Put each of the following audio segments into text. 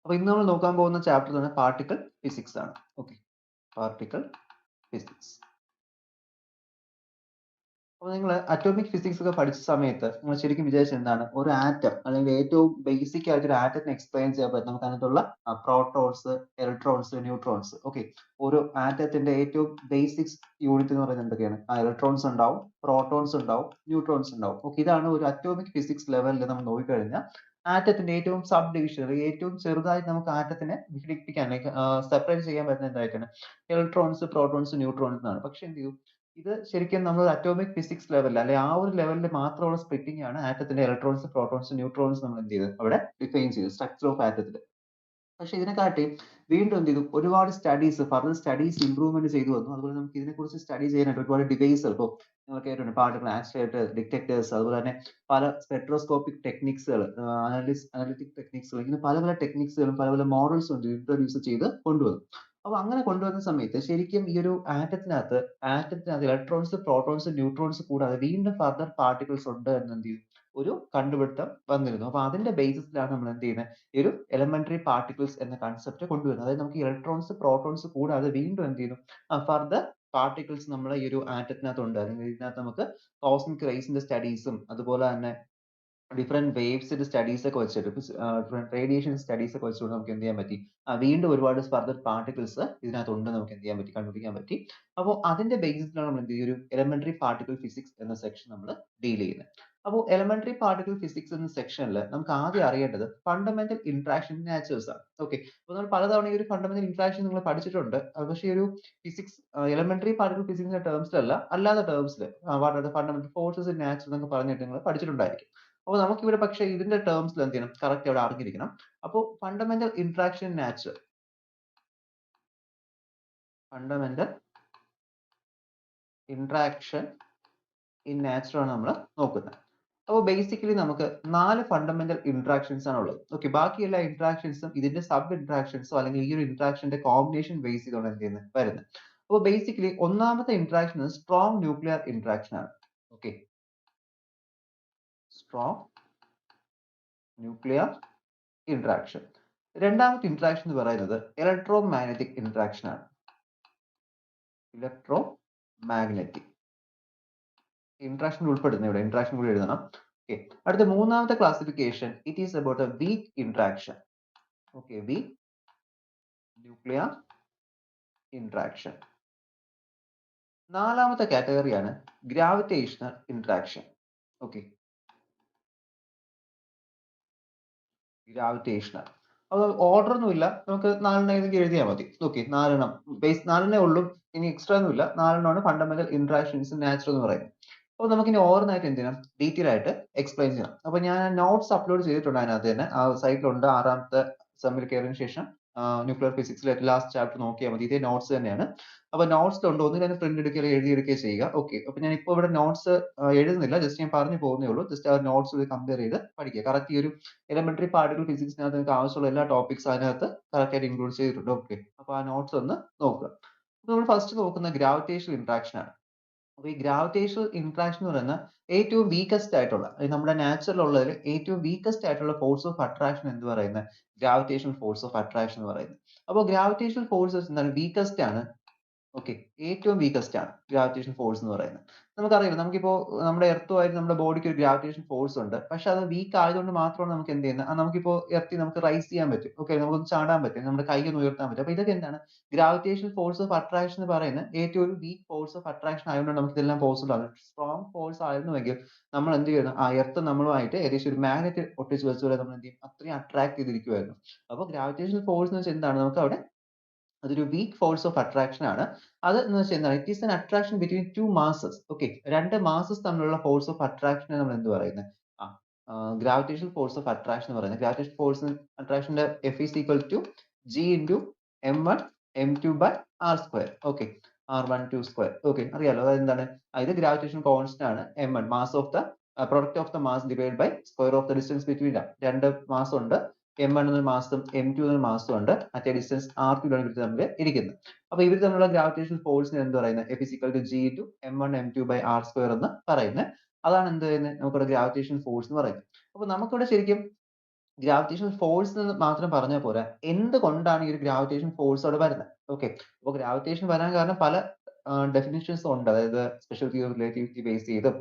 അപ്പോൾ ഇന്ന് നമ്മൾ നോക്കാൻ പോകുന്ന ചാപ്റ്റർ തന്നെ പാർട്ടിക്കിൾ ഫിസിക്സ് ആണ്. Okay, particle physics. അപ്പോൾ നിങ്ങൾ അറ്റോമിക് ഫിസിക്സ് ഒക്കെ പഠിച്ച സമയത്ത് നിങ്ങൾ ശരിക്കും വിചാരിച്ചത് എന്താണ്? ഒരു ആറ്റം അല്ലെങ്കിൽ ഏറ്റവും ബേസിക് ആയിട്ട് ഒരു ആറ്റത്തിനെ എക്സ്പ്ലെയിൻ ചെയ്യാൻ പറ്റും നമുക്ക് അതിനകത്തുള്ള പ്രോട്ടോൺസ്, ഇലക്ട്രോൺസ്, ന്യൂട്രോൺസ്. ഓക്കെ, ഒരു ആറ്റത്തിന്റെ ഏറ്റവും ബേസിക്സ് യൂണിറ്റ് എന്ന് പറയുന്നത് എന്തൊക്കെയാണ്? ഇലക്ട്രോൺസ് ഉണ്ടാവും, പ്രോട്ടോൺസ് ഉണ്ടാവും, ന്യൂട്രോൺസ് ഉണ്ടാവും. ഓക്കെ, ഇതാണ് ഒരു അറ്റോമിക് ഫിസിക്സ് ലെവലിൽ നമ്മൾ നോക്കിക്കഴിഞ്ഞാൽ ആറ്റത്തിന്റെ ഏറ്റവും സബ് ഡിവിഷൻ, ഏറ്റവും ചെറുതായിട്ട് നമുക്ക് ആറ്റത്തിനെ വിഘടിപ്പിക്കാൻ അല്ലെങ്കിൽ സെപ്പറേറ്റ് ചെയ്യാൻ പറ്റുന്ന എന്തായിട്ടാണ്? ഇലക്ട്രോൺസ്, പ്രോട്ടോൺസ്, ന്യൂട്രോൺസ് എന്നാണ്. പക്ഷെ എന്ത് ചെയ്യും, ഇത് ശരിക്കും നമ്മൾ അറ്റോമിക് ഫിസിക്സ് ലെവലിൽ അല്ലെ ആ ഒരു ലെവലിൽ മാത്രമുള്ള സ്പ്ലിറ്റിംഗ് ആണ് ആറ്റത്തിന്റെ ഇലക്ട്രോൺസ്, പ്രോട്ടോൺസ്, ന്യൂട്രോൺസ് നമ്മൾ എന്ത് ചെയ്ത് അവിടെ ഡിഫൈൻ ചെയ്തു സ്ട്രക്ചർ ഓഫ് ആറ്റത്തിൽ. പക്ഷെ ഇതിനെക്കാട്ടി വീണ്ടും എന്ത് ചെയ്തു, ഒരുപാട് സ്റ്റഡീസ്, ഫർദർ സ്റ്റഡീസ് ഇംപ്രൂവ്മെന്റ് ചെയ്തു വന്നു. അതുപോലെ നമുക്ക് ഇതിനെക്കുറിച്ച് സ്റ്റഡി ചെയ്യാനായിട്ട് ഒരുപാട് ഡിവൈസുകൾ, ഇപ്പോൾ നിങ്ങൾ കേട്ടിട്ടുണ്ട് പാർട്ടിക്കിൾ ആക്സിലേറ്റേഴ്സ്, ഡിറ്റക്ടേഴ്സ്, അതുപോലെ തന്നെ പല സ്പെക്ട്രോസ്കോപ്പിക് ടെക്നിക്സുകൾ, അനലിറ്റിക് ടെക്നിക്സുകൾ, ഇങ്ങനെ പല പല ടെക്നിക്സുകളും പല പല മോഡൽസും ഇൻട്രൊഡ്യൂസ് ചെയ്ത് കൊണ്ടുവന്നു. അപ്പൊ അങ്ങനെ കൊണ്ടുവന്ന സമയത്ത് ശരിക്കും ഈ ഒരു ആറ്റത്തിനകത്ത് ഇലക്ട്രോൺസ്, പ്രോട്ടോൺസ്, ന്യൂട്രോൺസ് കൂടാതെ വീണ്ടും ഫർദർ പാർട്ടിക്കിൾസ് ഉണ്ട് എന്ന് എന്ത് ചെയ്തു, ഒരു കണ്ടുപിടുത്തം വന്നിരുന്നു. അപ്പൊ അതിന്റെ ബേസിസിലാണ് നമ്മൾ എന്ത് ചെയ്യുന്നത്, ഈ ഒരു എലമെന്ററി പാർട്ടിക്കിൾസ് എന്ന കൺസെപ്റ്റ് കൊണ്ടുവരുന്നത്. അതായത് നമുക്ക് ഇലക്ട്രോൺസ്, പ്രോട്ടോൺസ് കൂടാതെ വീണ്ടും എന്ത് ചെയ്യുന്നു, ഫർദർ പാർട്ടിക്കിൾസ് നമ്മുടെ ഈ ഒരു ആറ്റത്തിനകത്തുണ്ട്. അല്ലെങ്കിൽ ഇതിനകത്ത് നമുക്ക് കോസ്മിക് റേസിന്റെ സ്റ്റഡീസും അതുപോലെ തന്നെ ഡിഫറെന്റ് വേവ്സിന്റെ സ്റ്റഡീസ് ഒക്കെ വെച്ചിട്ട്, ഡിഫറെന്റ് റേഡിയേഷൻ സ്റ്റഡീസ് ഒക്കെ വെച്ചുകൊണ്ട് നമുക്ക് എന്ത് ചെയ്യാൻ പറ്റി, വീണ്ടും ഒരുപാട് ഫർദർ പാർട്ടിക്കിൾസ് ഇതിനകത്ത് ഉണ്ട് നമുക്ക് എന്ത് ചെയ്യാൻ പറ്റി, കണ്ടുപിടിക്കാൻ പറ്റി. അപ്പോൾ അതിന്റെ ബേസിസിലാണ് നമ്മൾ എന്ത് ചെയ്യും, ഒരു എലമെന്ററി പാർട്ടിക്കിൾ ഫിസിക്സ് എന്ന സെക്ഷൻ നമ്മൾ ഡീൽ ചെയ്യുന്നത്. അപ്പോൾ എലമെന്ററി പാർട്ടിക്കിൾ ഫിസിക്സ് എന്ന സെക്ഷനിൽ നമുക്ക് ആദ്യം അറിയേണ്ടത് ഫണ്ടമെന്റൽ ഇന്ററാക്ഷൻ നാച്ചേഴ്സ് ആണ്. ഓക്കെ, അപ്പോൾ നമ്മൾ പലതവണ ഈ ഒരു ഫണ്ടമെന്റൽ ഇന്ററാക്ഷൻ നിങ്ങൾ പഠിച്ചിട്ടുണ്ട്. പക്ഷേ ഈ ഒരു ഫിസിക്സ് എലമെന്ററി പാർട്ടിക്കിൾ ഫിസിക്സിന്റെ ടേംസിലല്ല, അല്ലാത്ത ടേംസിൽ ഫണ്ടമെന്റൽ ഫോഴ്സസ് ഇൻ നാച്ചർ എന്നൊക്കെ പറഞ്ഞിട്ട് നിങ്ങൾ പഠിച്ചിട്ടുണ്ടായിരിക്കും. അപ്പോൾ നമുക്കിവിടെ പക്ഷേ ഇതിന്റെ ടേംസിൽ എന്ത് ചെയ്യണം, കറക്റ്റ് അവിടെ അറിഞ്ഞിരിക്കണം. അപ്പോൾ fundamental interaction nature, fundamental interaction in nature ആണ് നമ്മൾ നോക്കുന്നത്. അപ്പോൾ ബേസിക്കലി നമുക്ക് 4 ഫണ്ടമെന്റൽ ഇന്ററാക്ഷൻസ് ആണ് ഉള്ളത്. ഓക്കെ, ബാക്കി എല്ലാ ഇന്ററാക്ഷൻസും ഇതിന്റെ സബ് ഇന്ററാക്ഷൻസോ അല്ലെങ്കിൽ ഈ ഒരു ഇന്ററാക്ഷന്റെ കോമ്പിനേഷൻ ബേസ് ചെയ്തുകൊണ്ട് എന്ത് ചെയ്യുന്നത് വരുന്നത്. അപ്പോൾ ബേസിക്കലി ഒന്നാമത്തെ ഇന്ററാക്ഷൻ സ്ട്രോങ് ന്യൂക്ലിയർ ഇന്ററാക്ഷൻ ആണ്. Okay, strong nuclear interaction. രണ്ടാമത്തെ ഇന്ററാക്ഷൻ എന്ന് പറയുന്നത് ഇലക്ട്രോ മാഗ്നറ്റിക് ഇന്ററാക്ഷൻ ആണ്. ഇലക്ട്രോ മാഗ്നറ്റിക് ഇന്ററാക്ഷൻ ഉൾപ്പെടുന്ന ഇവിടെ ഇന്ററാക്ഷൻ കൂടി എഴുതണം. ഓക്കെ, അടുത്ത മൂന്നാമത്തെ classification it is about a weak interaction. Okay, weak nuclear interaction. നാലാമത്തെ കാറ്റഗറിയാണ് ഗ്രാവിറ്റേഷണൽ ഇന്ററാക്ഷൻ. Okay, gravitational. അത് ഓർഡർ ഒന്നുമില്ല, നമുക്ക് 4 ഏതെങ്കിലും എഴുതിയാൽ മതി. ഓക്കെ, 4 ബേസ് 4 ഉള്ളൂ, ഇനി എക്സ്ട്രാ ഒന്നുമില്ല. 4 ഫണ്ടമെന്റൽ ഇന്ററാക്ഷൻസ് നാച്ചുറൽ എന്ന് പറയുന്നത്. അപ്പോൾ നമുക്ക് ഇനി ഓരോന്നായിട്ട് എന്ത് ചെയ്യണം, ഡീറ്റെയിൽ ആയിട്ട് എക്സ്പ്ലെയിൻ ചെയ്യണം. അപ്പോൾ ഞാൻ നോട്ട്സ് അപ്ലോഡ് ചെയ്തിട്ടുണ്ട്, അതിനകത്ത് തന്നെ ആ സൈറ്റിലുണ്ട്. 6ാമത്തെ സെമ്മിൽ കയറിയതിനു ശേഷം ന്യൂക്ലിയർ ഫിസിക്സിലെ ലാസ്റ്റ് ചാപ്റ്റർ നോക്കിയാൽ മതി. ഇതേ നോട്ട്സ് തന്നെയാണ്. അപ്പോൾ നോട്ട്സിലുണ്ട്, ഒന്നുകിൽ അതിന് പ്രിന്റ് എടുക്കുകയോ എഴുതിയെടുക്കുകയോ ചെയ്യുക. ഓക്കെ, അപ്പോൾ ഞാൻ ഇപ്പോൾ ഇവിടെ നോട്ട്സ് എഴുതുന്നില്ല, ജസ്റ്റ് ഞാൻ പറഞ്ഞു പോകുന്നേ ഉള്ളൂ. ജസ്റ്റ് ആ നോട്ട്സ് കമ്പയർ ചെയ്ത് പഠിക്കുക. കറക്റ്റ് ഈ ഒരു എലമെന്ററി പാർട്ടിക്കിൾ ഫിസിക്സിനകത്ത് നിങ്ങൾക്ക് ആവശ്യമുള്ള എല്ലാ ടോപ്പിക്സ് അതിനകത്ത് കറക്റ്റ് ആയിട്ട് ഇൻക്ലൂഡ് ചെയ്തിട്ടുണ്ട്. ഓക്കെ, അപ്പോൾ ആ നോട്ട്സ് ഒന്ന് നോക്കുക. അപ്പോൾ നമ്മൾ ഫസ്റ്റ് നോക്കുന്ന ഗ്രാവിറ്റേഷണൽ ഇന്ററാക്ഷൻ ആണ്. അപ്പോൾ ഈ ഗ്രാവിറ്റേഷണൽ ഇന്ററാക്ഷൻ എന്ന് പറയുന്ന ഏറ്റവും വീക്കസ്റ്റ് ആയിട്ടുള്ള, നമ്മുടെ നാച്ചുറൽ ഉള്ളതിൽ ഏറ്റവും വീക്കസ്റ്റ് ആയിട്ടുള്ള ഫോഴ്സ് ഓഫ് അട്രാക്ഷൻ എന്ന് പറയുന്നത് ഗ്രാവിറ്റേഷണൽ ഫോഴ്സ് ഓഫ് അട്രാക്ഷൻ എന്ന് പറയുന്നത്. അപ്പോൾ ഗ്രാവിറ്റേഷണൽ ഫോഴ്സസ് എന്താണ്, വീക്കസ്റ്റ് ആണ്. ഓക്കെ, ഏറ്റവും വീക്കസ്റ്റ് ആണ് ഗ്രാവിറ്റേഷൻ ഫോഴ്സ് എന്ന് പറയുന്നത്. നമുക്കറിയാം, നമുക്കിപ്പോ നമ്മുടെ എർത്തുമായിട്ട് നമ്മുടെ ബോഡിക്ക് ഒരു ഗ്രാവിറ്റേഷൻ ഫോഴ്സ് ഉണ്ട്. പക്ഷെ അത് വീക്ക് ആയതുകൊണ്ട് മാത്രമാണ് നമുക്ക് എന്ത് ചെയ്യുന്നത്, നമുക്കിപ്പോ എർത്തിൽ നമുക്ക് റൈസ് ചെയ്യാൻ പറ്റും. ഓക്കെ, നമുക്കൊന്ന് ചാടാൻ പറ്റും, നമ്മുടെ കൈ ഒന്ന് ഉയർത്താൻ പറ്റും. അപ്പൊ ഇതൊക്കെ എന്താണ്, ഗ്രാവിറ്റേഷൻ ഫോഴ്സ് ഓഫ് അട്രാക്ഷൻ എന്ന് പറയുന്നത് ഏറ്റവും ഒരു വീക്ക് ഫോഴ്സ് ഓഫ് അട്രാക്ഷൻ ആയതുകൊണ്ട് നമുക്ക് ഇതെല്ലാം പോസിബിൾ ആണ്. സ്ട്രോങ് ഫോഴ്സ് ആയിരുന്നുവെങ്കിൽ നമ്മൾ എന്ത് ചെയ്യുന്നു, ആ എർത്ത് നമ്മളുമായിട്ട് ഏകദേശം ഒരു മാഗ്നറ്റ് ഒട്ടിച്ച് വെച്ചുപോലെ നമ്മൾ എന്ത് ചെയ്യും, അത്രയും അട്രാക്ട് ചെയ്തിരിക്കുമായിരുന്നു. അപ്പോൾ ഗ്രാവിറ്റേഷൻ ഫോഴ്സ് എന്ന് വെച്ചാൽ എന്താണ്, നമുക്ക് അവിടെ അതൊരു വീക്ക് ഫോഴ്സ് ഓഫ് അട്രാക്ഷൻ ആണ്. അത് എന്ന് വെച്ചാൽ എന്താണ്, it is an attraction between 2 masses. Okay, 2 masses തമ്മിലുള്ള ഫോഴ്സ് ഓഫ് അട്രാക്ഷനെ നമ്മൾ എന്ത് പറയുന്നത്, ഗ്രാവിറ്റേഷണൽ ഫോഴ്സ് ഓഫ് അട്രാക്ഷൻ എന്ന് പറയുന്നത്. ഗ്രാവിറ്റേഷൻ ഫോഴ്സ് അട്രാക്ഷന്റെ F is equal to G into m1 m2 by R square. Okay, r12 square. Okay, അറിയാലോ അതായത് എന്താണ്, ഇത് ഗ്രാവിറ്റേഷൻ കോൺസ്റ്റന്റ് ആണ്. m1 mass of the product of the mass divide by square of the distance between the 2 മാസം ഉണ്ട്. m1 എന്നൊരു മാസും m2 എന്നൊരു മാസും ഉണ്ട്. മറ്റേ ഡിസ്റ്റൻസ് r2 ആണ് ഇവർ തമ്മിൽ ഇരിക്കുന്നത്. അപ്പൊ ഇവർ തമ്മിലുള്ള ഗ്രാവിറ്റേഷണൽ ഫോഴ്സിന് എന്ത് പറയുന്നത്, F is equal to G into m1 m2 by r square എന്ന് പറയുന്നത്. അതാണ് എന്ത് ചെയ്യുന്നത്, നമുക്കിവിടെ ഗ്രാവിറ്റേഷൻ ഫോഴ്സ് എന്ന് പറയുന്നത്. അപ്പൊ നമുക്കിവിടെ ശരിക്കും ഗ്രാവിറ്റേഷൻ ഫോഴ്സ് എന്ന് മാത്രം പറഞ്ഞാൽ പോരാ, എന്തുകൊണ്ടാണ് ഈ ഒരു ഗ്രാവിറ്റേഷൻ ഫോഴ്സ് അവിടെ വരുന്നത്? ഓക്കെ. അപ്പോൾ ഗ്രാവിറ്റേഷൻ വരാൻ കാരണം പല ഡെഫിനിഷൻസ് ഉണ്ട്. അതായത് special theory of relativity base ചെയ്തും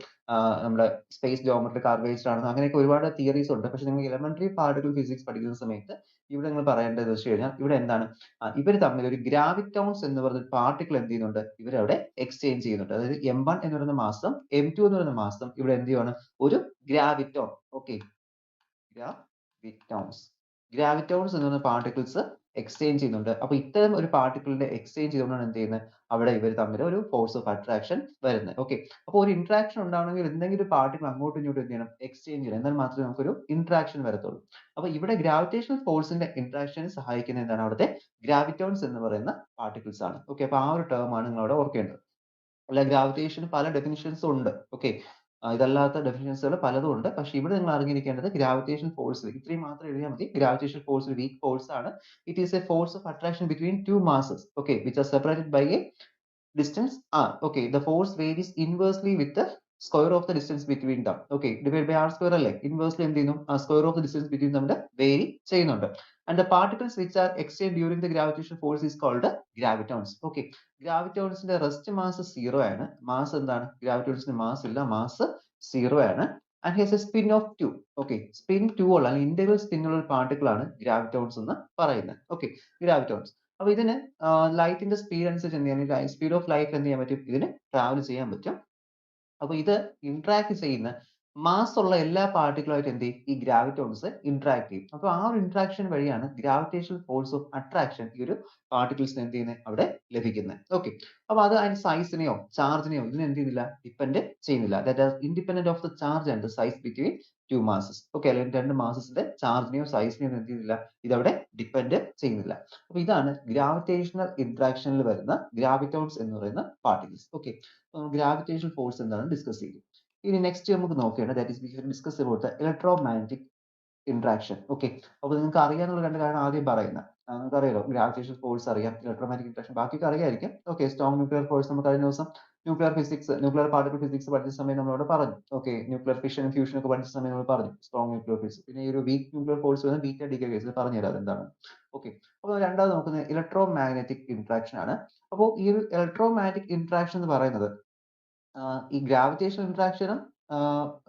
നമ്മുടെ സ്പേസ് ജോമെട്രി കർവേച്ചർ ആണെന്ന് അങ്ങനെയൊക്കെ ഒരുപാട് തിയറീസ് ഉണ്ട്. പക്ഷെ നിങ്ങൾ എലമെന്ററി പാർട്ടിക്കിൾ ഫിസിക്സ് പഠിക്കുന്ന സമയത്ത് ഇവിടെ നിങ്ങൾ പറയേണ്ടത് വെച്ച് കഴിഞ്ഞാൽ ഇവിടെ എന്താണ് ഇവർ തമ്മിൽ ഒരു ഗ്രാവിറ്റോൺസ് എന്ന് പറയുന്ന പാർട്ടിക്കിൾ എന്ത് ചെയ്യുന്നുണ്ട്? ഇവരവിടെ എക്സ്ചേഞ്ച് ചെയ്യുന്നുണ്ട്. അതായത് M1 എന്ന് പറയുന്ന മാസം M2 എന്ന് പറയുന്ന മാസം ഇവിടെ എന്ത് ചെയ്യുവാണ്? ഒരു ഗ്രാവിറ്റോൺ. ഓക്കെ. ഗ്രാവിറ്റോൺസ് ഗ്രാവിറ്റോൺസ് എന്ന് പറയുന്ന പാർട്ടിക്കിൾസ് എക്സ്ചേഞ്ച് ചെയ്യുന്നുണ്ട്. അപ്പൊ ഇത്തരം ഒരു പാർട്ടിക്കിളിന്റെ എക്സ്ചേഞ്ച് ചെയ്തുകൊണ്ടാണ് എന്ത് ചെയ്യുന്നത്? അവിടെ ഇവർ തമ്മിൽ ഒരു ഫോഴ്സ് ഓഫ് അട്രാക്ഷൻ വരുന്നത്. ഓക്കെ. അപ്പോൾ ഒരു ഇന്ററാക്ഷൻ ഉണ്ടാവണമെങ്കിൽ എന്തെങ്കിലും ഒരു പാർട്ടിക്കിൾ അങ്ങോട്ടും ഇങ്ങോട്ടും എന്ത് ചെയ്യണം? എക്സ്ചേഞ്ച് ചെയ്യണം. എന്നാൽ മാത്രമേ നമുക്കൊരു ഇന്ററാക്ഷൻ വരത്തുള്ളൂ. അപ്പൊ ഇവിടെ ഗ്രാവിറ്റേഷണൽ ഫോഴ്സിന്റെ ഇന്ററാക്ഷന് സഹായിക്കുന്ന എന്താണ്? അവിടുത്തെ ഗ്രാവിറ്റോൺസ് എന്ന് പറയുന്ന പാർട്ടിക്കിൾസ് ആണ്. ഓക്കെ. അപ്പൊ ആ ഒരു ടേം ആണ് നിങ്ങൾ അവിടെ ഓർക്കേണ്ടത്. അല്ല, ഗ്രാവിറ്റേഷന് പല ഡെഫിനിഷൻസും ഉണ്ട്. ഓക്കെ. ഇതല്ലാത്ത ഡെഫിനിഷൻസുകൾ പലതും ഉണ്ട്. പക്ഷെ ഇവിടെ നിങ്ങൾ അറിഞ്ഞിരിക്കേണ്ടത് ഗ്രാവിറ്റേഷൻ ഫോഴ്സ് ഇത്രയും മാത്രം എഴുതിയാൽ മതി. ഗ്രാവിറ്റേഷൻ ഫോഴ്സ് ഒരു വീക്ക് ഫോഴ്സ് ആണ്. It is A force of attraction between two masses, okay, which are separated by a distance r. Okay, the force varies inversely with the square of the distance between them. Okay, divided by r square അല്ലേ? Inversely എന്ത് ചെയ്യുന്നു? square of the distance between them vary ചെയ്യുന്നുണ്ട്. And the particles which are exchanged during the gravitational force is called gravitons. Okay, gravitonsന്റെ rest mass 0 ആണ്. Mass എന്താണ്? ഗ്രാവിറ്റോൺസിന് mass ഇല്ല, mass 0 ആണ്. And has a spin of 2. Okay, spin 2 ഉള്ള അല്ലെങ്കിൽ integral spin ഉള്ള ഒരു പാർട്ടിക്കിൾ ആണ് ഗ്രാവിറ്റോൺസ് എന്ന് പറയുന്നത്. Okay, ഗ്രാവിറ്റോൺസ്. അപ്പൊ ഇതിന് ലൈറ്റിന്റെ സ്പീഡ് അനുസരിച്ച് എന്ത് ചെയ്യാൻ? സ്പീഡ് ഓഫ് ലൈറ്റ് എന്ത് ചെയ്യാൻ പറ്റും? ഇതിന് ട്രാവൽ ചെയ്യാൻ പറ്റും. അപ്പൊ ഇത് ഇന്ററാക്ട് ചെയ്യുന്ന മാസ് ഉള്ള എല്ലാ പാർട്ടിക്കിളുമായിട്ട് എന്ത് ചെയ്യും? ഈ ഗ്രാവിറ്റോൺസ് ഇന്ററാക്ട് ചെയ്യും. അപ്പൊ ആ ഒരു ഇന്ററാക്ഷൻ വഴിയാണ് ഗ്രാവിറ്റേഷണൽ ഫോഴ്സ് ഓഫ് അട്രാക്ഷൻ ഈ ഒരു പാർട്ടിക്കിൾസിന് എന്ത് ചെയ്യുന്നത്? അവിടെ ലഭിക്കുന്നത്. ഓക്കെ. അപ്പൊ അത് അതിന്റെ സൈസിനെയോ ചാർജിനെയോ ഇതിനെ എന്ത് ചെയ്യുന്നില്ല? ഡിപ്പെൻഡ് ചെയ്യുന്നില്ല. That are independent of the charge and the size between two masses. Okay. അല്ലെങ്കിൽ രണ്ട് മാസസിന്റെ ചാർജിനെയോ സൈസിനെയോ എന്ത് ചെയ്യുന്നില്ല? ഇതവിടെ ഡിപ്പെൻഡ് ചെയ്യുന്നില്ല. അപ്പൊ ഇതാണ് ഗ്രാവിറ്റേഷണൽ ഇന്ററാക്ഷനിൽ വരുന്ന ഗ്രാവിറ്റോൺസ് എന്ന് പറയുന്ന പാർട്ടിക്കിൾസ്. ഓക്കെ. ഗ്രാവിറ്റേഷണൽ ഫോഴ്സ് എന്താണ് ഡിസ്കസ് ചെയ്തു. ഇനി നെക്സ്റ്റ് നമുക്ക് നോക്കേണ്ടത് that is we have discuss about the electromagnetic interaction. Okay. അപ്പോൾ നിങ്ങൾക്ക് അറിയാനുള്ള രണ്ട് കാര്യം ആദ്യം പറയുന്നത്. നിങ്ങൾക്ക് അറിയാലോ ഗ്രാവിറ്റേഷണൽ ഫോഴ്സ് അറിയാം, ഇലക്ട്രോമാഗ്നറ്റിക് ഇന്ററാക്ഷൻ ബാക്കിയൊക്കെ അറിയായിരിക്കും. ഓക്കെ. സ്ട്രോങ് ന്യൂക്ലിയർ ഫോഴ്സ് നമുക്ക് കഴിഞ്ഞ ദിവസം nuclear physics nuclear particle physics പഠിച്ച സമയം നമ്മളോട് പറഞ്ഞു. ഓക്കെ. ന്യൂക്ലിയർ ഫിഷൻ ഫ്യൂഷൻ ഒക്കെ പഠിച്ച സമയം നമ്മൾ പറഞ്ഞു സ്ട്രോങ് ന്യൂക്ലിയർ ഫിസിക്സ്. പിന്നെ ഈ ഒരു വീക്ക് ന്യൂക്ലിയർ ഫോഴ്സ് വരുന്ന ബീറ്റ ഡികെ കേസിൽ പറഞ്ഞു തരാം എന്താണ്. ഓക്കെ. അപ്പോൾ രണ്ടാമത് നോക്കുന്നത് ഇലക്ട്രോമാഗ്നറ്റിക് ഇന്ററാക്ഷൻ ആണ്. അപ്പോൾ ഈ ഒരു ഇലക്ട്രോമാഗ്നറ്റിക് ഇന്ററാക്ഷൻ എന്ന് പറയുന്നത് ഈ ഗ്രാവിറ്റേഷണൽ ഇന്ററാക്ഷനും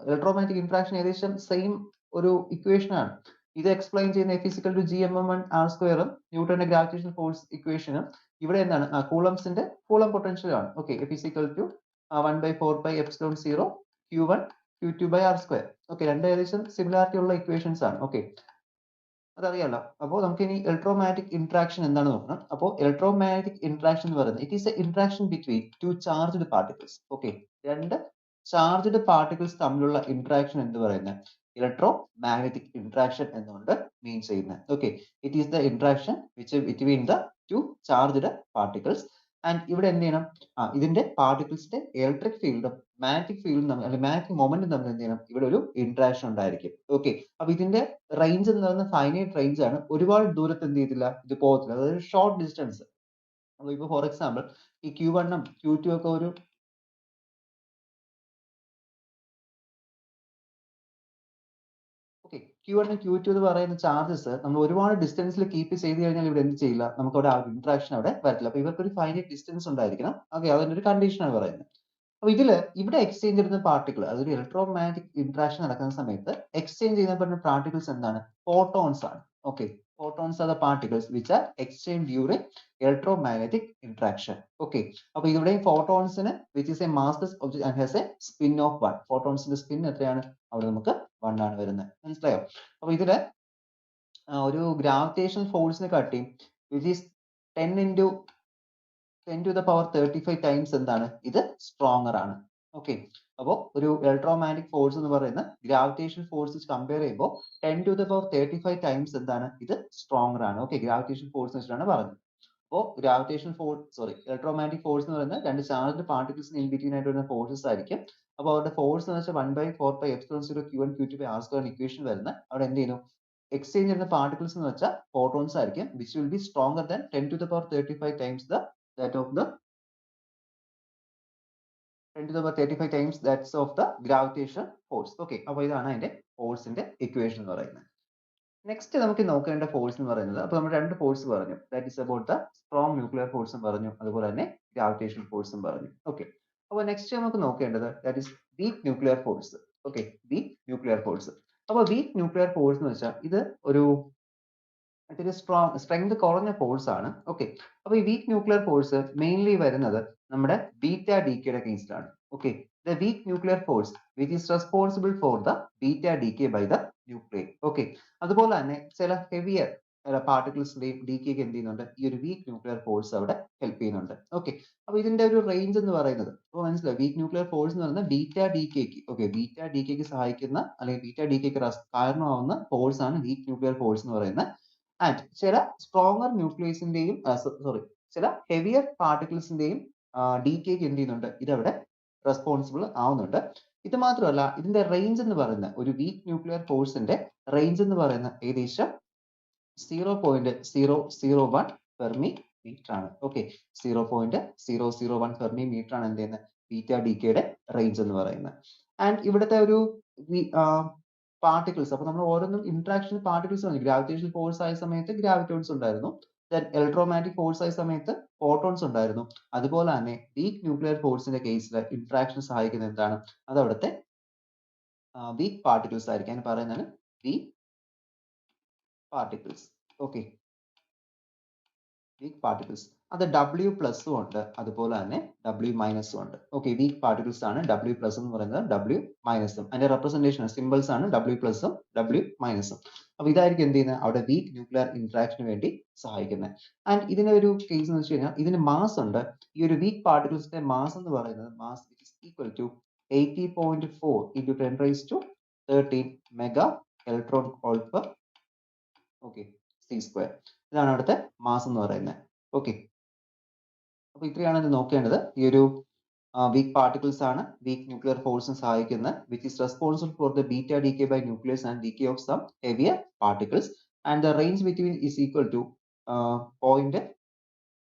ഇലക്ട്രോമാഗ്നറ്റിക് ഇന്ററാക്ഷൻ ഏകദേശം സെയിം ഒരു ഇക്വേഷൻ ആണ്. ഇത് എക്സ്പ്ലെയിൻ ചെയ്യുന്ന F is equal to gmm1 r സ്ക്വയറും ന്യൂട്ടന്റെ ഗ്രാവിറ്റേഷണൽ ഫോഴ്സ് ഇക്വേഷനും ഇവിടെ എന്താണ് കൂളംസിന്റെ കൂളം പൊട്ടൻഷ്യൽ ആണ്. Okay. F is equal to 1/4πε0 q1 q2 by r square. Okay. രണ്ട് ഏകദേശം സിമിലാരിറ്റി ഉള്ള ഇക്വേഷൻസ് ആണ്. ഓക്കെ. അതറിയാലോ. അപ്പോൾ നമുക്ക് ഇനി ഇലക്ട്രോമാഗ്നറ്റിക് ഇന്ററാക്ഷൻ എന്താണ് നോക്കണം. അപ്പോൾ ഇലക്ട്രോമാഗ്നറ്റിക് ഇന്ററാക്ഷൻ എന്ന് പറയുന്നത് it is A interaction between two charged particles. Okay. രണ്ട് ചാർജ്ഡ് പാർട്ടിക്കിൾസ് തമ്മിലുള്ള ഇന്ററാക്ഷൻ എന്ന് പറയുന്നത് ഇലക്ട്രോ മാഗ്നറ്റിക് ഇന്ററാക്ഷൻ എന്നുകൊണ്ട് മീൻ ചെയ്യുന്നത്. Okay. It is the interaction which between the two charged particles. And ഇവിടെ എന്ത് ചെയ്യണം? ഇതിന്റെ പാർട്ടിക്കിൾസിന്റെ ഇലക്ട്രിക് ഫീൽഡും മാഗ്നറ്റിക് ഫീൽഡും തമ്മിൽ അല്ലെങ്കിൽ മാഗ്നറ്റിക് മൊമെന്റും തമ്മിൽ എന്ത് ചെയ്യണം? ഇവിടെ ഒരു ഇന്ററാക്ഷൻ ഉണ്ടായിരിക്കും. ഓക്കെ. അപ്പൊ ഇതിന്റെ റേഞ്ച് എന്ന് പറയുന്നത് ഫൈനൈറ്റ് റേഞ്ച് ആണ്. ഒരുപാട് ദൂരത്ത് എന്ത് ചെയ്തില്ല? ഇത് പോകത്തില്ല. അതായത് ഷോർട്ട് ഡിസ്റ്റൻസ്. അപ്പൊ ഇപ്പൊ ഫോർ എക്സാമ്പിൾ ഈ Q1 ഉം Q2 ഒക്കെ ഒരു ഓക്കെ. Q1 Q2 എന്ന് പറയുന്ന ചാർജസ് നമ്മൾ ഒരുപാട് ഡിസ്റ്റൻസിൽ കീപ്പ് ചെയ്ത് കഴിഞ്ഞാൽ ഇവിടെ എന്ത് ചെയ്യില്ല? നമുക്ക് അവിടെ ആ ഇന്ററാക്ഷൻ അവിടെ വരത്തില്ല. അപ്പൊ ഇവർക്ക് ഒരു ഫൈനൈറ്റ് ഡിസ്റ്റൻസ് ഉണ്ടായിരിക്കണം. ഓക്കെ. അതിന്റെ ഒരു കണ്ടീഷൻ ആണ് പറയുന്നത്. അപ്പൊ ഇവിടെ എക്സ്ചേഞ്ച് ചെയ്യുന്ന പാർട്ടിക്കിൾ അതൊരു ഇലക്ട്രോമാഗ്നറ്റിക് ഇന്ററാക്ഷൻ നടക്കുന്ന സമയത്ത് എക്സ്ചേഞ്ച് ചെയ്യുന്ന പാർട്ടിക്കിൾസ് എന്താണ്? ഫോട്ടോൺസ് ആണ്. Okay. Photons are the particles which are exchange during electromagnetic interaction. Okay. അപ്പൊ ഇവിടെ ഫോട്ടോൺസിന് which is a massless object and has a spin of 1. ഫോട്ടോൺസിന്റെ സ്പിൻ എത്രയാണ്? അവിടെ നമുക്ക് 1 ആണ് വരുന്നത്. മനസ്സിലായോ? അപ്പൊ ഒരു ഗ്രാവിറ്റേഷണൽ ഫോഴ്സിനെ കാട്ടിയും which is 10 to the power 35 times എന്താണ്? ഇത് സ്ട്രോങ്ങർ ആണ്. ഓക്കെ. അപ്പോൾ ഒരു ഇലക്ട്രോമാഗ്നറ്റിക് ഫോഴ്സ് എന്ന് പറയുന്ന ഗ്രാവിറ്റേഷൻ ഫോഴ്സ് കമ്പയർ ചെയ്യുമ്പോൾ 10 to the power 35 ടൈംസ് എന്താണ്? ഇത് സ്ട്രോങ്ങർ ആണ്. ഓക്കെ. ഗ്രാവിറ്റേഷൻ ഫോഴ്സ് വെച്ചിട്ടാണ് പറഞ്ഞത്. അപ്പോൾ ഇലക്ട്രോമാഗ്നറ്റിക് ഫോഴ്സ് എന്ന് പറയുന്നത് രണ്ട് ചാർജ്ഡ് പാർട്ടിക്കിൾസിന് ഇൻ ബിറ്റ്വീൻ ആയിട്ട് വരുന്ന ഫോഴ്സസ് ആയിരിക്കും. അപ്പോൾ അവരുടെ ഫോഴ്സ് എന്ന് വെച്ചാൽ 1/4πε0 q1 q2 by r square equation വരുന്ന അവിടെ എന്ത് ചെയ്യുന്നു? എക്സ്ചേഞ്ച് ചെയ്യുന്ന പാർട്ടിക്കിൾസ് എന്ന് വെച്ചാൽ ഫോട്ടോൺസ് ആയിരിക്കും which will B stronger than 10 to the power 35 times that of the 10 to the power 35 times that's of the gravitation force. Okay. അപ്പോൾ ഇതാണ് അതിന്റെ ഫോഴ്സിന്റെ ഇക്വേഷൻ എന്ന് പറയുന്നത്. നെക്സ്റ്റ് നമുക്ക് നോക്കേണ്ട ഫോഴ്സ് എന്ന് പറയുന്നത്, അപ്പോൾ നമ്മൾ രണ്ട് ഫോഴ്സ് പറഞ്ഞു, that is about the strong nuclear ഫോഴ്സും പറഞ്ഞു, അതുപോലെ തന്നെ ഗ്രാവിറ്റേഷണൽ ഫോഴ്സും പറഞ്ഞു. ഓക്കെ, അപ്പോൾ നെക്സ്റ്റ് നമുക്ക് നോക്കേണ്ടത് that is week nuclear force. Okay, weak nuclear force. അപ്പോൾ വീക്ക് ന്യൂക്ലിയർ ഫോഴ്സ് എന്ന് വെച്ചാൽ ഇത് ഒരു ഇത്തിരി സ്ട്രെങ്ത് കുറഞ്ഞ ഫോഴ്സ് ആണ്. ഓക്കെ, അപ്പോൾ ഈ വീക്ക് ന്യൂക്ലിയർ ഫോഴ്സ് മെയിൻലി വരുന്നത് നമ്മുടെ ബീറ്റ ഡീക്കേയുടെ കേസിലാണ്. Okay, the weak nuclear force which is responsible for the beta decay by the nuclear. Okay, അതുപോലെ തന്നെ ചില ഹെവിയർ പാർട്ടിക്കിൾസിന്റെയും ഡീക്കേക്ക് എന്ത് ചെയ്യുന്നുണ്ട്, ഈ ഒരു വീക്ക് ന്യൂക്ലിയർ ഫോഴ്സ് അവിടെ ഹെൽപ്പ് ചെയ്യുന്നുണ്ട്. ഓക്കെ, അപ്പോൾ ഇതിന്റെ ഒരു റേഞ്ച് എന്ന് പറയുന്നത്, അപ്പോൾ മനസ്സിലായി, വീക്ക് ന്യൂക്ലിയർ ഫോഴ്സ് എന്ന് പറയുന്നത് ബീറ്റ ഡീക്കേക്ക്, ഓക്കെ, ബീറ്റ ഡീക്കേക്ക് സഹായിക്കുന്ന അല്ലെങ്കിൽ ബീറ്റ ഡീക്കേക്ക് കാരണമാവുന്ന ഫോഴ്സ് ആണ് വീക്ക് ന്യൂക്ലിയർ ഫോഴ്സ് എന്ന് പറയുന്നത്. ആൻഡ് ചില സ്ട്രോങ്ങർ ന്യൂക്ലിയസിന്റെയും സോറി ചില ഹെവിയർ പാർട്ടിക്കിൾസിന്റെയും ഡീക്കേക്ക് എന്ത് ചെയ്യുന്നുണ്ട്, ഇതവിടെ റെസ്പോൺസിബിൾ ആവുന്നുണ്ട്. ഇത് മാത്രമല്ല, ഇതിന്റെ റേഞ്ച് എന്ന് പറയുന്ന ഒരു വീക്ക് ന്യൂക്ലിയർ ഫോഴ്സിന്റെ റേഞ്ച് എന്ന് പറയുന്ന ഏകദേശം 0.001 ഫെർമി മീറ്റർ ആണ്. ഓക്കെ, 0.001 ഫെർമി മീറ്റർ ആണ് എന്ത് ചെയ്യുന്നത്, ബീറ്റ ഡീക്കേയുടെ റേഞ്ച് എന്ന് പറയുന്നത്. ആൻഡ് ഇവിടുത്തെ ഒരു പാർട്ടിക്കിൾസ്, അപ്പൊ നമ്മൾ ഓരോന്നും ഇന്ററാക്ഷൻ പാർട്ടിക്കിൾസ് പറഞ്ഞു. ഗ്രാവിറ്റേഷണൽ ഫോഴ്സ് ആയ സമയത്ത് ഗ്രാവിറ്റോൺസ് ഉണ്ടായിരുന്നു, ദെൻ ഇലക്ട്രോമാഗ്നറ്റിക് ഫോഴ്സ് ആയ സമയത്ത് ഫോട്ടോൺസ് ഉണ്ടായിരുന്നു. അതുപോലെ തന്നെ വീക്ക് ന്യൂക്ലിയർ ഫോഴ്സിന്റെ കേസിൽ ഇന്ററാക്ഷൻ സഹായിക്കുന്നത് എന്താണ്, അത് അവിടുത്തെ വീക്ക് പാർട്ടിക്കിൾസ് ആയിരിക്കും. അതിന് പറയുന്നതാണ് weak particles. Okay, weak particles അത് W പ്ലസും ഉണ്ട്, അതുപോലെ തന്നെ W മൈനസും ഉണ്ട്. ഓക്കെ, വീക്ക് പാർട്ടിക്കിൾസ് ആണ് W പ്ലസ് എന്ന് പറയുന്നത്, W മൈനസും. അതിന്റെ റെപ്രസെന്റേഷൻ സിമ്പിൾസ് ആണ് W പ്ലസും W മൈനസും. അപ്പൊ ഇതായിരിക്കും എന്ത് ചെയ്യുന്നത്, അവിടെ വീക്ക് ന്യൂക്ലിയർ ഇന്ററാക്ഷന് വേണ്ടി സഹായിക്കുന്നത്. ആൻഡ് ഇതിന്റെ ഒരു കേസ് എന്ന് വെച്ച് കഴിഞ്ഞാൽ ഇതിന് മാസ് ഉണ്ട്. ഈ ഒരു വീക്ക് പാർട്ടിക്കിൾസിന്റെ മാസ് എന്ന് പറയുന്നത് mass equal to 80.4 into 10⁻13 mega electron volt per okay C square. ഇതാണ് അവിടുത്തെ മാസ് എന്ന് പറയുന്നത്. ഓക്കെ, അപ്പൊ ഇത്രയാണ് ഇത് നോക്കേണ്ടത്. ഈ ഒരു വീക്ക് പാർട്ടിക്കിൾസ് ആണ് വീക്ക് ന്യൂക്ലിയർ ഫോഴ്സിന് സഹായിക്കുന്നത്, which is responsible for the beta decay by nucleus and decay of some heavier particles. And the range between is equal to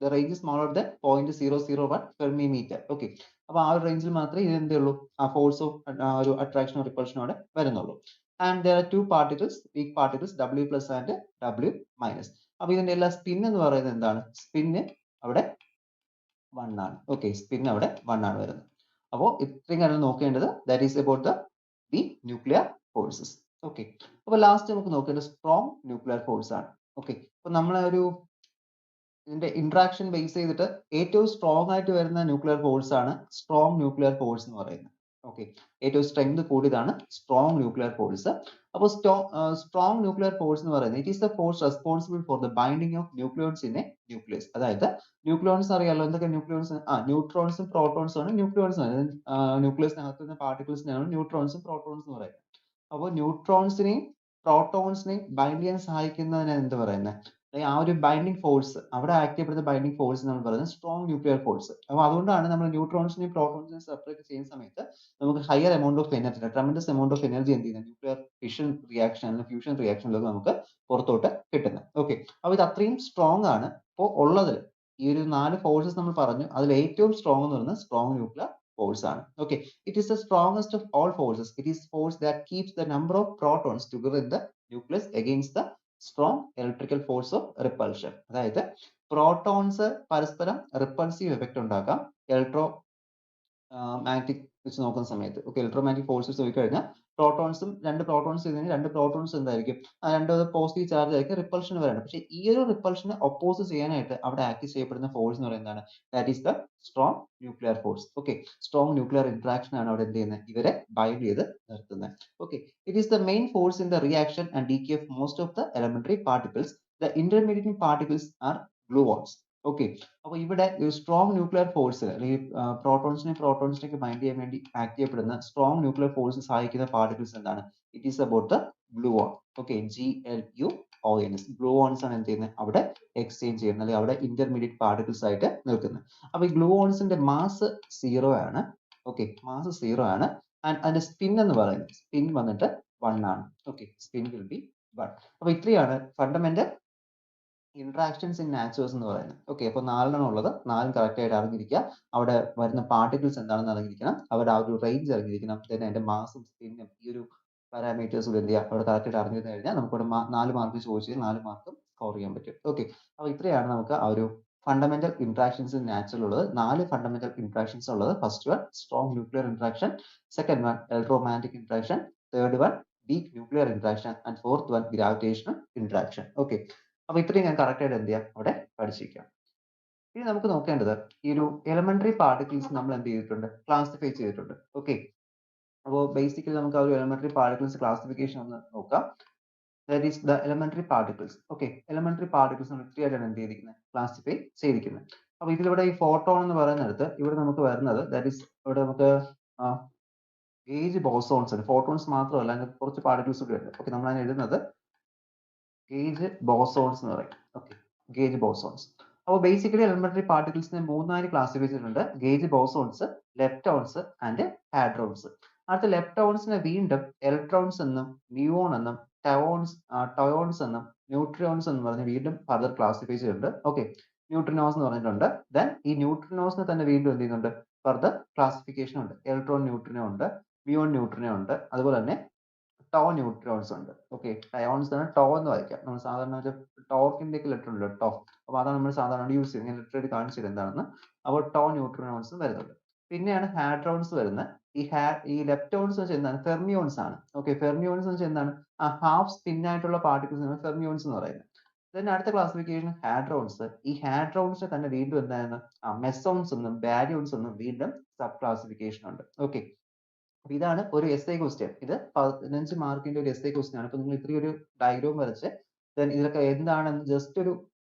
the range is smaller than 0.001 fermi metre. Okay, അപ്പൊ ആ ഒരു റേഞ്ചിൽ മാത്രമേ ഇത് എന്തേ ഉള്ളൂ, ആ ഫോഴ്സോ ഒരു അട്രാക്ഷനോ റിപ്പൾഷനോ അവിടെ വരുന്നുള്ളൂ. And there are two particles, weak particles, W plus and W minus. അപ്പൊ ഇതിന്റെ എല്ലാ സ്പിൻ എന്ന് പറയുന്നത് എന്താണ്, സ്പിന്ന് അവിടെ 1 ആണ്. ഓക്കെ, സ്പിൻ അവിടെ 1 ആണ് വരുന്നത്. അപ്പോൾ ഇത്രയും കാര്യം നോക്കേണ്ടത്, that is about the weak nuclear forces. Okay, അപ്പൊ ലാസ്റ്റ് നമുക്ക് നോക്കേണ്ടത് സ്ട്രോങ് ന്യൂക്ലിയർ ഫോഴ്സ് ആണ്. ഓക്കെ, അപ്പൊ നമ്മളെ ഒരു ഇതിന്റെ ഇന്ററാക്ഷൻ ബേസ് ചെയ്തിട്ട് ഏറ്റവും സ്ട്രോങ് ആയിട്ട് വരുന്ന ന്യൂക്ലിയർ ഫോഴ്സ് ആണ് സ്ട്രോങ് ന്യൂക്ലിയർ ഫോഴ്സ് എന്ന് പറയുന്നത്. ഓക്കെ, ഏറ്റവും സ്ട്രെങ്ത് കൂടിയതാണ് സ്ട്രോങ് ന്യൂക്ലിയർ ഫോഴ്സ്. അപ്പോൾ സ്ട്രോങ് ന്യൂക്ലിയർ ഫോഴ്സ് എന്ന് പറയുന്നത് it is the force responsible for the binding of nucleons in A nucleus. അതായത് ന്യൂക്ലിയോൺസ് അറിയാലോ, എന്തൊക്കെ ന്യൂക്ലിയോൺസ്, ന്യൂട്രോൺസും പ്രോട്ടോൺസും ആണ് ന്യൂക്ലിയോൺസ്. ന്യൂക്ലിയസിനകത്ത് നിന്ന് പാർട്ടിക്കിൾസിനാണ് ന്യൂട്രോൺസും പ്രോട്ടോൺസും എന്ന് പറയുന്നത്. അപ്പോൾ ന്യൂട്രോൺസിനെയും പ്രോട്ടോൺസിനെയും ബൈൻഡ് ചെയ്യാൻ സഹായിക്കുന്നതിന് എന്ത് പറയുന്നത്, ആ ഒരു ബൈൻഡിങ് ഫോഴ്സ്, അവിടെ ആക്ട് ചെയ്യപ്പെടുന്ന ബൈൻഡിങ് ഫോഴ്സ് നമ്മൾ പറയുന്നത് സ്ട്രോങ് ന്യൂക്ലിയർ ഫോഴ്സ്. അപ്പോൾ അതുകൊണ്ടാണ് നമ്മൾ ന്യൂട്രോൺസിനെയും പ്രോട്ടോൺസിനെയും സെപ്പറേറ്റ് ചെയ്യുന്ന സമയത്ത് നമുക്ക് higher amount of energy, tremendous amount of energy എന്ത് ചെയ്യുന്നത്, ന്യൂക്ലിയർ ഫിഷൻ റിയാക്ഷൻ അല്ലെങ്കിൽ ഫ്യൂഷൻ റിയാക്ഷനിലൊക്കെ നമുക്ക് പുറത്തോട്ട് കിട്ടുന്നത്. ഓക്കെ, അപ്പോൾ ഇത് അത്രയും സ്ട്രോങ് ആണ്. അപ്പോൾ ഉള്ളതിൽ ഈ ഒരു 4 ഫോഴ്സസ് നമ്മൾ പറഞ്ഞു, അതിൽ ഏറ്റവും സ്ട്രോങ് എന്ന് പറയുന്നത് സ്ട്രോങ് ന്യൂക്ലിയർ force ആണ്. Okay, it is the strongest of all forces. It is force that keeps the number of protons together in the nucleus against the strong electrical force of repulsion. അതായത് protons പരസ്പരം repulsive effect ഉണ്ടാക്കാം electro magnetic വെച്ച് നോക്കുന്ന സമയത്ത്. Okay, electromagnetic force വെച്ച് നോക്കിക്കഴിഞ്ഞാൽ പ്രോട്ടോൺസും രണ്ട് protons രണ്ട് പ്രോട്ടോൺസ് എന്തായിരിക്കും, രണ്ട് പോസിറ്റീവ് ചാർജ് ആയിരിക്കും റിപ്പൾഷൻ വരേണ്ടത്. പക്ഷേ ഈ ഒരു റിപ്പൾഷനെ ഒപ്പോസ് ചെയ്യാനായിട്ട് അവിടെ ആക്ട് ചെയ്യപ്പെടുന്ന ഫോഴ്സ് എന്ന് പറയുന്നതാണ് that is the strong nuclear force. Okay, strong nuclear interaction ആണ് അവിടെ എന്ത് ചെയ്യുന്നത്, ഇവരെ ബൈൻഡ് ചെയ്ത് നിർത്തുന്നത്. Okay, it is the main force in the reaction and decay of most of the elementary particles. The intermediate particles are gluons. Okay, അപ്പോൾ ഇവിടെ strong nuclear force അല്ലെങ്കിൽ പ്രോട്ടോൺസിനെ ബൈൻഡ് ചെയ്യാൻ വേണ്ടി ആക്ട് ചെയ്യപ്പെടുന്ന സ്ട്രോങ് ന്യൂക്ലിയർ ഫോഴ്സ് സഹായിക്കുന്ന particles എന്താണ്, it is about the gluon. Okay, GLUONS, ഗ്ലൂവോൺസ് ആണ് എന്ത് ചെയ്യുന്നത്, അവിടെ എക്സ്ചേഞ്ച് ചെയ്യുന്നത് അല്ലെങ്കിൽ അവിടെ ഇന്റർമീഡിയറ്റ് പാർട്ടിക്കിൾസ് ആയിട്ട് നിൽക്കുന്നത്. അപ്പൊ ഈ ഗ്ലൂവോൺസിന്റെ മാസ് 0 ആണ്. ഓക്കെ, മാസ് 0 ആണ്. ആൻഡ് അതിന്റെ സ്പിൻ എന്ന് പറയുന്നത് സ്പിൻ വന്നിട്ട് 1 ആണ്. Okay, spin will be 1. അപ്പൊ ഇത്രയാണ് ഫണ്ടമെന്റൽ ഇന്ററാക്ഷൻസ് ഇൻ നാച്ചുറൽസ് എന്ന് പറയുന്നത്. ഓക്കെ, അപ്പോൾ 4 ഉള്ളത്, 4 കറക്റ്റ് ആയിട്ട് അറിഞ്ഞിരിക്കുക. അവിടെ വരുന്ന പാർട്ടിക്കിൾസ് എന്താണെന്ന് അറിഞ്ഞിരിക്കണം, അവരുടെ ആ ഒരു റേഞ്ച് അറിഞ്ഞിരിക്കണം, പിന്നെ അതിന്റെ മാസും സ്പിന്നും ഈ ഒരു പാരാമീറ്റേഴ്സ് എന്ത് ചെയ്യുക അവിടെ കറക്റ്റായിട്ട് അറിഞ്ഞിരുന്നു കഴിഞ്ഞാൽ നമുക്കിവിടെ 4 മാർക്ക് ചോദിച്ചാൽ 4 മാർക്കും സ്കോർ ചെയ്യാൻ പറ്റും. ഓക്കെ, അപ്പോൾ ഇത്രയാണ് നമുക്ക് ആ ഒരു ഫണ്ടമെന്റൽ ഇന്ററാക്ഷൻസ് ഇൻ നാച്ചുറൽ ഉള്ളത്. 4 ഫണ്ടമെന്റൽ ഇന്ററാക്ഷൻസ് ഉള്ളത്. First one strong nuclear interaction, second one electromagnetic interaction, third one weak nuclear interaction and fourth one gravitational interaction. Okay, അപ്പോൾ ഇത്രയും ഞാൻ കറക്റ്റ് ആയിട്ട് എന്ത് ചെയ്യാം അവിടെ പഠിച്ചിരിക്കാം. ഇനി നമുക്ക് നോക്കേണ്ടത് ഈ ഒരു എലമെന്ററി പാർട്ടിക്കിൾസ് നമ്മൾ എന്ത് ചെയ്തിട്ടുണ്ട്, ക്ലാസിഫൈ ചെയ്തിട്ടുണ്ട്. ഓക്കെ, അപ്പോൾ ബേസിക്കലി നമുക്ക് ആ ഒരു എലമെന്ററി പാർട്ടിക്കിൾസ് ക്ലാസിഫിക്കേഷൻ ഒന്ന് നോക്കാം. That is the elementary particles. Okay, elementary particles നമ്മൾ ഇത്രയും ആയിട്ടാണ് എന്ത് ചെയ്തിരിക്കുന്നത്, ക്ലാസിഫൈ ചെയ്തിരിക്കുന്നത്. അപ്പോൾ ഇതിലിവിടെ ഈ ഫോട്ടോൺ എന്ന് പറയുന്നിടത്ത് ഇവിടെ നമുക്ക് വരുന്നത് ദാറ്റ് ഈസ് ഇവിടെ നമുക്ക് ഗേജ് ബോസോൺസ് ഉണ്ട്. ഫോട്ടോൺസ് മാത്രമല്ല, അതിന് കുറച്ച് പാർട്ടിക്കിൾസ് കൂടി ഉണ്ട്. ഓക്കെ, നമ്മൾ അതിന് എഴുതുന്നത് ഗേജ് ബോസോൺസ് എന്ന് പറയും. Okay, gauge bosons. അപ്പോൾ ബേസിക്കലി എലമെന്ററി പാർട്ടിക്കിൾസിനെ മൂന്നായി ക്ലാസിഫൈ ചെയ്തിട്ടുണ്ട്. Gauge bosons, leptons and hadrons. അടുത്ത ലെപ്റ്റോൺസിനെ വീണ്ടും ഇലക്ട്രോൺസ് എന്നും മ്യൂയോൺ എന്നും ടയോൺസ് എന്നും ന്യൂട്രിയോൺസ് എന്ന് പറഞ്ഞ് വീണ്ടും ഫർദർ ക്ലാസിഫൈ ചെയ്തിട്ടുണ്ട്. ഓക്കെ, ന്യൂട്രിനോസ് എന്ന് പറഞ്ഞിട്ടുണ്ട്. ദെൻ ഈ ന്യൂട്രിനോസിനെ തന്നെ വീണ്ടും എന്ത് ചെയ്യുന്നുണ്ട്, ഫർദർ ക്ലാസിഫിക്കേഷൻ ഉണ്ട്. ഇലക്ട്രോൺ ന്യൂട്രിനോ ഉണ്ട്, മ്യൂയോൺ ന്യൂട്രിനോ ഉണ്ട്, അതുപോലെ തന്നെ ടോ ന്യൂട്രോൺസ് ഉണ്ട്. ഓക്കെ, ടയോൺസ് ആണ് ടോ എന്ന് വായിക്കാം. നമ്മൾ സാധാരണ ഒരു ടോക്കിന്റെ ഒക്കെ ലെറ്റർ ഉണ്ട് ടോ, അപ്പോൾ അതാണ് നമ്മൾ സാധാരണ യൂസ് ചെയ്യുന്നത്. ഞാൻ ലെറ്റർ ആയിട്ട് കാണിച്ചത് എന്താണെന്ന്. അപ്പോൾ ടോ ന്യൂട്രോൺസ് വരുന്നുണ്ട്. പിന്നെയാണ് ഹാഡ്രോൺസ് വരുന്നത്. ഈ ലെപ്റ്റോൺസ് വെച്ചാൽ എന്താണ്, ഫെർമിയോൺസ് ആണ്. ഓക്കെ, ഫെർമിയോൺസ് വെച്ചാൽ എന്താണ്, ഹാഫ് സ്പിൻ ആയിട്ടുള്ള പാർട്ടിക്കിൾസ് ഫെർമിയോൺസ് എന്ന് പറയുന്നത്. then അടുത്ത ക്ലാസിഫിക്കേഷൻ ഹാഡ്രോൺസ്. ഈ ഹാഡ്രോൺസിനെ തന്നെ വീണ്ടും എന്താണ്, മെസോൺസ് എന്നും ബാരിയോൺസ് എന്നും വീണ്ടും സബ് ക്ലാസിഫിക്കേഷൻ ഉണ്ട്. ഓക്കെ, അപ്പൊ ഇതാണ് ഒരു എസ്ഐ ക്വസ്റ്റ്യൻ. ഇത് 15 മാർക്കിന്റെ ഒരു എസ്ഐ ക്വസ്റ്റ്യൻ ആണ്. അപ്പൊ നിങ്ങൾ ഇത്രയും ഒരു ഡയഗ്രാം വരച്ച് then ഇതിലൊക്കെ എന്താണെന്ന് ജസ്റ്റ് ഒരു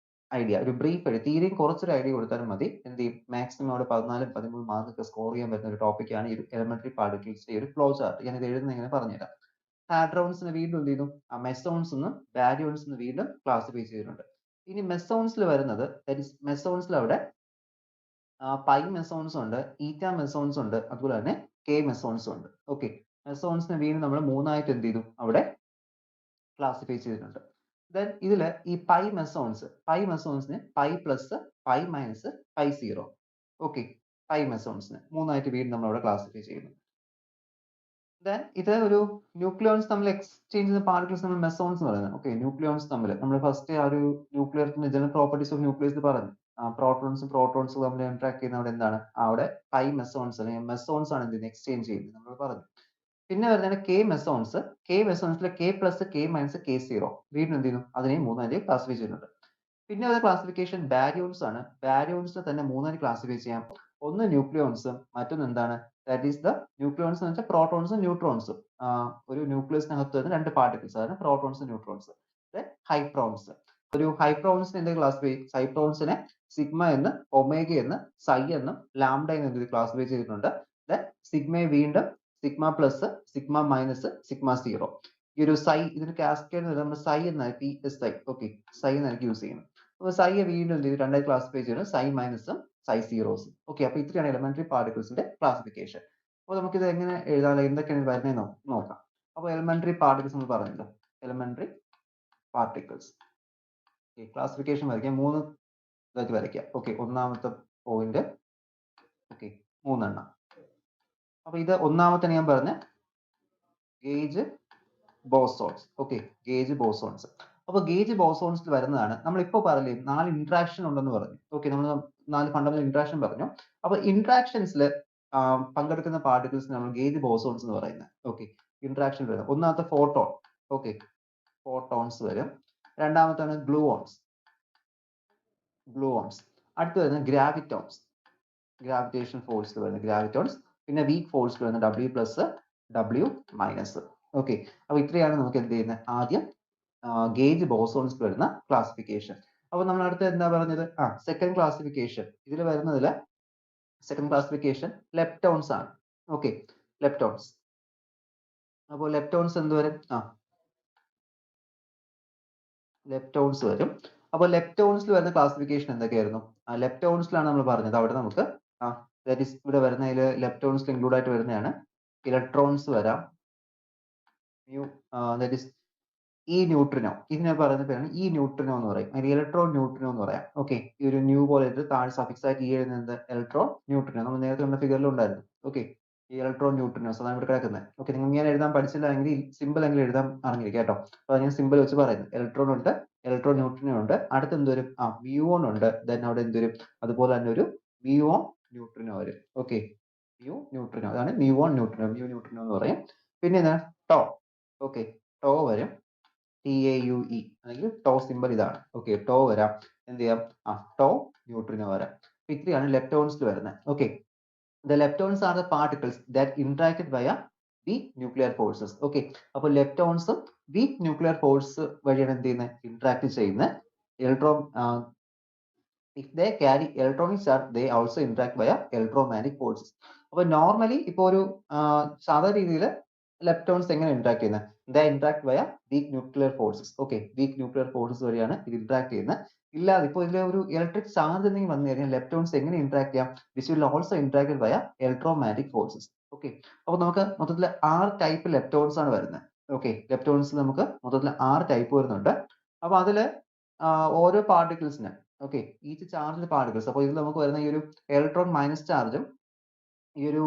ഐഡിയ, ഒരു ബ്രീഫ് ആയിട്ട് തീരെയും കുറച്ചൊരു ഐഡിയ കൊടുത്താലും മതി. എന്ത് ചെയ്യും, മാക്സിമം അവിടെ 14-13 മാർക്ക് സ്കോർ ചെയ്യാൻ പറ്റുന്ന ഒരു ടോപ്പിക്കാണ് ഈ ഒരു എലമെന്ററി പാർട്ടിക്കിൾസിന്റെ ഒരു ഫ്ലോ ചാർട്ട്. ഞാൻ ഇത് എഴുതുന്ന എങ്ങനെ പറഞ്ഞുതരാം. ഹാഡ്രോൺസിനെ വീണ്ടും എന്ത് ചെയ്തു, മെസോൺസ് എന്നും ബാരിയോൺസ് എന്ന് വീണ്ടും ക്ലാസിഫൈ ചെയ്തിട്ടുണ്ട്. ഇനി മെസോൺസിൽ വരുന്നത് മെസോൺസിൽ അവിടെ പൈ മെസോൺസ് ഉണ്ട്, ഈറ്റ മെസോൺസ് ഉണ്ട്, അതുപോലെ തന്നെ കെ മെസോൺസ് ഉണ്ട്. ഓക്കെ, മെസോൺസിനെ വീണ്ടും നമ്മൾ മൂന്നായിട്ട് എന്ത് ചെയ്തു അവിടെ ക്ലാസിഫൈ ചെയ്തിട്ടുണ്ട്. ദെൻ ഇതിൽ ഈ പൈ മെസോൺസിന് pi plus, pi minus, pi zero. Okay, pi മെസോൺസിന് മൂന്നായിട്ട് വീണ്ടും നമ്മൾ അവിടെ ക്ലാസിഫൈ ചെയ്യുന്നു. ദെൻ ഇത് ഒരു ന്യൂക്ലിയോൺസ് തമ്മിൽ എക്സ്ചേഞ്ച് ചെയ്യുന്ന പാർട്ടിക്കിൾസ് നമ്മൾ മെസോൺസ് എന്ന് പറയുന്നത്. ഓക്കെ, ന്യൂക്ലിയോൺസ് തമ്മിൽ നമ്മൾ ഫസ്റ്റ് ആ ഒരു ന്യൂക്ലിയറിന്റെ ജനറൽ പ്രോപ്പർട്ടീസ് ഓഫ് ന്യൂക്ലിയസ് പറഞ്ഞു. പ്രോട്ടോൺസും തമ്മിൽ ഇന്ററാക്ട് ചെയ്യുന്ന അവിടെ എന്താണ്, അവിടെ പൈ മെസോൺസ് അല്ലെങ്കിൽ മെസോൺസ് ആണ് എന്ത് എക്സ്ചേഞ്ച് ചെയ്യുന്നത് നമ്മൾ പറഞ്ഞു. പിന്നെ വരുന്നതാണ് കെ മെസോൺസ്. കെ മെസോൺസിലെ K plus, K minus, K zero വീണ്ടും എന്ത് ചെയ്യുന്നു, അതിനെ മൂന്നായിട്ട് ക്ലാസിഫൈ ചെയ്യുന്നുണ്ട്. പിന്നെ ഒരു ക്ലാസിഫിക്കേഷൻ ബാരിയോൺസ് ആണ്. ബാരിയോൺസിനെ തന്നെ മൂന്നായി ക്ലാസിഫൈ ചെയ്യാം. ഒന്ന് ന്യൂക്ലിയോൺസും മറ്റൊന്ന് എന്താണ്, ദാറ്റ് ഈസ് ദ ന്യൂക്ലിയോൺസ് എന്ന് വെച്ചാൽ പ്രോട്ടോൺസും ന്യൂട്രോൺസും. ഒരു ന്യൂക്ലിയസിനകത്ത് വരുന്ന രണ്ട് പാർട്ടിക്കിൾസ് ആണ് പ്രോട്ടോൺസും ന്യൂട്രോൺസ്. ഹൈപ്രോൺസ്. ഒരു ഹൈപ്രോൺസിനെ എന്ത് ക്ലാസിഫൈ, ഹൈപ്രോൺസിനെ സിഗ്മ എന്ന്, ഒമേഗ എന്ന്, സൈ എന്നും ലാംഡ എന്ന് ക്ലാസിഫൈ ചെയ്തിട്ടുണ്ട്. ദെൻ സിഗ്മയെ വീണ്ടും sigma plus, sigma minus, sigma zero. ഈ ഒരു സൈ ഇതിന് കാസ്കേഡ് നമ്മൾ സൈ എന്നാണ്, PSI. ഓക്കെ, സൈ എന്നായിരിക്കും യൂസ് ചെയ്യുന്നത്. അപ്പോൾ സൈയെ വീണ്ടും എന്ത് ചെയ്തു, രണ്ടായി ക്ലാസിഫൈ ചെയ്യുന്നത്, സൈ മൈനസും സൈ സീറോസും. ഓക്കെ, അപ്പോൾ ഇത്രയാണ് എലമെന്ററി പാർട്ടിക്കിൾസിന്റെ ക്ലാസിഫിക്കേഷൻ. അപ്പോൾ നമുക്കിത് എങ്ങനെ എഴുതാൻ, എന്തൊക്കെയാണ് വരുന്നത് നോക്കാം. അപ്പോൾ എലമെന്ററി പാർട്ടിക്കിൾസ് നമ്മൾ പറഞ്ഞല്ലോ, എലമെന്ററി പാർട്ടിക്കിൾസ്. ക്ലാസിഫിക്കേഷൻ വരയ്ക്കാം, 3 ഇതായിട്ട് വരയ്ക്കാം. ഓക്കെ, ഒന്നാമത്തെ പോയിന്റ്. ഓക്കെ, 3 എണ്ണം. അപ്പൊ ഇത് ഒന്നാമത്തെ ഞാൻ പറഞ്ഞ gauge bosons. Okay, gauge bosons. അപ്പൊ ഗേജ് ബോസോൺസിൽ വരുന്നതാണ് നമ്മൾ ഇപ്പോൾ പറഞ്ഞില്ലേ, 4 ഇന്ററാക്ഷൻ ഉണ്ടെന്ന് പറഞ്ഞു. ഓക്കെ, നമ്മൾ 4 ഫണ്ടമെന്റൽ ഇന്ററാക്ഷൻ പറഞ്ഞു. അപ്പൊ ഇന്ററാക്ഷൻസിൽ പങ്കെടുക്കുന്ന പാർട്ടിക്കിൾസ് നമ്മൾ ഗേജ് ബോസോൺസ് എന്ന് പറയുന്നത്. ഓക്കെ, ഇന്ററാക്ഷൻ വരും. ഒന്നാമത്തെ ഫോട്ടോൺ. ഓക്കെ, ഫോട്ടോൺസ് വരും. രണ്ടാമത്താണ് ഗ്ലൂഓൺസ്. അടുത്ത് വരുന്നത് ഗ്രാവിറ്റോൺസ്. ഗ്രാവിറ്റേഷൻ ഫോഴ്സ് വരുന്ന ഗ്രാവിറ്റോൺസ്. പിന്നെ വീക്ക് ഫോഴ്സ് വരുന്ന W plus, W minus. Okay, അപ്പൊ ഇത്രയാണ് നമുക്ക് എന്ത് ചെയ്യുന്നത്, ആദ്യം ഗേജ് ബോസോൺസ് വരുന്ന ക്ലാസിഫിക്കേഷൻ. അപ്പൊ നമ്മൾ അടുത്ത് എന്താ പറഞ്ഞത്, സെക്കൻഡ് ക്ലാസിഫിക്കേഷൻ. ഇതിൽ വരുന്നതില് സെക്കൻഡ് ക്ലാസിഫിക്കേഷൻ ലെപ്റ്റോൺസ് ആണ്. Okay, leptons. അപ്പോൾ ലെപ്റ്റോൺസ് എന്ത് വരും, ലെപ്റ്റോൺസ് വരും. അപ്പോൾ ലെപ്റ്റോൺസിൽ വരുന്ന ക്ലാസിഫിക്കേഷൻ എന്തൊക്കെയായിരുന്നു, ലെപ്റ്റോൺസിലാണ് നമ്മൾ പറഞ്ഞത്. അവിടെ നമുക്ക് ദാറ്റ് ഈസ് ഇവിടെ വരുന്നതിൽ ലെപ്റ്റോൺസിൽ ഇൻക്ലൂഡ് ആയിട്ട് വരുന്നതാണ് ഇലക്ട്രോൺസ് വരാം, ദാറ്റ് ഈസ് ഈ ന്യൂട്രിനോ. ഇതിനെ പറയുന്ന പേരാണ് ഈ ന്യൂട്രിനോ എന്ന് പറയും, അല്ലെങ്കിൽ ഇലക്ട്രോൺ ന്യൂട്രിനോ എന്ന് പറയാം. ഓക്കെ, ഈ ഒരു ന്യൂ പോലെ താഴെ സഫിക്സ് ആയിട്ട് ഈ എഴുതുന്നത് ഇലക്ട്രോൺ ന്യൂട്രിനോ. നമ്മൾ നേരത്തെ കണ്ട ഫിഗറിൽ ഉണ്ടായിരുന്നു. ഓക്കെ, ഇലക്ട്രോൺ ന്യൂട്രിനോസ് അതാണ് ഇവിടെ കിടക്കുന്നത്. ഓക്കെ, നിങ്ങൾ ഇങ്ങനെ എഴുതാൻ പഠിച്ചില്ലെങ്കിൽ സിമ്പിൾ എങ്കിലും എഴുതാൻ അറിഞ്ഞിരിക്കുക കേട്ടോ. അപ്പൊ ഞാൻ സിമ്പിൾ വെച്ച് പറയുന്നത്, ഇലക്ട്രോൺ ഉണ്ട്, ഇലക്ട്രോൺ ന്യൂട്രിനോ ഉണ്ട്, അടുത്ത് എന്തോരും മ്യൂൺ ഉണ്ട്, ദെൻ അവിടെ എന്തോരും അതുപോലെ തന്നെ ഒരു മ്യൂഓൺ ന്യൂട്രിനോ വരും. ഓക്കെ, മ്യൂ ന്യൂട്രിനോ, അതാണ് മ്യൂഓൺ ന്യൂട്രിനോ, മ്യൂ ന്യൂട്രിനോ എന്ന് പറയും. പിന്നെ എന്താണ് ടോ. ഓക്കെ, ടോ വരും, TAUE അല്ലെങ്കിൽ ടോ സിമ്പിൾ ഇതാണ്. ഓക്കെ, ടോ വരാം, എന്ത് ചെയ്യാം ടോ ന്യൂട്രിനോ വരാം. അപ്പൊ ഇത്രയാണ് ലെപ്റ്റോൺസിൽ വരുന്നത്. Okay, the leptons are the particles that interacted via weak nuclear forces. Okay, അപ്പോൾ leptons weak nuclear force വഴിയാണ് എന്ത് ചെയ്യുന്നത്, interact ചെയ്യുന്നത്. Electron if they carry electronic charge they also interact via electromagnetic forces. അപ്പോൾ നോർമലി ഇപ്പോൾ ഒരു സാധാരണ രീതിയിൽ ലെപ്റ്റോൺസ് എങ്ങനെ ഇന്ററാക്ട് ചെയ്യുന്നത്, they interact via weak nuclear forces. Okay, weak nuclear forces വഴിയാണ് ഇത് ഇന്ററാക്ട് ചെയ്യുന്നത്. ഇല്ലാതെ ഇപ്പോൾ ഇതിലെ ഒരു ഇലക്ട്രിക് ചാർജ് എന്തെങ്കിലും വന്നു കഴിഞ്ഞാൽ ലെപ്റ്റോൺസ് എങ്ങനെ ഇന്ററാക്ട് ചെയ്യാം, ദിസ് വിൽ ഓൾസോ ഇന്ററാക്ട് വയ ഇലക്ട്രോമാഗ്നറ്റിക് ഫോഴ്സസ്. ഓക്കെ, അപ്പോൾ നമുക്ക് മൊത്തത്തിൽ 6 ടൈപ്പ് ലെപ്റ്റോൺസ് ആണ് വരുന്നത്. ഓക്കെ, ലെപ്റ്റോൺസിൽ നമുക്ക് മൊത്തത്തിൽ 6 ടൈപ്പ് വരുന്നുണ്ട്. അപ്പോൾ അതിൽ ഓരോ പാർട്ടിക്കിൾസിന് ഓക്കെ ഈച്ച് ചാർജ് പാർട്ടിക്കിൾസ്, അപ്പോൾ ഇതിൽ നമുക്ക് വരുന്ന ഈ ഒരു ഇലക്ട്രോൺ മൈനസ് ചാർജും ഈ ഒരു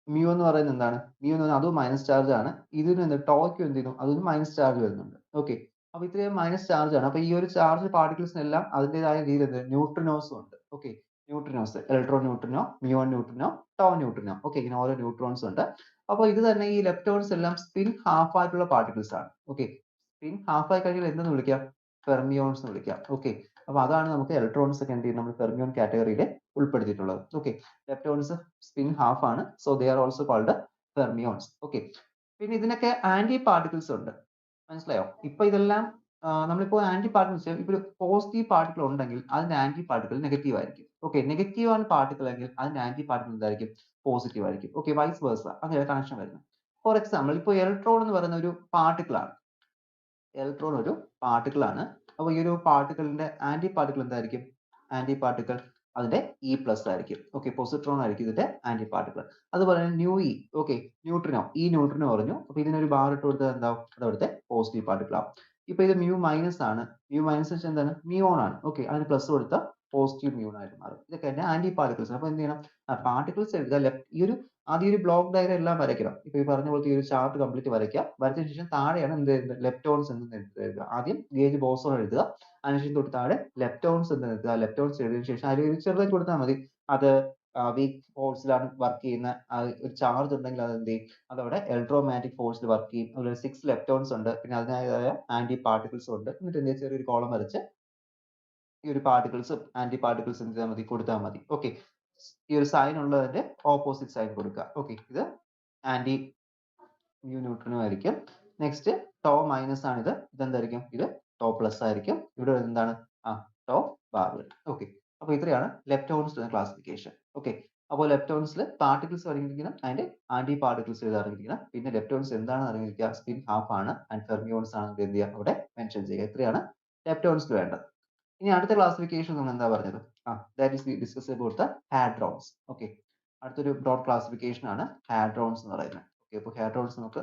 മ്യൂ എന്ന് പറയുന്നത് എന്താണ്, മ്യൂ എന്ന് പറഞ്ഞാൽ അതും മൈനസ് ചാർജ് ആണ്. ഇതിന് എന്ത് ടോയ്ക്കും എന്ത് ചെയ്യുന്നു, അതൊന്നും മൈനസ് ചാർജ് വരുന്നുണ്ട്. ഓക്കെ, അപ്പൊ ഇത്രയും മൈനസ് ചാർജ് ആണ്. അപ്പൊ ഈ ഒരു ചാർജ് പാർട്ടിക്കിൾസിനെല്ലാം അതിൻ്റെതായ രീതിയിൽ ന്യൂട്രിനോസും ഉണ്ട്. Okay, neutrinos, electron neutrino, muon neutrino, tau neutrino. Okay, ഇങ്ങനെ ഓരോ ന്യൂട്രോൺസ് ഉണ്ട്. അപ്പോൾ ഇത് തന്നെ ഈ ലെപ്റ്റോൺസ് എല്ലാം സ്പിൻ ഹാഫ് ആയിട്ടുള്ള പാർട്ടിക്കിൾസ് ആണ്. ഓക്കെ, സ്പിൻ ഹാഫ് ആയി കഴിഞ്ഞാൽ എന്തെന്ന് വിളിക്കാം, ഫെർമിയോൺസ് എന്ന് വിളിക്കാം. ഓക്കെ, അപ്പൊ അതാണ് നമുക്ക് ഇലക്ട്രോൺസ് ഒക്കെ എന്ത് ചെയ്യും, നമ്മൾ ഫെർമിയോൺ കാറ്റഗറിയിൽ ഉൾപ്പെടുത്തിയിട്ടുള്ളത്. ഓക്കെ, ലെപ്റ്റോൺസ് സ്പിൻ ഹാഫ് ആണ്, so they are also called fermions. Okay, പിന്നെ ഇതിനൊക്കെ ആന്റി പാർട്ടിക്കിൾസ് ഉണ്ട്, മനസ്സിലായോ? ഇപ്പൊ ഇതെല്ലാം നമ്മളിപ്പോ ആന്റി പാർട്ടിക്കിൾസ്, ഇപ്പൊ ഒരു പോസിറ്റീവ് പാർട്ടിക്കിൾ ഉണ്ടെങ്കിൽ അതിന്റെ ആന്റി പാർട്ടിക്കിൾ നെഗറ്റീവ് ആയിരിക്കും. ഓക്കെ, നെഗറ്റീവ് ആണ് പാർട്ടിക്കിൾ എങ്കിൽ അതിന്റെ ആന്റി പാർട്ടിക്കിൾ എന്തായിരിക്കും, പോസിറ്റീവ് ആയിരിക്കും. ഓക്കെ, വൈസ് വേഴ്സ, അങ്ങനെ കണക്ഷൻ വരുന്നത്. ഫോർ എക്സാമ്പിൾ, ഇപ്പോൾ ഇലക്ട്രോൺ എന്ന് പറയുന്ന ഒരു പാർട്ടിക്കിൾ ആണ്, ഇലക്ട്രോൺ ഒരു പാർട്ടിക്കിൾ ആണ്. അപ്പോൾ ഈ ഒരു പാർട്ടിക്കിളിന്റെ ആന്റി പാർട്ടിക്കിൾ എന്തായിരിക്കും, ആന്റി പാർട്ടിക്കിൾ അതിന്റെ ഇ പ്ലസ് ആയിരിക്കും. ഓക്കെ, പോസിട്രോൺ ആയിരിക്കും ഇതിന്റെ ആന്റി പാർട്ടിക്കിൾ. അതുപോലെ തന്നെ ന്യൂ ഇ, ഓക്കെ ന്യൂട്രിനോ, ഈ ന്യൂട്രിനോ പറഞ്ഞു, അപ്പൊ ഇതിനൊരു ബാർ ഇട്ട് കൊടുത്താൽ എന്താവും, അത് അവിടുത്തെ പോസിറ്റീവ് പാർട്ടിക്കിൾ ആവും. ഇപ്പൊ ഇത് മ്യൂ മൈനസ് ആണ്, മ്യൂ മൈനസ് വെച്ചാൽ എന്താണ്, മ്യൂൺ ആണ്. ഓക്കെ, അതിന് പ്ലസ് കൊടുത്താൽ പോസിറ്റീവ് മ്യൂൺ ആയിട്ട് മാറും. ഇതൊക്കെ തന്നെ ആന്റി പാർട്ടിക്കിൾസ്. അപ്പൊ എന്ത് ചെയ്യണം, പാർട്ടിക്കിൾസ് എഴുതുക, ഈ ഒരു ആദ്യം ഒരു ബ്ലോക്ക് ഡയഗ്രം എല്ലാം വരയ്ക്കണം. ഇപ്പൊ ഈ പറഞ്ഞ പോലത്തെ ഈ ഒരു ചാർട്ട് കംപ്ലീറ്റ് വരയ്ക്കുക. വരച്ചതിന് ശേഷം താഴെയാണ് എന്ത് ലെപ്റ്റോൺസ് എന്ന് എഴുതുക. ആദ്യം ഗേജ് ബോസോൺ എഴുതുക, അതിനുശേഷം തൊട്ട് താഴെ ലെപ്റ്റോൺസ് എന്ന് എഴുതുക. ലെപ്റ്റോൺസ് എഴുതിയതിനു ശേഷം അതിൽ ഒരു ചെറുതായിട്ട് കൊടുത്താൽ മതി. അത് വീക്ക് ഫോഴ്സിലാണ് വർക്ക് ചെയ്യുന്ന ഒരു ചാർജ് ഉണ്ടെങ്കിൽ അത് എന്ത് ചെയ്യും, അതവിടെ ഇലക്ട്രോമാഗ്നറ്റിക് ഫോഴ്സിൽ വർക്ക് ചെയ്യും. അതുപോലെ 6 ലെപ്റ്റോൺസ് ഉണ്ട്, പിന്നെ അതിനായ ആന്റി പാർട്ടിക്കിൾസ് ഉണ്ട്. എന്നിട്ട് എന്ത് ചെറിയൊരു കോളം വരച്ച് ഈ ഒരു പാർട്ടിക്കിൾസും ആന്റി പാർട്ടിക്കിൾസ് എന്ത് ചെയ്താൽ മതി, കൊടുത്താൽ മതി. ഓക്കെ, ഈ ഒരു സൈൻ ഉള്ളതിന്റെ ഓപ്പോസിറ്റ് സൈൻ കൊടുക്കുക. ഓക്കെ, ഇത് ആന്റി മ്യൂ ന്യൂട്രിനോ ആയിരിക്കും. നെക്സ്റ്റ് ടോ മൈനസ് ആണ് ഇത്, ഇതെന്തായിരിക്കും, ഇത് ടോ പ്ലസ് ആയിരിക്കും. ഇവിടെ എന്താണ് ടോ ബാർ വരും. ഓക്കെ, അപ്പൊ ഇത്രയാണ് ലെപ്റ്റോൺസ് ക്ലാസിഫിക്കേഷൻ. ഓക്കെ, അപ്പോൾ ലെപ്റ്റോൺസിൽ പാർട്ടിക്കിൾസ് അറിഞ്ഞിരിക്കണം, അതിന്റെ ആന്റി പാർട്ടിക്കിൾസ് ഇത് അറിഞ്ഞിരിക്കണം. പിന്നെ ലെപ്റ്റോൺസ് എന്താണെന്ന് അറിഞ്ഞിരിക്കുക, സ്പിൻ ഹാഫ് ആണ്, ആൻഡ് ഫെർമിയോൺസ് ആണ് എന്ത് ചെയ്യുക, അവിടെ മെൻഷൻ ചെയ്യുക. ഇത്രയാണ് ലെപ്റ്റോൺസിൽ വേണ്ടത്. ഇനി അടുത്ത ക്ലാസിഫിക്കേഷൻ നമ്മൾ എന്താ പറഞ്ഞത്, that is we discuss about the hadrons. Okay, അടുത്തൊരു ബ്രോഡ് ക്ലാസിഫിക്കേഷൻ ആണ് ഹാഡ്രോൺസ് എന്ന് പറയുന്നത്. ഓക്കെ, അപ്പോൾ ഹാഡ്രോൺസ് നമുക്ക്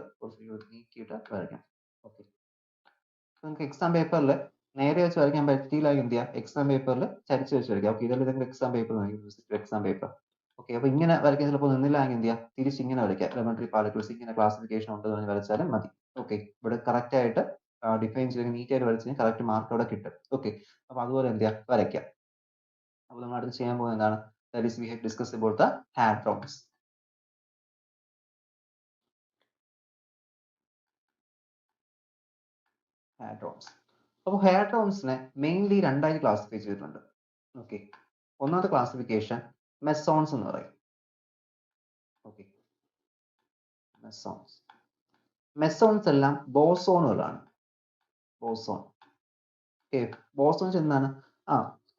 നീക്കിയിട്ട് വരയ്ക്കാം. ഓക്കെ, നിങ്ങൾക്ക് എക്സാം പേപ്പറിൽ നേരെ വെച്ച് വരയ്ക്കാൻ പറ്റിയില്ലെങ്കിൽ എന്ത് ചെയ്യുക, എക്സാം പേപ്പറിൽ ചരിച്ച് വെച്ച് വരയ്ക്കാം. ഓക്കെ, ഇതെല്ലാം നിങ്ങൾ exam paper exam paper. Okay, അപ്പോൾ ഇങ്ങനെ വരയ്ക്കാൻ ചിലപ്പോൾ നിന്നില്ലെങ്കിൽ എന്ത് ചെയ്യുക, തിരിച്ച് ഇങ്ങനെ വരയ്ക്കുക. എലമെന്ററി പാർട്ടിക്കിൾസ് ഇങ്ങനെ ക്ലാസിഫിക്കേഷൻ ഉണ്ടെന്ന് പറഞ്ഞ് വരച്ചാലും മതി. ഓക്കെ, ഇവിടെ കറക്റ്റ് ആയിട്ട് ഡിഫൈൻ ചെയ്ത് നീറ്റ് ആയിട്ട് വരച്ച് കഴിഞ്ഞാൽ കറക്റ്റ് മാർക്ക് അവിടെ കിട്ടും. ഓക്കെ, അപ്പൊ അതുപോലെ എന്ത് ചെയ്യുക, വരയ്ക്കാം. അപ്പോൾ നമ്മൾ അടുത്ത് ചെയ്യാൻ പോകുന്നത് എന്താണ്, that is we have discussed about the hadrons. Hadrons, അപ്പോൾ ഹാഡ്രോൺസിനെ മെയിൻലി രണ്ടായി ക്ലാസിഫൈ ചെയ്തിട്ടുണ്ട്. ഓക്കെ, ഒന്നാമത്തെ ക്ലാസിഫിക്കേഷൻ മെസോൺസ് എന്ന് പറയും. ഓക്കെ, മെസോൺസ്, മെസോൺസ് എല്ലാം ബോസോണുകളാണ്. ബോസോൺ. ഓക്കെ, ബോസോൺസ് എന്താണ്,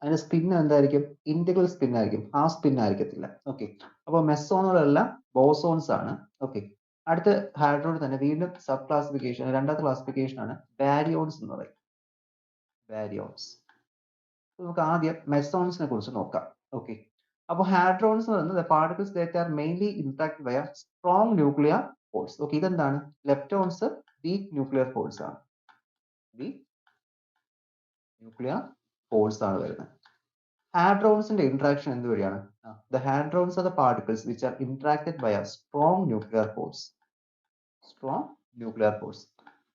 അതിന്റെ സ്പിൻ എന്തായിരിക്കും, ഇന്റഗ്രൽ സ്പിൻ ആയിരിക്കും, ഹാഫ് സ്പിൻ ആയിരിക്കത്തില്ല. ഓക്കെ, അപ്പോൾ മെസോണുകളെല്ലാം ബോസോൺസ് ആണ്. ഓക്കെ, അടുത്ത ഹാഡ്രോൺ തന്നെ വീണ്ടും സബ് ക്ലാസിഫിക്കേഷൻ, രണ്ടാമത്തെ ക്ലാസിഫിക്കേഷൻ ആണ് ബാരിയോൺസ് എന്ന് പറയും. ബാരിയോൺസ്. നമുക്ക് ആദ്യം മെസോൺസിനെ കുറിച്ച് നോക്കാം. ഓക്കെ, അപ്പോൾ ഹാഡ്രോൺസ് എന്ന് പറയുന്നത് particles that are mainly interact via strong nuclear force. Okay, ഇതെന്താണ്, ലെപ്റ്റോൺസ് വീക്ക് ന്യൂക്ലിയർ ഫോഴ്സ് ആണ്, വീക്ക് ന്യൂക്ലിയർ ഫോഴ്സ് ആണ് വരുന്നത്. ഹാഡ്രോൺസിന്റെ ഇന്ററാക്ഷൻ എന്ത് വഴിയാണ്? The hadrons are the particles which are interacted by a strong nuclear force. Strong nuclear force.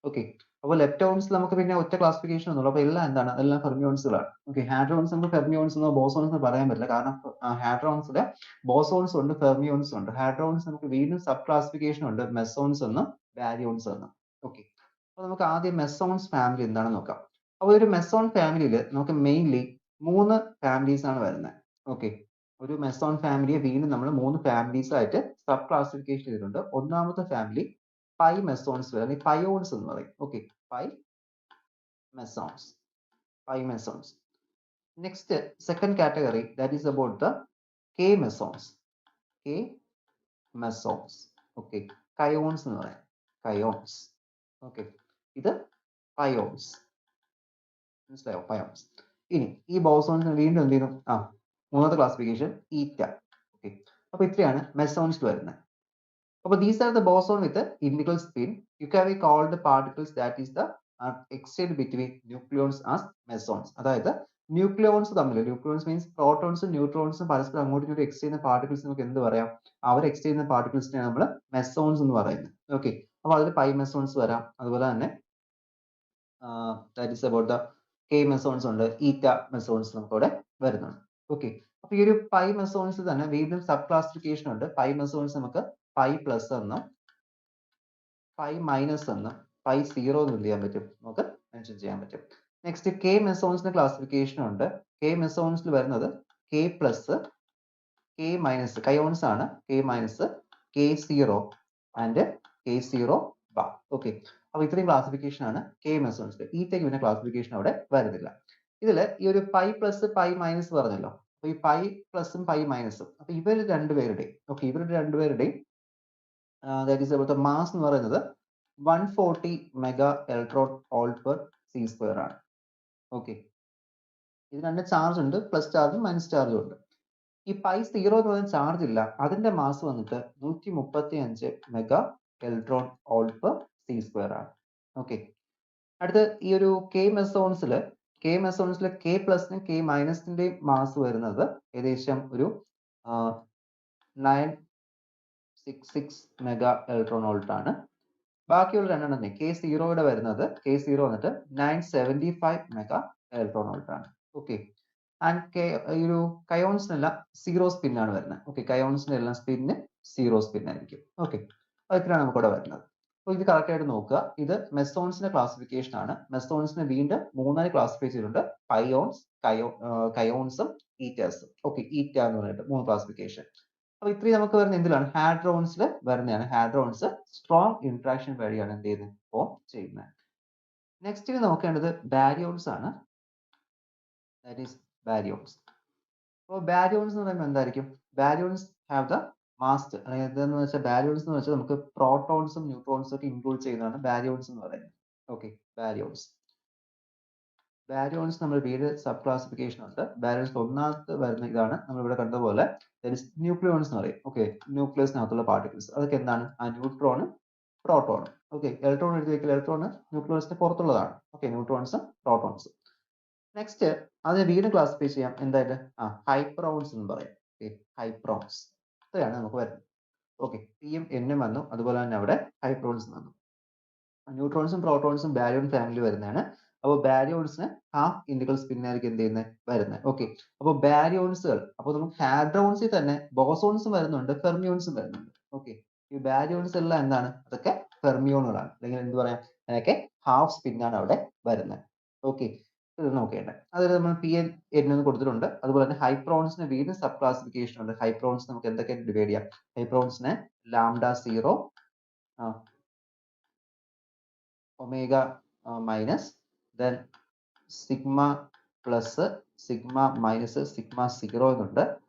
Okay. അപ്പോൾ leptons നമുക്ക് പിന്നെ ഒറ്റ ക്ലാസിഫിക്കേഷൻ ഒന്നുള്ളൂ. അപ്പോൾ എല്ലാം എന്താണ്? എല്ലാം ഫെർമിയോൺസുകളാണ്. ഓക്കെ. ഹാഡ്രോൺസ് നമുക്ക് ഫെർമിയോൺസ് എന്നോ ബോസോൺസ് എന്ന് പറയാൻ പറ്റില്ല. കാരണം ഹാഡ്രോൺസിലെ ബോസോൺസ് ഉണ്ട്, ഫെർമിയോൺസ് ഉണ്ട്. ഹാഡ്രോൺസ് നമുക്ക് വീണ്ടും സബ് ക്ലാസിഫിക്കേഷൻ ഉണ്ട്, മെസോൺസ് എന്നും ബാരിയോൺസ് എന്നും. ഓക്കെ. അപ്പോൾ നമുക്ക് ആദ്യം മെസോൺസ് ഫാമിലി എന്താണെന്ന് നോക്കാം. അപ്പോൾ ഒരു മെസോൺ ഫാമിലിയിൽ നമുക്ക് മെയിൻലി 3 ഫാമിലീസ് ആണ് വരുന്നത്. ഓക്കെ. ഒരു മെസോൺ ഫാമിലിയെ വീണ്ടും നമ്മൾ 3 ഫാമിലീസ് ആയിട്ട് സബ് ക്ലാസിഫിക്കേഷൻ ചെയ്തിട്ടുണ്ട്. ഒന്നാമത്തെ ഫാമിലി പൈ മെസോൺസ് അല്ലെങ്കിൽ പയോൺസ് എന്ന് പറയും. Okay. Pi mesons. Pi mesons. Next, second category, that is about the K mesons. K mesons. Okay. Kyons എന്ന് പറയാം. Kyons. Okay. ഇത് pions. മനസ്സിലായോ? Pions. ഇനി ഈ ബോസോൺസിന് വീണ്ടും എന്ത് ചെയ്യുന്നു? മൂന്നാമത്തെ ക്ലാസിഫിക്കേഷൻ ഈറ്റ. ഓക്കെ. അപ്പൊ ഇത്രയാണ് മെസോൺസ് വരുന്നത്. അപ്പോൾ these are the boson with the integral spin. You can be called the particles that is the exchange between nucleons as mesons. അതായത് ന്യൂക്ലിയോൺസ് തമ്മിൽ, ന്യൂക്ലിയോൺസ് മീൻസ് പ്രോട്ടോൺസും ന്യൂട്രോൺസും പരസ്പരം അങ്ങോട്ടും ഇങ്ങോട്ടും എക്സ്ചേഞ്ച് ചെയ്യുന്ന പാർട്ടിക്കിൾസ് നമുക്ക് എന്ത് പറയാം? അവർ എക്സ്ചേഞ്ച് ചെയ്യുന്ന പാർട്ടിക്കിൾസിനെ നമ്മൾ മെസോൺസ് എന്ന് പറയുന്നത്. ഓക്കെ. അപ്പോൾ അതിൽ പൈ മെസോൺസ് വരാം. അതുപോലെ തന്നെ that is about the K mesons ഉണ്ട്, ഈറ്റ മെസോൺസ് നമുക്ക് അവിടെ വരുന്നുണ്ട്. ഓക്കെ. അപ്പൊ ഈ ഒരു പൈ മെസോൺസ് തന്നെ വീണ്ടും സബ് ക്ലാസിഫിക്കേഷൻ ഉണ്ട്. പൈ മെസോൺസ് നമുക്ക് പൈ പ്ലസ് എന്നും പൈ മൈനസ് എന്നും പൈ സീറോ എന്ന് എന്ത് ചെയ്യാൻ പറ്റും? നമുക്ക് മെൻഷൻ ചെയ്യാൻ പറ്റും. നെക്സ്റ്റ് കെ മെസോൺസിന്റെ ക്ലാസിഫിക്കേഷൻ ഉണ്ട്. കെ മെസോൺസിൽ വരുന്നത് K plus, K minus, kaons ആണ്, K minus, K zero and K zero bar. Okay. അപ്പൊ ഇത്രയും ക്ലാസിഫിക്കേഷൻ ആണ് കെ മെസോൺസിൽ. ഈറ്റയ്ക്ക് പിന്നെ ക്ലാസിഫിക്കേഷൻ അവിടെ വരുന്നില്ല. ഇതില് ഈ ഒരു പൈ പ്ലസ് പൈ മൈനസ് പറഞ്ഞല്ലോ. അപ്പൊ ഈ പൈ പ്ലസും പൈ മൈനസും, അപ്പൊ ഇവർ രണ്ടുപേരുടെയും, ഓക്കെ, ഇവരുടെ രണ്ടുപേരുടെയും that is about the mass എന്ന് പറയുന്നത് 140 mega electron volt per C square ആണ്. ഓക്കെ. ഇത് രണ്ട് ചാർജ് ഉണ്ട്, പ്ലസ് ചാർജും മൈനസ് ചാർജും ഉണ്ട്. ഈ പൈ സീറോ എന്ന് പറയുന്ന ചാർജ് ഇല്ല, അതിന്റെ മാസ് വന്നിട്ട് 135 mega electron volt per C square ആണ്. ഓക്കെ. അടുത്ത് ഈ ഒരു കെ മെസോൺസിൽ കെ പ്ലസിനും കെ മൈനസിന്റെയും മാസ് വരുന്നത് ഏകദേശം ഒരു 966 മെഗാ ഇലക്ട്രോൺ വോൾട്ട് ആണ്. ബാക്കിയുള്ള രണ്ടെണ്ണത്തിന് കെ സീറോയുടെ വരുന്നത്, കെ സീറോ വന്നിട്ട് 975 മെഗാ ഇലക്ട്രോൺ വോൾട്ട് ആണ്. ഓക്കെ. ആൻഡ് ഈ ഒരു കയോൺസിനെല്ലാം സീറോ സ്പിൻ ആണ് വരുന്നത്. ഓക്കെ. കയോൺസിന്റെ എല്ലാം സ്പിന്ന് സീറോ സ്പിൻ ആയിരിക്കും. ഓക്കെ. അത് ഇത്രയാണ് നമുക്കിവിടെ വരുന്നത്. അപ്പോൾ ഇത് കറക്റ്റ് ആയിട്ട് നോക്കുക. ഇത് മെസോൺസിന്റെ ക്ലാസിഫിക്കേഷൻ ആണ്. മെസോൺസിനെ വീണ്ടും മൂന്നായി ക്ലാസിഫൈ ചെയ്തിട്ടുണ്ട്. പയോൺസ്, കയോൺസും ഈറ്റാസും. ഓക്കെ. ഈറ്റ എന്ന് പറഞ്ഞിട്ട് 3 ക്ലാസിഫിക്കേഷൻ. അപ്പൊ ഇത്രയും നമുക്ക് വരുന്ന എന്തിലാണ്? ഹാഡ്രോൺസിൽ വരുന്നതാണ്. ഹാഡ്രോൺസ് സ്ട്രോങ് ഇന്ററാക്ഷൻ വഴിയാണ് എന്ത് ചെയ്യുന്നത്? ഫോം ചെയ്യുന്നത്. നെക്സ്റ്റ് നോക്കേണ്ടത് ബാരിയോൺസ് ആണ്. That is baryons. അപ്പോൾ ബാരിയോൺസ് എന്ന് പറയുമ്പോൾ എന്തായിരിക്കും? ബാരിയോൺസ് ഹാവ് ദ മാസ്, അല്ലെങ്കിൽ എന്താന്ന് വെച്ചാൽ ബാരിയോൺസ് എന്ന് വെച്ചാൽ നമുക്ക് പ്രോട്ടോൺസും ന്യൂട്രോൺസും ഒക്കെ ഇൻക്ലൂഡ് ചെയ്യുന്നതാണ് ബാരിയോൺസ് എന്ന് പറയുന്നത്. ഓക്കെ. ബാരിയോൺസ് നമ്മൾ വീട് സബ് ക്ലാസിഫിക്കേഷൻ ഉണ്ട്. ബാരിയോൺസ് ഒന്നാമത്തെ വരുന്ന ഇതാണ് നമ്മൾ ഇവിടെ കണ്ടതുപോലെ ന്യൂക്ലിയോൺസ് എന്ന് പറയും. ഓക്കെ. ന്യൂക്ലിയസിനകത്തുള്ള പാർട്ടിക്കിൾസ് അതൊക്കെ എന്താണ്? ആ ന്യൂട്രോണും പ്രോട്ടോണും. ഓക്കെ. ഇലക്ട്രോൺ എഴുതി വെക്കില്ല, ഇലക്ട്രോൺ ന്യൂക്ലിയസിന് പുറത്തുള്ളതാണ്. ഓക്കെ. ന്യൂട്രോൺസും പ്രോട്ടോൺസും. നെക്സ്റ്റ് അതിനെ വീണ്ടും ക്ലാസിഫൈ ചെയ്യാം. എന്തായിട്ട്? ഹൈപ്രോൺസ് എന്ന് പറയും. ഓക്കെ. ഹൈപ്രോൺസ് ഇത്രയാണ് നമുക്ക് വരുന്നത്. ഓക്കെ. പിയും എന്നും വന്നു, അതുപോലെ തന്നെ അവിടെ ഹൈപ്രോൺസ് വന്നു. ന്യൂട്രോൺസും പ്രോട്ടോൺസും ബാരിയോൺ ഫാമിലി വരുന്നതാണ്. അപ്പോൾ ബാരിയോൺസിന് ഹാഫ് ഇന്റഗ്രൽ സ്പിൻ ആയിരിക്കും എന്ത് ചെയ്യുന്നത്? വരുന്നത്. ഓക്കെ. അപ്പോൾ ബാരിയോൺസുകൾ, അപ്പോൾ നമുക്ക് ഹാഡ്രോൺസിൽ തന്നെ ബോസോൺസും വരുന്നുണ്ട്, ഫെർമിയോൺസും വരുന്നുണ്ട്. ഓക്കെ. ഈ ബാരിയോൺസ് എല്ലാം എന്താണ്? അതൊക്കെ ഫെർമിയോണുകളാണ്, അല്ലെങ്കിൽ എന്ത് പറയാം, അതിനൊക്കെ ഹാഫ് സ്പിൻ ആണ് അവിടെ വരുന്നത്. ഓക്കെ. ഇത് നോക്കേണ്ടത് അതിൽ നമ്മൾ പി എൻ എന്ന് കൊടുത്തിട്ടുണ്ട്. അതുപോലെ തന്നെ ഹൈപ്രോൺസിന് വീണ്ടും സബ് ക്ലാസിഫിക്കേഷൻ ഉണ്ട്. ഹൈപ്രോൺസ് നമുക്ക് എന്തൊക്കെ ഡിവൈഡ് ചെയ്യാം? ഹൈപ്രോൺസിനെ lambda zero, omega minus, then sigma plus, sigma minus, sigma zero എന്നുണ്ട്.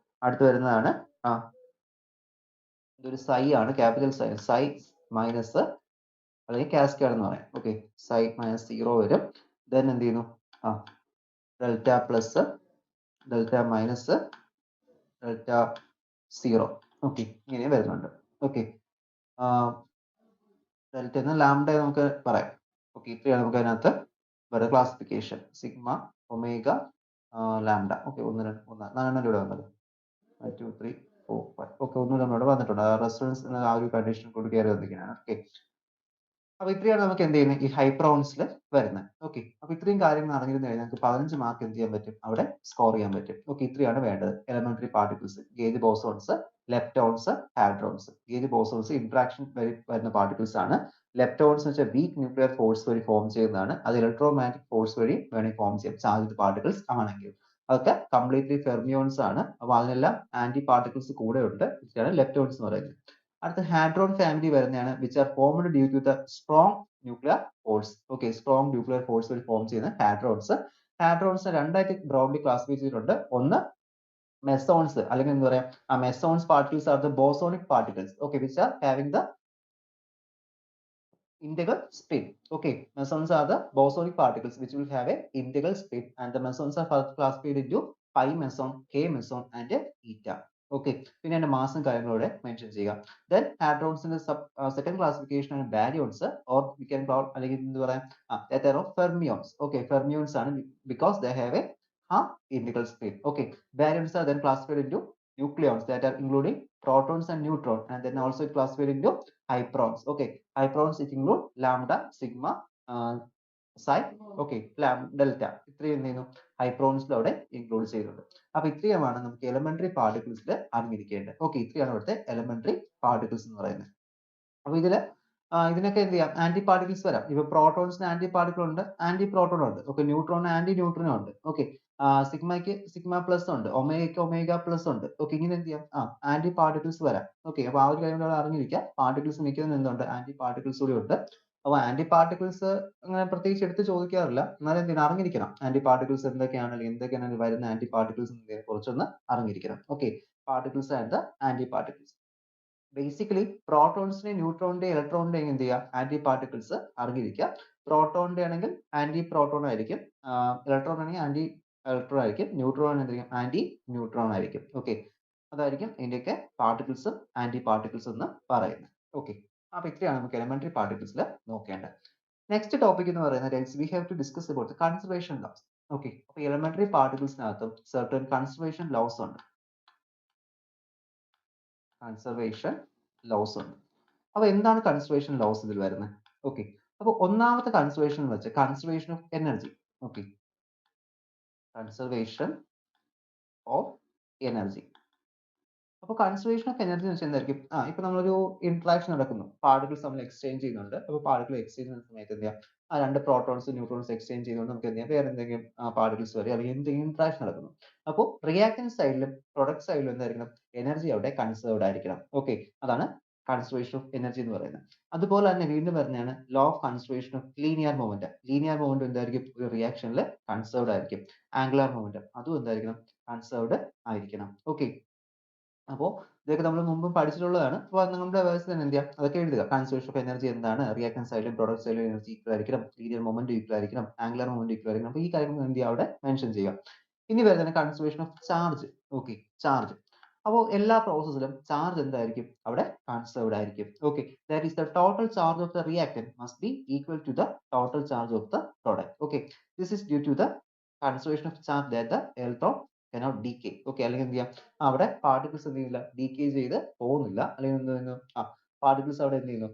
അടുത്ത് വരുന്നതാണ് ഇതൊരു സൈ ആണ്, ക്യാപിറ്റൽ സൈ, സൈ മൈനസ് അല്ലെങ്കിൽ കാസ്കേഡ് എന്ന് പറയാം. ഓക്കെ. സൈ മൈനസ് സീറോ വരും. ദെൻ എന്ത് ചെയ്യുന്നു? Delta plus, delta minus, delta zero. Okay. ഇങ്ങനെ വരുന്നുണ്ട്. ഓക്കെ. ഡെൽറ്റ എന്ന് ലാംഡ നമുക്ക് പറയാം. ഓക്കെ. ഇത്രയാണ് നമുക്ക് അതിനകത്ത് വേറെ classification. Sigma, omega, lambda. Okay, 1 2 1 4 ഇവിടെ വന്നത് 1 2 3 4 5. ഓക്കെ, ഒന്നുകൂടെ ഇവിടെ വന്നിട്ടുണ്ട്. റെസിസ്റ്റൻസ് എന്ന ആ ഒരു കണ്ടീഷൻ കൂടി കയറി വന്നിരിക്കുകയാണ്. ഓക്കെ, അപ്പൊ ഇത്രയാണ് നമുക്ക് എന്ത് ചെയ്യുന്നത് ഈ ഹൈപ്രോൺസിൽ വരുന്നത്. ഓക്കെ, അപ്പൊ ഇത്രയും കാര്യങ്ങൾ അറിഞ്ഞിരുന്നു കഴിഞ്ഞാൽ നമുക്ക് 15 മാർക്ക് എന്ത് ചെയ്യാൻ പറ്റും അവിടെ സ്കോർ ചെയ്യാൻ പറ്റും. ഓക്കെ, ഇത്രയാണ് വേണ്ടത്. Elementary particles, gauge bosons, leptons, hadrons. Gauge bosons interaction വഴി വരുന്ന പാർട്ടിക്കിൾസ് ആണ്. ലെപ്റ്റോൺസ് വെച്ചാൽ വീക്ക് ന്യൂക്ലിയർ ഫോഴ്സ് വഴി ഫോം ചെയ്യുന്നതാണ്. അത് ഇലക്ട്രോമാഗ്നറ്റിക് ഫോഴ്സ് വഴി വേണമെങ്കിൽ ഫോം ചെയ്യാം, ചാർജ്ഡ് പാർട്ടിക്കിൾസ് ആണെങ്കിൽ. അതൊക്കെ കംപ്ലീറ്റ്ലി ഫെർമിയോൺസ് ആണ്. അപ്പൊ അതിനെല്ലാം ആന്റി പാർട്ടിക്കിൾസ് കൂടെ ഉണ്ട്. ഇതാണ് ലെപ്റ്റോൺസ് എന്ന് പറയുന്നത്. അടുത്ത ഹാഡ്രോൺ ഫാമിലി വരുന്നതാണ് which are formed due to the strong nuclear force. Okay, strong nuclear force വഴി ഫോം ചെയ്യുന്ന ഹാഡ്രോൺസ്. ഹാഡ്രോൺസ് രണ്ടായിട്ട് ബ്രോഡ്ലി ക്ലാസിഫൈ ചെയ്തിട്ടുണ്ട്. ഒന്ന് മെസോൺസ്, അല്ലെങ്കിൽ എന്താ പറയാ, mesons particles are the bosonic particles. Okay, which are having the integral spin. Okay, mesons are the bosonic particles which will have a integral spin, and the mesons are first classified into pi meson, k meson and eta. Okay, പിന്നെ അതിന്റെ മാസം കാര്യങ്ങളോടെ mention ചെയ്യുക. Then hadrons second classification ആണ് baryons, or we can call അല്ലെങ്കിൽ എന്ത് പറയാം, that are of fermions. Okay, fermions ആണ് because they have a integral spin. Okay, baryons are then classified into nucleons, that are including protons and neutrons, and then also classified into hyperons. Okay, hyperons it include lambda, sigma, psi, okay, delta. ഇത്രയും എന്ത് ചെയ്യുന്നു ഹൈപ്രോൺസിലൂടെ include ചെയ്തിട്ടുണ്ട്. അപ്പൊ ഇത്രയുമാണ് നമുക്ക് elementary പാർട്ടിക്കിൾസിൽ അറിഞ്ഞിരിക്കേണ്ടത്. Okay, ഇത്രയാണ് ഇവിടുത്തെ എലമെന്ററി പാർട്ടിക്കിൾസ് എന്ന് പറയുന്നത്. അപ്പൊ ഇതിനൊക്കെ എന്ത് ചെയ്യാം, ആന്റി പാർട്ടിക്കിൾസ് വരാം. ഇപ്പൊ പ്രോട്ടോൺസിന് ആന്റി പാർട്ടിക്കിൾ ഉണ്ട്, ആന്റി പ്രോട്ടോൺ ഉണ്ട്. ഓക്കെ, ന്യൂട്രോൺ ആന്റി ന്യൂട്രോണും ഉണ്ട്. ഓക്കെ, സിഗ്മയ്ക്ക് സിഗ്മ പ്ലസ് ഉണ്ട്, ഒമേഗയ്ക്ക് ഒമേഗ പ്ലസ് ഉണ്ട്. ഓക്കെ, ഇങ്ങനെ എന്ത് ചെയ്യാം, ആന്റി പാർട്ടിക്കിൾസ് വരാം. ഓക്കെ, അപ്പൊ ആ ഒരു കാര്യം കൂടെ അറിഞ്ഞിരിക്കുക. പാർട്ടിക്കിൾസ് മിക്കതും എന്തുണ്ട്, ആന്റി പാർട്ടിക്കിൾസ് കൂടി ഉണ്ട്. അപ്പൊ ആന്റി പാർട്ടിക്കിൾസ് അങ്ങനെ പ്രത്യേകിച്ച് എടുത്ത് ചോദിക്കാറില്ല, എന്നാലും എന്തിനാ അറിഞ്ഞിരിക്കണം. ആന്റി പാർട്ടിക്കിൾസ് എന്തൊക്കെയാണ്, അല്ലെങ്കിൽ എന്തൊക്കെയാണ് വരുന്ന ആന്റി പാർട്ടിക്കിൾസ് എന്നതിനെ കുറിച്ചൊന്ന് അറിഞ്ഞിരിക്കണം. Okay, particles and antiparticles. Basically പ്രോട്ടോൺസിനെ ന്യൂട്രോണിന്റെ ഇലക്ട്രോണിന്റെ എന്ത് ചെയ്യുക, ആന്റി പാർട്ടിക്കിൾസ് അറിഞ്ഞിരിക്കുക. പ്രോട്ടോണിന്റെ ആണെങ്കിൽ ആന്റി പ്രോട്ടോൺ ആയിരിക്കും, ഇലക്ട്രോൺ ആണെങ്കിൽ ആന്റി ഇലക്ട്രോൺ ആയിരിക്കും, ന്യൂട്രോൺ ആണെങ്കിൽ ആന്റി ന്യൂട്രോൺ ആയിരിക്കും. ഓക്കെ, അതായിരിക്കും ഇതിന്റെയൊക്കെ പാർട്ടിക്കിൾസും ആന്റി പാർട്ടിക്കിൾസ് എന്ന് പറയുന്നത്. ഓക്കെ, അപ്പൊ ഇത്രയാണ് നമുക്ക് എലമെന്ററി പാർട്ടിക്കിൾസിൽ നോക്കേണ്ടത്. നെക്സ്റ്റ് ടോപ്പിക് എന്ന് പറയുന്നത് we have to discuss about conservation laws. Okay, അപ്പൊ എലമെന്ററി പാർട്ടിക്കിൾസിനകത്തും സർട്ടൻ കൺസർവേഷൻ ലോസ് ഉണ്ട്. കൺസർവേഷൻ ലോസ് ഉണ്ട്. അപ്പൊ എന്താണ് കൺസർവേഷൻ ലോസ് ഇതിൽ വരുന്നത്? ഓക്കെ, അപ്പൊ ഒന്നാമത്തെ കൺസർവേഷൻ എന്ന് വെച്ചാൽ conservation of energy. Okay, conservation of energy. അപ്പൊ കൺസർവേഷൻ ഓഫ് എനർജി എന്ന് വെച്ചാൽ എന്തായിരിക്കും, ഇപ്പൊ നമ്മളൊരു ഇന്ററാക്ഷൻ നടക്കുന്നു, പാർട്ടിക്കിൾസ് നമ്മൾ എക്സ്ചേഞ്ച് ചെയ്യുന്നുണ്ട്. അപ്പൊ പാർട്ടിക്കിൾ എക്സ്ചേഞ്ച് ചെയ്യുന്ന സമയത്ത് എന്ത് ചെയ്യാം, ആ രണ്ട് പ്രോട്ടോൺസ് ന്യൂട്രോൺസ് എക്സ്ചേഞ്ച് ചെയ്തുകൊണ്ട് നമുക്ക് എന്ത് ചെയ്യാം, വേറെ എന്തെങ്കിലും പാർട്ടിക്കിൾസ് വരെ അല്ലെങ്കിൽ എന്തെങ്കിലും ഇന്ററാക്ഷൻ നടക്കുന്നു. അപ്പോൾ റിയാക്ടന്റ് സൈഡിലും പ്രൊഡക്റ്റ് സൈഡിലും എന്തായിരിക്കണം, എനർജി അവിടെ കൺസേർവ്ഡ് ആയിരിക്കണം. ഓക്കെ, അതാണ് കൺസർവേഷൻ ഓഫ് എനർജി എന്ന് പറയുന്നത്. അതുപോലെ തന്നെ വീണ്ടും പറഞ്ഞാണ് law of conservation of linear momentum. Linear momentum എന്തായിരിക്കും, ഒരു റിയാക്ഷനിൽ കൺസേർവ്ഡ് ആയിരിക്കും. ആംഗുലർ മൊമെന്റം അതും എന്തായിരിക്കണം, കൺസേർവ്ഡ് ആയിരിക്കണം. ഓക്കെ, അപ്പോൾ ഇതൊക്കെ നമ്മൾ മുമ്പ് പഠിച്ചിട്ടുള്ളതാണ്. അപ്പോൾ നമ്മുടെ വേഴ്സ് തന്നെ എന്ത് ചെയ്യാം, അതൊക്കെ എഴുതുക. കൺസർവേഷൻ ഓഫ് എനർജി എന്താണ്, റിയാക്ടന്റ് സൈഡിലും പ്രൊഡക്റ്റ് സൈഡിലും എനർജി ഈക്വൽ ആയിരിക്കണം, ലീനിയർ മൊമെന്റ് ഈക്വൽ ആയിരിക്കണം, ആംഗുലർ മൊമെന്റ് ഈക്വൽ ആയിരിക്കണം. അപ്പോൾ ഈ കാര്യങ്ങൾ എന്ത് ചെയ്യുക, അവിടെ മെൻഷൻ ചെയ്യുക. ഇനി വരുന്നത് conservation of charge. Okay, charge. അപ്പോൾ എല്ലാ പ്രോസസ്സിലും ചാർജ് എന്തായിരിക്കും, അവിടെ കൺസേർവ്ഡ് ആയിരിക്കും. Okay, that is the total charge of the reactant must be equal to the total charge of the product. Okay, this is due to the conservation of charge that the electron cannot decay. Okay, അല്ലെങ്കിൽ എന്ത് ചെയ്യാം, അവിടെ particles എന്ത് ചെയ്യുന്നില്ല, decay ചെയ്ത് പോകുന്നില്ല. അല്ലെങ്കിൽ എന്ത് ചെയ്യുന്നു, പാർട്ടിക്കിൾസ് അവിടെ എന്ത് ചെയ്യുന്നു,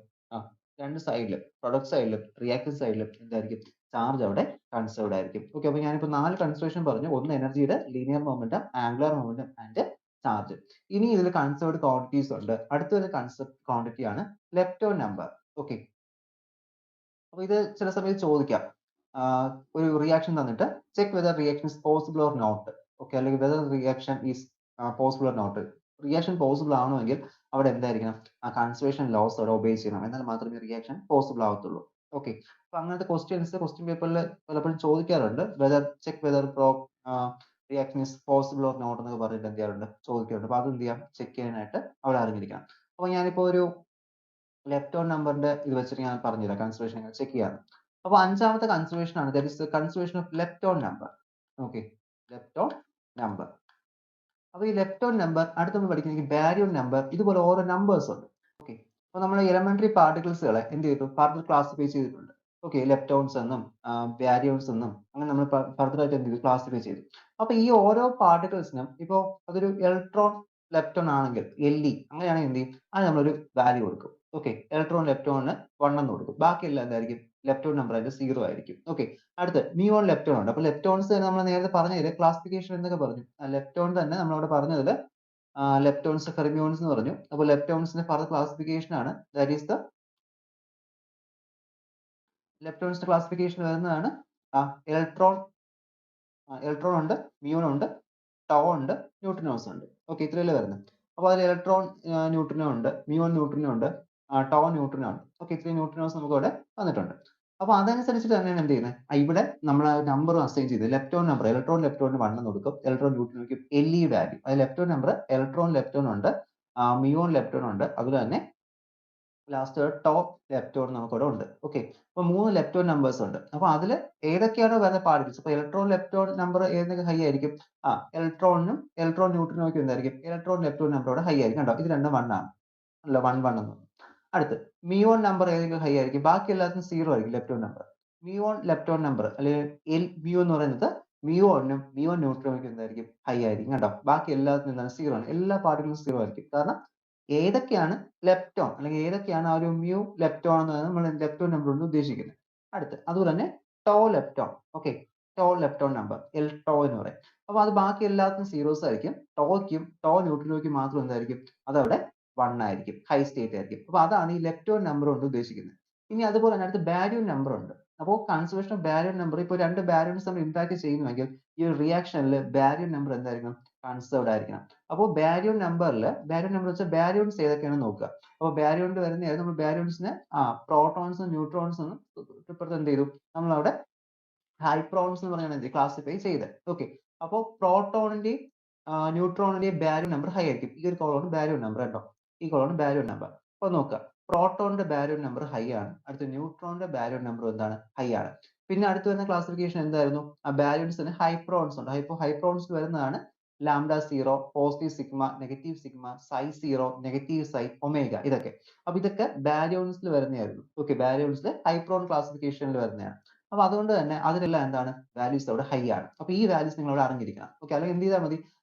രണ്ട് സൈഡിലും പ്രൊഡക്റ്റ് സൈഡിലും റിയാക്ടന്റ് സൈഡിലും എന്തായിരിക്കും, ചാർജ് അവിടെ കൺസേർവ്ഡ് ആയിരിക്കും. ഓക്കെ, അപ്പൊ ഞാനിപ്പോ 4 കൺസർവേഷൻ പറഞ്ഞു. ഒന്ന് എനർജിയുടെ, linear momentum, angular momentum and charge. ഇനി ഇതിൽ കൺസേർവ്ഡ് ക്വാണ്ടിറ്റീസ് ഉണ്ട്. അടുത്തൊരു കൺസേർവ്ഡ് ക്വാണ്ടിറ്റി ആണ് ലെപ്റ്റോൺ നമ്പർ. ഓക്കെ, അപ്പൊ ഇത് ചില സമയത്ത് ചോദിക്കാം, ഒരു റിയാക്ഷൻ തന്നിട്ട് check whether reaction is possible or not. Okay, അല്ലെങ്കിൽ whether reaction is possible or not. Reaction possible ആണോ എങ്കിൽ അവിടെ എന്തായിരിക്കണം, കൺസർവേഷൻ ലോസ് അവിടെ ഒബേ ചെയ്യണം, എന്നാൽ മാത്രമേ റിയാക്ഷൻ പോസിബിൾ ആവത്തുള്ളൂ. ഓക്കെ, അപ്പൊ അങ്ങനത്തെ ക്വസ്റ്റ്യൻ പേപ്പറിൽ പലപ്പോഴും ചോദിക്കാറുണ്ട്, whether check whether reaction is possible or not എന്നൊക്കെ പറഞ്ഞിട്ട് എന്ത് ചെയ്യാറുണ്ട്, ചോദിക്കാറുണ്ട്. അപ്പൊ അത് എന്ത് ചെയ്യാം, ചെക്ക് ചെയ്യാനായിട്ട് അവിടെ അറിഞ്ഞിരിക്കണം. അപ്പൊ ഞാനിപ്പോ ഒരു ലെപ്റ്റോൺ നമ്പറിന്റെ ഇത് വെച്ചിട്ട് ഞാൻ പറഞ്ഞുതരാം കൺസർവേഷൻ ചെക്ക് ചെയ്യാം. അപ്പൊ അഞ്ചാമത്തെ കൺസർവേഷൻ ആണ്, that is conservation of lepton number. Okay, lepton number. അപ്പൊ ഈ ലെപ്റ്റോൺ നമ്പർ അടുത്ത് നമ്മൾ പഠിക്കുന്ന ബാരിയോൺ നമ്പർ, ഇതുപോലെ ഓരോ നമ്പേഴ്സ് ഉണ്ട്. ഓക്കെ, അപ്പൊ നമ്മൾ എലമെന്ററി പാർട്ടിക്കിൾസുകളെ എന്ത് ചെയ്തു, ഫർദർ ക്ലാസിഫൈ ചെയ്തിട്ടുണ്ട്. ഓക്കെ, ലെപ്റ്റോൺസ് എന്നും ബാരിയോൺസ് എന്നും അങ്ങനെ നമ്മൾ ഫർദർ ആയിട്ട് എന്ത് ചെയ്തു, ക്ലാസിഫൈ ചെയ്തു. അപ്പൊ ഈ ഓരോ പാർട്ടിക്കിൾസിനും ഇപ്പോ അതൊരു ഇലക്ട്രോൺ ലെപ്റ്റോൺ ആണെങ്കിൽ LE അങ്ങനെയാണെങ്കിൽ എന്ത് ചെയ്യും, അത് നമ്മളൊരു വാല്യൂ കൊടുക്കും. ഓക്കെ, ഇലക്ട്രോൺ ലെപ്റ്റോണിന് 1 എന്ന് കൊടുക്കും. ബാക്കിയെല്ലാം എന്തായിരിക്കും, ലെപ്റ്റോൺ നമ്പർ ആയിട്ട് 0 ആയിരിക്കും. ഓക്കെ, അടുത്ത് മ്യൂൺ ലെപ്റ്റോൺ ഉണ്ട്. അപ്പൊ ലെപ്റ്റോൺസ് നമ്മൾ നേരത്തെ പറഞ്ഞതിൽ ക്ലാസിഫിക്കേഷൻ എന്തൊക്കെ പറഞ്ഞു, ലെപ്റ്റോൺ തന്നെ നമ്മളവിടെ പറഞ്ഞതിൽ ലെപ്റ്റോൺസ് ഫെർമിയോൺസ് എന്ന് പറഞ്ഞു. അപ്പോൾ ലെപ്റ്റോൺസിന്റെ ഫർദർ ക്ലാസിഫിക്കേഷൻ ആണ്, ദാറ്റ് ഈസ് ദ ലെപ്റ്റോൺസിന്റെ ക്ലാസിഫിക്കേഷൻ വരുന്നതാണ് ഇലക്ട്രോൺ ഇലക്ട്രോൺ ഉണ്ട്, മ്യൂൺ ഉണ്ട്, ടോ ഉണ്ട്, ന്യൂട്രിനോസ് ഉണ്ട്. ഓക്കെ, ഇത്രയല്ലേ വരുന്നത്. അപ്പോൾ അതിൽ ഇലക്ട്രോൺ ന്യൂട്രിനോ ഉണ്ട്, മ്യൂൺ ന്യൂട്രിനോ ഉണ്ട്, ടോ ന്യൂട്രിനോ ഉണ്ട്. ഓക്കെ, ഇത്രയും ന്യൂട്രിനോസ് നമുക്ക് ഇവിടെ വന്നിട്ടുണ്ട്. അപ്പോൾ അതനുസരിച്ചിട്ട് തന്നെയാണ് എന്ത് ചെയ്യുന്നത്, ഇവിടെ നമ്മൾ നമ്പർ അസൈൻ ചെയ്ത് ലെപ്റ്റോൺ നമ്പർ ഇലക്ട്രോൺ ലെപ്റ്റോണിന് 1 എന്ന് കൊടുക്കും, ഇലക്ട്രോൺ ന്യൂട്രിനോയ്ക്ക് LE വാല്യൂ. അത് ലെപ്റ്റോൺ നമ്പർ ഇലക്ട്രോൺ ലെപ്റ്റോൺ ഉണ്ട്, മ്യൂൺ ലെപ്റ്റോൺ ഉണ്ട്, അതുപോലെ തന്നെ ലാസ്റ്റ് ടോപ്പ് ലെപ്റ്റോൺ നമുക്കിവിടെ ഉണ്ട്. ഓക്കെ, അപ്പൊ 3 ലെപ്റ്റോൺ നമ്പേഴ്സ് ഉണ്ട്. അപ്പൊ അതിൽ ഏതൊക്കെയാണോ വരുന്ന പാർട്ടിക്കിൾസ്, ഇപ്പൊ ഇലക്ട്രോൺ ലെപ്റ്റോൺ നമ്പർ ഏതൊക്കെ ഹൈ ആയിരിക്കും, ഇലക്ട്രോണിനും ഇലക്ട്രോൺ ന്യൂട്രിനോയ്ക്കും എന്തായിരിക്കും, ഇലക്ട്രോൺ ലെപ്റ്റോൺ നമ്പർ ഇവിടെ ഹൈ ആയിരിക്കും. കണ്ടോ, ഇത് രണ്ടും 1 ആണ്, അല്ല 1 1 എന്ന്. അടുത്ത് മിയോൺ നമ്പർ ഏതെങ്കിലും ഹൈ ആയിരിക്കും, ബാക്കി എല്ലാത്തിനും 0 ആയിരിക്കും ലെപ്റ്റോൺ നമ്പർ. മിയോൺ ലെപ്റ്റോൺ നമ്പർ അല്ലെങ്കിൽ mu എന്ന് പറയുന്നത് മിയോണിനും മിയോൺ ന്യൂട്രിനോയ്ക്കും എന്തായിരിക്കും, ഹൈ ആയിരിക്കും. കണ്ടോ, ബാക്കി എല്ലാത്തിനും എന്താണ്, 0 ആണ്. എല്ലാ പാർട്ടിക്കിൾസും 0 ആയിരിക്കും. കാരണം ഏതൊക്കെയാണ് ലെപ്റ്റോൺ അല്ലെങ്കിൽ ഏതൊക്കെയാണ് ആ ഒരു മ്യൂ ലെപ്റ്റോൺ എന്ന് നമ്മൾ ലെപ്റ്റോൺ നമ്പർ കൊണ്ട് ഉദ്ദേശിക്കുന്നത്. അടുത്ത് അതുപോലെ തന്നെ tau lepton. Okay, tau lepton number tau എന്ന് പറയും. അപ്പൊ അത് ബാക്കി എല്ലാത്തിനും സീറോസ് ആയിരിക്കും. ടോയ്ക്കും ടോ ന്യൂട്രിനോയ്ക്കും മാത്രം എന്തായിരിക്കും, അതവിടെ 1 ആയിരിക്കും, ഹൈ സ്റ്റേറ്റ് ആയിരിക്കും. അപ്പൊ അതാണ് ഈ ലെപ്റ്റോൺ നമ്പർ കൊണ്ട് ഉദ്ദേശിക്കുന്നത്. ഇനി അതുപോലെ തന്നെ അടുത്ത് ബാരിയോൺ നമ്പർ ഉണ്ട്. അപ്പോൾ കൺസർവേഷൻ ഓഫ് ബാരിയോൺ നമ്പർ, ഇപ്പോൾ രണ്ട് ബാരിയോൺസ് നമ്മൾ ഇന്ററാക്ട് ചെയ്യുന്നുവെങ്കിൽ ഈ ഒരു റിയാക്ഷനിൽ ബാരിയോൺ നമ്പർ എന്തായിരിക്കണം, കൺസേർവ്ഡ് ആയിരിക്കണം. അപ്പോൾ ബാരിയോൺ നമ്പറിൽ വെച്ചാൽ ബാരിയോൺസ് ഏതൊക്കെയാണെന്ന് നോക്കുക. അപ്പോൾ ബാരിയോണിൽ വരുന്ന നമ്മൾ ബാരിയോൺസിനെ പ്രോട്ടോൺസും ന്യൂട്രോൺസും ഇപ്പുറത്ത് എന്ത് ചെയ്തു, നമ്മളവിടെ ഹൈപ്രോൺസ് എന്ന് പറഞ്ഞാണ് ക്ലാസിഫൈ ചെയ്തത്. ഓക്കെ, അപ്പോൾ പ്രോട്ടോണിന്റെയും ന്യൂട്രോണിന്റെയും ബാരിയോൺ നമ്പർ ഹൈ ആയിരിക്കും. ഈ ഒരു കോളമാണ് ബാരിയോൺ നമ്പർ കേട്ടോ, ഈ കോളമാണ് ബാരിയോൺ നമ്പർ. അപ്പോൾ നോക്കുക, പ്രോട്ടോണിന്റെ ബാരിയോൺ നമ്പർ ഹൈ ആണ്, അടുത്ത ന്യൂട്രോണിന്റെ ബാരിയോൺ നമ്പർ എന്താണ്, ഹൈ ആണ്. പിന്നെ അടുത്ത് വരുന്ന ക്ലാസിഫിക്കേഷൻ എന്തായിരുന്നു, ആ ബാരിയോൺസിന് ഹൈപ്രോൺസ് ഉണ്ട്. ഹൈപ്രോൺസ് വരുന്നതാണ് lambda 0, positive sigma, negative sigma, xi 0, negative xi, omega, ഇതൊക്കെ. അപ്പൊ ഇതൊക്കെ ബാരിയോൺസിൽ വരുന്നതായിരുന്നു. ഓക്കെ, ബാരിയോൺസിലെ ഹൈപ്രോൺ ക്ലാസിഫിക്കേഷനിൽ വരുന്നതാണ്. അപ്പൊ അതുകൊണ്ട് തന്നെ അതിലെല്ലാം എന്താണ്, വാല്യൂസ് അവിടെ ഹൈ ആണ്. അപ്പൊ ഈ വാല്യൂസ് നിങ്ങൾ അവിടെ അറിഞ്ഞിരിക്കണം. ഓക്കെ, അല്ലെങ്കിൽ എന്ത് ചെയ്താൽ മതി,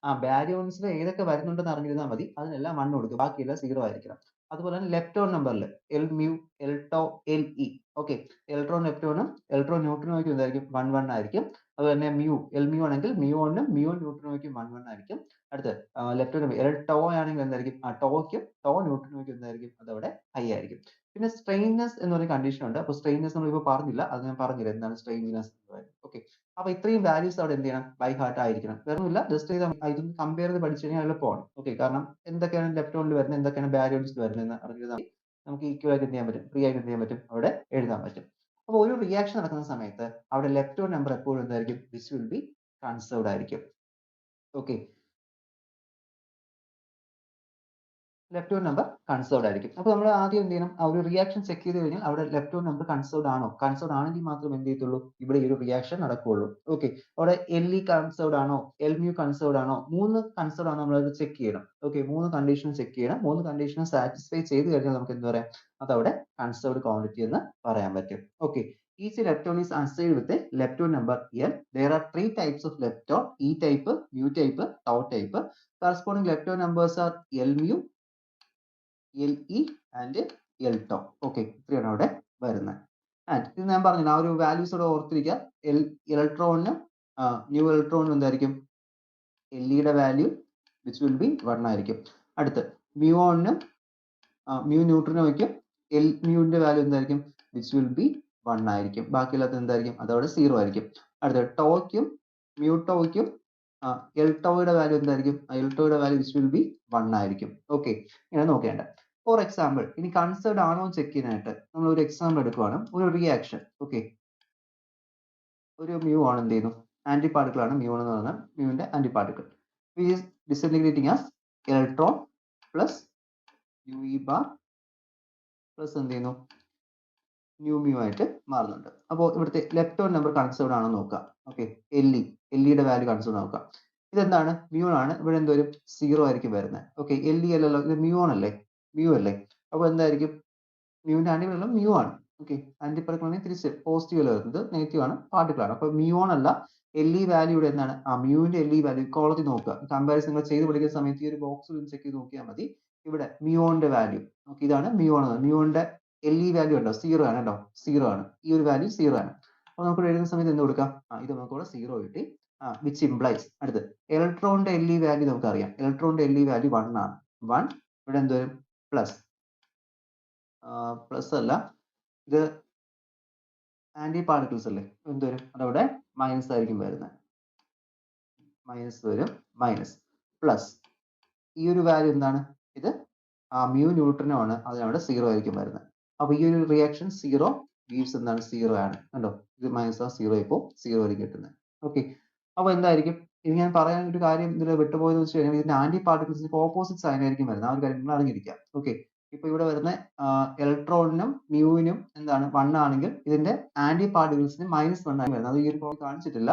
ബാരിയോൺസിൽ ഏതൊക്കെ വരുന്നുണ്ടെന്ന് അറിഞ്ഞിരുന്നാൽ മതി, അതിനെല്ലാം 1 കൊടുക്കുക, ബാക്കിയെല്ലാം 0 ആയിരിക്കണം. അതുപോലെ തന്നെ ലെപ്റ്റോൺ നമ്പറിൽ L mu, L tau, LE. Okay, electron ലെപ്റ്റോണും ഇലക്ട്രോൺ ന്യൂട്രിനോയ്ക്കും എന്തായിരിക്കും, 1 1 ആയിരിക്കും. അതുപോലെ തന്നെ എൽ മ്യൂ ആണെങ്കിൽ മ്യൂണിനും മ്യൂൺ ന്യൂട്രിനോയ്ക്കും 1 1 ആയിരിക്കും. അടുത്ത് ലെപ്റ്റോൺ എൽ ടോ ആണെങ്കിൽ എന്തായിരിക്കും, ടോയ്ക്കും ടോ ന്യൂട്രിനോയ്ക്കും എന്തായിരിക്കും, അതവിടെ ഹൈ ആയിരിക്കും. പിന്നെ സ്ട്രെയിൻനെസ് എന്നൊരു കണ്ടീഷൻ ഉണ്ട്. അപ്പോൾ സ്ട്രെയിൻനെസ് നമ്മൾ ഇപ്പോൾ പറഞ്ഞില്ല, അത് ഞാൻ പറഞ്ഞില്ല എന്താണ് സ്ട്രെയിൻനെസ് എന്ന് പറയുന്നത്. ഓക്കെ, അപ്പൊ ഇത്രയും വാല്യൂസ് അവിടെ എന്ത് ചെയ്യണം, ബൈ ഹാർട്ട് ആയിരിക്കണം. വേറൊന്നുമില്ല, ജസ്റ്റ് ഇതൊന്ന് കമ്പയർ ചെയ്ത് പഠിച്ചു കഴിഞ്ഞാൽ എളുപ്പമാണ്. ഓക്കെ, കാരണം എന്തൊക്കെയാണ് ലെപ്റ്റോണിൽ വരുന്നത്, എന്തൊക്കെയാണ് ബാരിയോൺസിൽ വരുന്നത് അറിഞ്ഞാൽ നമുക്ക് ഈക്വൽ ആയിട്ട് എന്ത് ചെയ്യാൻ പറ്റും, ഫ്രീ ആയിട്ട് എന്ത് ചെയ്യാൻ പറ്റും, അവിടെ എഴുതാൻ പറ്റും. അപ്പോൾ ഒരു റിയാക്ഷൻ നടക്കുന്ന സമയത്ത് അവിടെ ലെപ്റ്റോൺ നമ്പർ എപ്പോഴും എന്തായിരിക്കും, ദിസ് വിൽ ബി കൺസേർവ്ഡ് ആയിരിക്കും. ഓക്കെ, ലെപ്റ്റോൺ നമ്പർ കൺസേർവ്ഡ് ആയിരിക്കും. അപ്പോൾ നമ്മൾ ആദ്യം എന്ത് ചെയ്യണം, ആ ഒരു റിയാക്ഷൻ ചെക്ക് ചെയ്ത് കഴിഞ്ഞാൽ അവിടെ ലെപ്റ്റോൺ നമ്പർ കൺസേർവ്ഡ് ആണോ, കൺസേർവ്ഡ് ആണെങ്കിൽ മാത്രം എന്ത് ചെയ്യത്തുള്ളൂ, ഇവിടെ ഈ ഒരു റിയാക്ഷൻ നടക്കുകയുള്ളൂ. ഓക്കെ, അവിടെ LE കൺസേർവ്ഡ് ആണോ, LMU കൺസേർവ്ഡ് ആണോ, 3 കൺസേർവ്ഡ് ആണോ നമ്മൾ ചെക്ക് ചെയ്യണം. ഓക്കെ, 3 കണ്ടീഷൻ ചെക്ക് ചെയ്യണം. 3 കണ്ടീഷൻ സാറ്റിസ്ഫൈ ചെയ്ത് കഴിഞ്ഞാൽ നമുക്ക് എന്ത് പറയാം, അതവിടെ കൺസേർവ്ഡ് ക്വാണ്ടിറ്റി എന്ന് പറയാൻ പറ്റും. Okay, each lepton is assigned with a lepton number L. There are 3 types of lepton, E type, mu type, tau type. Corresponding lepton numbers are L mu, LE and L tau. Okay, ഇത്രയാണ് അവിടെ വരുന്നത്. And ഇത് ഞാൻ പറഞ്ഞില്ല, ആ ഒരു values ഇവിടെ ഓർത്തിരിക്കുക. ഇലക്ട്രോണിനും ന്യൂ ഇലക്ട്രോണിനും എന്തായിരിക്കും, LEയുടെ വാല്യൂ വിച്ച് വിൽ ബി 1 ആയിരിക്കും. അടുത്ത് മ്യൂണിനും മ്യൂ ന്യൂട്രിനോയ്ക്കും മ്യൂവിന്റെ വാല്യൂ എന്തായിരിക്കും, വിച്ച് വിൽ ബി 1 ആയിരിക്കും. ബാക്കിയുള്ളത് എന്തായിരിക്കും, അതവിടെ 0 ആയിരിക്കും. അടുത്ത ടോയ്ക്കും മ്യൂട്ടോയ്ക്കും എൽ ടോയുടെ വാല്യൂ എന്തായിരിക്കും, എൽ ടോയുടെ വാല്യൂ വിച്ച് വിൽ ബി 1 ആയിരിക്കും. ഓക്കെ, ഇങ്ങനെ നോക്കേണ്ട. ഫോർ എക്സാമ്പിൾ, ഇനി കൺസേർഡ് ആണോ ചെക്ക് ചെയ്യാനായിട്ട് നമ്മൾ ഒരു എക്സാമ്പിൾ എടുക്കുവാണ്. ഒരു റിയാക്ഷൻ. ഓക്കെ, ഒരു മ്യൂ ആണ് എന്ത് ചെയ്യുന്നു, ആന്റി പാർട്ടിക്കിൾ ആണ് മ്യൂ എന്ന് പറയുന്നത്, മ്യൂവിന്റെ anti particle which is disintegrating as electron plus u bar plus എന്ത് ചെയ്യുന്നു, ന്യൂ മ്യൂ ആയിട്ട് മാറുന്നുണ്ട്. അപ്പോൾ ഇവിടുത്തെ ലെപ്റ്റോൺ നമ്പർ കൺസേർവ്ഡ് ആണോ നോക്കാം. ഓക്കെ, LEയുടെ വാല്യൂ കൺസേർവ്ഡ് നോക്കാം. ഇതെന്താണ്, മ്യൂ ആണ്. ഇവിടെ എന്തോരും 0 ആയിരിക്കും വരുന്നത്. ഓക്കെ, LE അല്ലല്ലോ, ഇത് മ്യൂ അല്ലേ, മ്യൂ അല്ലേ. അപ്പോൾ എന്തായിരിക്കും, മ്യൂവിന്റെ ആന്റിബിൾ മ്യൂ ആണ്. ഓക്കെ, ആന്റി പാർട്ടിക്കിൾ ആണെങ്കിൽ തിരിച്ച് പോസിറ്റീവ് അല്ല വരുന്നത്, നെഗറ്റീവ് ആണ്, പാർട്ടിക്കിൾ ആണ്. അപ്പൊ മ്യൂൺ അല്ല, LE വാല്യൂ ഇവിടെ എന്താണ്, മ്യൂവിന്റെ LE വാല്യൂ കോളത്തിൽ നോക്കുക, കമ്പാരിസൺ നിങ്ങൾ ചെയ്ത് പഠിക്കുന്ന സമയത്ത് ഈ ഒരു ബോക്സിൽ ചെക്ക് ചെയ്ത് നോക്കിയാൽ മതി. ഇവിടെ മ്യൂണിന്റെ വാല്യൂ, ഓക്കെ, ഇതാണ് മ്യൂൺ, മ്യൂണിന്റെ LE വാല്യൂ ഉണ്ടോ, 0 ആണ് കേട്ടോ, 0 ആണ്, ഈ ഒരു വാല്യൂ 0 ആണ്. അപ്പൊ നമുക്ക് എഴുതുന്ന സമയത്ത് എന്ത് കൊടുക്കാം, ഇത് നമുക്ക് ഇവിടെ 0 കിട്ടി. വിച്ച് ഇംപ്ലൈസ്, അടുത്ത് ഇലക്ട്രോണിന്റെ LE വാല്യൂ നമുക്കറിയാം, ഇലക്ട്രോണിന്റെ LE വാല്യൂ 1 ആണ്, 1 ഇവിടെ എന്ത് വരും, പ്ലസ്, പ്ലസ് അല്ല, ഇത് ആന്റി പാർട്ടിക്കിൾസ് അല്ലേ, എന്ത് വരും, അതവിടെ മൈനസ് ആയിരിക്കും വരുന്നത്, മൈനസ് വരും, മൈനസ് പ്ലസ്, ഈ ഒരു വാല്യൂ എന്താണ്, ഇത് മ്യൂ ന്യൂട്രിനോ ആണ്, അതിനവിടെ 0 ആയിരിക്കും വരുന്നത്. അപ്പൊ ഈ ഒരു റിയാക്ഷൻ 0 ഗീവ്സ് എന്താണ്, 0 ആണ്, കണ്ടോ, ഇത് മൈനസ് 0 ഇപ്പോൾ 0 ആയിരിക്കും കിട്ടുന്നത്. ഓക്കെ, അപ്പൊ എന്തായിരിക്കും, ഇത് ഞാൻ പറയാൻ ഒരു കാര്യം ഇതിൽ വിട്ടുപോയെന്ന് വെച്ച് കഴിഞ്ഞാൽ ഇതിന്റെ ആന്റി പാർട്ടിക്കിൾസിന് ഓപ്പോസിറ്റ് സൈൻ ആയിരിക്കും വരുന്നത്, ആ ഒരു കാര്യം നിങ്ങൾ അറിഞ്ഞിരിക്കുക. ഓക്കെ, ഇപ്പൊ ഇവിടെ വരുന്ന ഇലക്ട്രോണിനും മ്യൂവിനും എന്താണ് 1 ആണെങ്കിൽ ഇതിന്റെ ആന്റി പാർട്ടിക്കിൾസിന് -1 ആയി വരുന്നത്, അത് ഈ ഒരു കാണിച്ചിട്ടില്ല.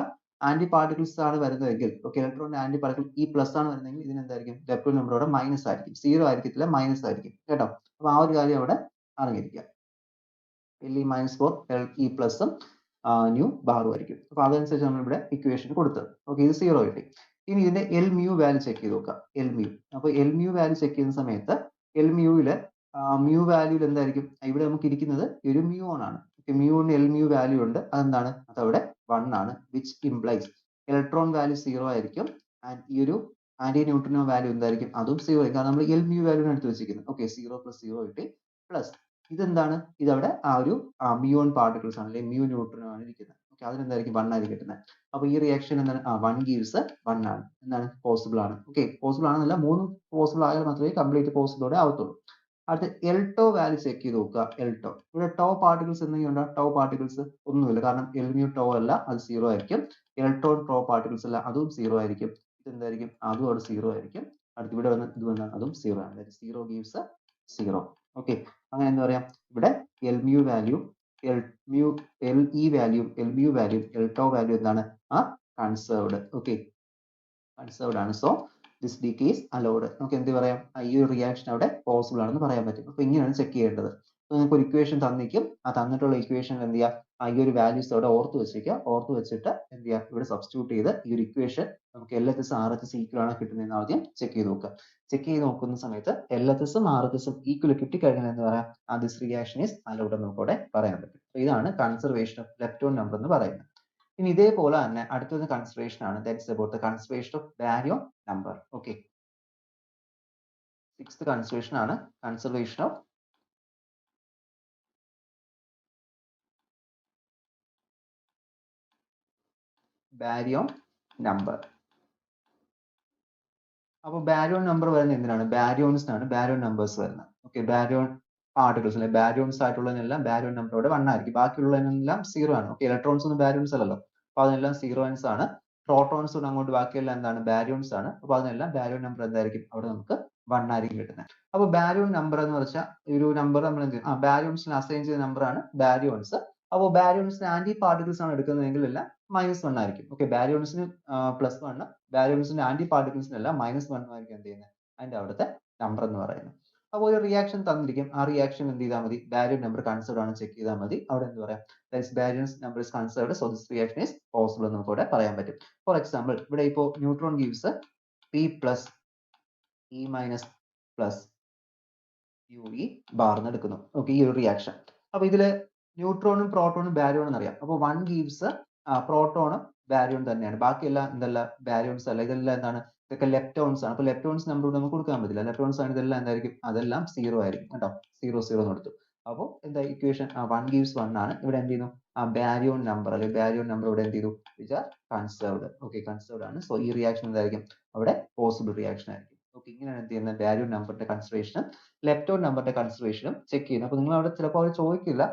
ആന്റി പാർട്ടിക്കിൾസ് ആണ് വരുന്നതെങ്കിൽ, ഓക്കെ, ഇലക്ട്രോണിന്റെ ആന്റി പാർട്ടിക്കിൾ ഈ പ്ലസ് ആണ് വരുന്നതെങ്കിൽ ഇതിന് എന്തായിരിക്കും, ലെഫ്റ്റ് നമ്പർ അവിടെ മൈനസ് ആയിരിക്കും, 0 ആയിരിക്കത്തില്ല, മൈനസ് ആയിരിക്കും കേട്ടോ. അപ്പൊ ആ ഒരു കാര്യം അവിടെ അറിഞ്ഞിരിക്കുക. LE -4 LE പ്ലസും ന്യൂ ബാറും ആയിരിക്കും. അപ്പൊ അതനുസരിച്ച് നമ്മൾ ഇവിടെ ഇക്വേഷൻ കൊടുത്തത്. ഓക്കെ, ഇത് 0 കിട്ടി. ഇനി ഇതിന്റെ L mu വാല്യൂ ചെക്ക് ചെയ്ത് നോക്കാം, L mu. അപ്പൊ L mu വാല്യൂ ചെക്ക് ചെയ്യുന്ന സമയത്ത് L muവില് മ്യൂ വാല്യൂൽ എന്തായിരിക്കും, ഇവിടെ നമുക്ക് ഇരിക്കുന്നത് ഒരു മ്യൂൺ ആണ്, മ്യൂവിന് L mu വാല്യൂ ഉണ്ട്, അതെന്താണ്, അതവിടെ 1 ആണ്, വിച്ച് ഇംപ്ലൈസ് ഇലക്ട്രോൺ വാല്യൂ 0 ആയിരിക്കും, ആൻഡ് ഈ ഒരു ആന്റി ന്യൂട്രിനോ വാല്യൂ എന്തായിരിക്കും, അതും 0 ആയിരിക്കും, കാരണം നമ്മൾ L mu വാല്യൂ എടുത്ത് വെച്ചിരിക്കുന്നത്. ഓക്കെ, 0 + 0 കിട്ടി, പ്ലസ് ഇതെന്താണ്, ഇതവിടെ ആ ഒരു മ്യൂൺ പാർട്ടിക്കിൾസ് ആണ്, അല്ലെങ്കിൽ മ്യൂ ന്യൂട്രിനോ ആണ് ഇരിക്കുന്നത്. ഓക്കെ, അതിനെന്തായിരിക്കും 1 ആയിരിക്കും കിട്ടുന്നത്. അപ്പൊ ഈ റിയാക്ഷൻ എന്താണ്, 1 ഗീവ്സ് 1 ആണ്, എന്താണ്, പോസിബിൾ ആണ്. ഓക്കെ, പോസിബിൾ ആണെന്നല്ല, 3 പോസിബിൾ ആയാൽ മാത്രമേ കംപ്ലീറ്റ് പോസിബിളോടെ ആവത്തുള്ളൂ. അടുത്ത എൽട്ടോ വാല്യൂ ചെക്ക് ചെയ്ത് നോക്കുക, എൽട്ടോ, ഇവിടെ ടോ പാർട്ടിക്കിൾസ് എന്തെങ്കിലും ഉണ്ടോ, ടോ പാർട്ടിക്കിൾസ് ഒന്നുമില്ല, കാരണം എൽ മ്യൂ ടോ അല്ല, അത് 0 ആയിരിക്കും. ഇലക്ട്രോൺ ടോ പാർട്ടിക്കിൾസ് അല്ല, അതും 0 ആയിരിക്കും. ഇതെന്തായിരിക്കും, അതും അവിടെ 0 ആയിരിക്കും. അടുത്ത് ഇവിടെ വന്ന് ഇത് വന്നാൽ അതും 0 ആണ്, 0 ഗീവ്സ് 0. ഓക്കെ, അങ്ങനെ എന്താ പറയാ, ഇവിടെ L mu value, L mu, L e value, L mu value, L tau value എന്താണ്, കൺസേർവ്ഡ്. ഓക്കെ, കൺസേർവ്ഡ് ആണ്. So this decay is allowed. നമുക്ക് എന്ത് പറയാം, ഈ ഒരു റിയാക്ഷൻ അവിടെ പോസിബിൾ ആണെന്ന് പറയാൻ പറ്റും. അപ്പൊ ഇങ്ങനെയാണ് ചെക്ക് ചെയ്യേണ്ടത്. നിങ്ങൾക്ക് ഒരു ഇക്വേഷൻ തന്നിരിക്കും, ആ തന്നിട്ടുള്ള ഇക്വേഷൻ എന്ത് ചെയ്യുക, ഈ ഒരു വാല്യൂസ് അവിടെ ഓർത്ത് വെച്ചിരിക്കുക, ഓർത്ത് വെച്ചിട്ട് എന്ത് ചെയ്യുക, ഇവിടെ സബ്സ്റ്റിറ്റ്യൂട്ട് ചെയ്ത് ഈ ഒരു ഇക്വേഷൻ നമുക്ക് LHS RHS ഈക്വൽ ആണോ കിട്ടുന്നതെന്ന് ആദ്യം ചെക്ക് ചെയ്ത് നോക്കുക. ചെക്ക് ചെയ്ത് നോക്കുന്ന സമയത്ത് LHS ഉം RHS ഉം ഈക്വൽ കിട്ടിക്കഴിഞ്ഞാൽ എന്താ പറയാ, ദിസ് റിയാക്ഷൻ ഈസ് അലൗഡ് എന്ന് നമുക്ക് അവിടെ പറയാൻ പറ്റും. ഇതാണ് കൺസർവേഷൻ ഓഫ് ലെപ്റ്റോൺ നമ്പർ എന്ന് പറയുന്നത്. ഇനി ഇതേപോലെ തന്നെ അടുത്തൊരു കൺസിഡറേഷൻ ആണ്, that's about the consideration of baryon number. Okay, 6th consideration ആണ് കൺസർവേഷൻ ഓഫ് ബാരിയോൺ നമ്പർ. അപ്പോൾ ബാരിയോൺ നമ്പർ വരുന്നത് എന്തിനാണ്, ബാരിയോൺസിനാണ് ബാരിയോൺ നമ്പേഴ്സ് വരുന്നത്. ഓക്കെ, ബാരിയോൺ പാർട്ടിക്കിൾസ് അല്ലെ, ബാരിയോൺസ് ആയിട്ടുള്ളതിനെല്ലാം ബാരിയോൺ നമ്പറോടെ 1 ആയിരിക്കും, ബാക്കിയുള്ളതിനെല്ലാം 0 ആണ്. ഓക്കെ, ഇലക്ട്രോൺസ് ഒന്നും ബാരിയോൺസ് അല്ലല്ലോ, അപ്പൊ അതിനെല്ലാം 0s ആണ്. പ്രോട്ടോൺസ് അങ്ങോട്ട് ബാക്കിയെല്ലാം എന്താണ്, ബാരിയോൺസ് ആണ്. അപ്പൊ അതിനെല്ലാം ബാരിയോൺ നമ്പർ എന്തായിരിക്കും, അവിടെ നമുക്ക് 1 ആയിരിക്കും കിട്ടുന്നത്. അപ്പൊ ബാരിയോൺ നമ്പർ എന്ന് വെച്ചാൽ ഒരു നമ്പർ നമ്മൾ എന്ത് ചെയ്യും, ബാരിയോൺസിന് അസൈൻ ചെയ്ത നമ്പർ ആണ് ബാരിയോൺസ്. അപ്പോൾ ബാരിയോൺസിന് ആന്റി പാർട്ടിക്കിൾസ് ആണ് എടുക്കുന്നതെങ്കിൽ എല്ലാം -1 ആയിരിക്കും. ഓക്കെ, ബാരിയോൺസിന് +1, ബാരിയോൺസിന്റെ ആന്റി പാർട്ടിക്കിൾസിനെല്ലാം -1 ആയിരിക്കും എന്ത് ചെയ്യുന്നത്, അതിന്റെ അവിടുത്തെ നമ്പർ എന്ന് പറയുന്നത്. അപ്പോൾ ഒരു റിയാക്ഷൻ തന്നിരിക്കും, ആ റിയാക്ഷൻ എന്ത് ചെയ്താൽ മതി, ബാരിയോൺ നമ്പർ കൺസിഡർ ആണ് ചെക്ക് ചെയ്താൽ മതി. അവിടെ എന്ത് പറയാം, baryon number is considered, so this reaction is possible എന്ന് നമുക്ക് ഇവിടെ പറയാൻ പറ്റും. ഫോർ എക്സാമ്പിൾ, ഇവിടെ ഇപ്പോൾ neutron gives P + E - UE bar എന്ന് എടുക്കുന്നു. ഓക്കെ, ഈ ഒരു റിയാക്ഷൻ. അപ്പൊ ഇതില് ന്യൂട്രോണും പ്രോട്ടോണും ബാരിയോണും അറിയാം. അപ്പൊ 1 ഗീവ്സ് പ്രോട്ടോണും ബാരിയോൺ തന്നെയാണ്, ബാക്കിയെല്ലാം എന്തല്ല, ബാരിയോൺസ് അല്ല, ഇതെല്ലാം എന്താണ്, ഇതൊക്കെ ലെപ്റ്റോൺസ് ആണ്. അപ്പൊ ലെപ്റ്റോൺസ് നമ്പർ നമുക്ക് കൊടുക്കാൻ പറ്റില്ല, ലെപ്റ്റോൺസ് ആണ്, ഇതെല്ലാം എന്തായിരിക്കും, അതെല്ലാം 0 ആയിരിക്കും കേട്ടോ, 0 എന്ന് കൊടുത്തു. അപ്പോൾ എന്താ ഇക്വേഷൻ, 1 ഗീവ്സ് 1 ആണ്. ഇവിടെ എന്ത് ചെയ്യുന്നു, ബാരിയോൺ നമ്പർ അല്ലെങ്കിൽ ബാരിയോൺ നമ്പർ ഇവിടെ എന്ത് ചെയ്തു, which are conserved. Okay, conserved ആണ്. സോ ഈ റിയാക്ഷൻ എന്തായിരിക്കും, അവിടെ പോസിബിൾ റിയാക്ഷൻ ആയിരിക്കും. ഓക്കെ, ഇങ്ങനെയാണ് എന്ത് ചെയ്യുന്നത്, ബാരിയോൺ നമ്പറിന്റെ കൺസിഡറേഷനും ലെപ്റ്റോൺ നമ്പറിന്റെ കൺസിഡറേഷനും ചെക്ക് ചെയ്യുന്നത്. അപ്പൊ നിങ്ങൾ അവിടെ ചിലപ്പോൾ അവർ ചോദിക്കില്ല,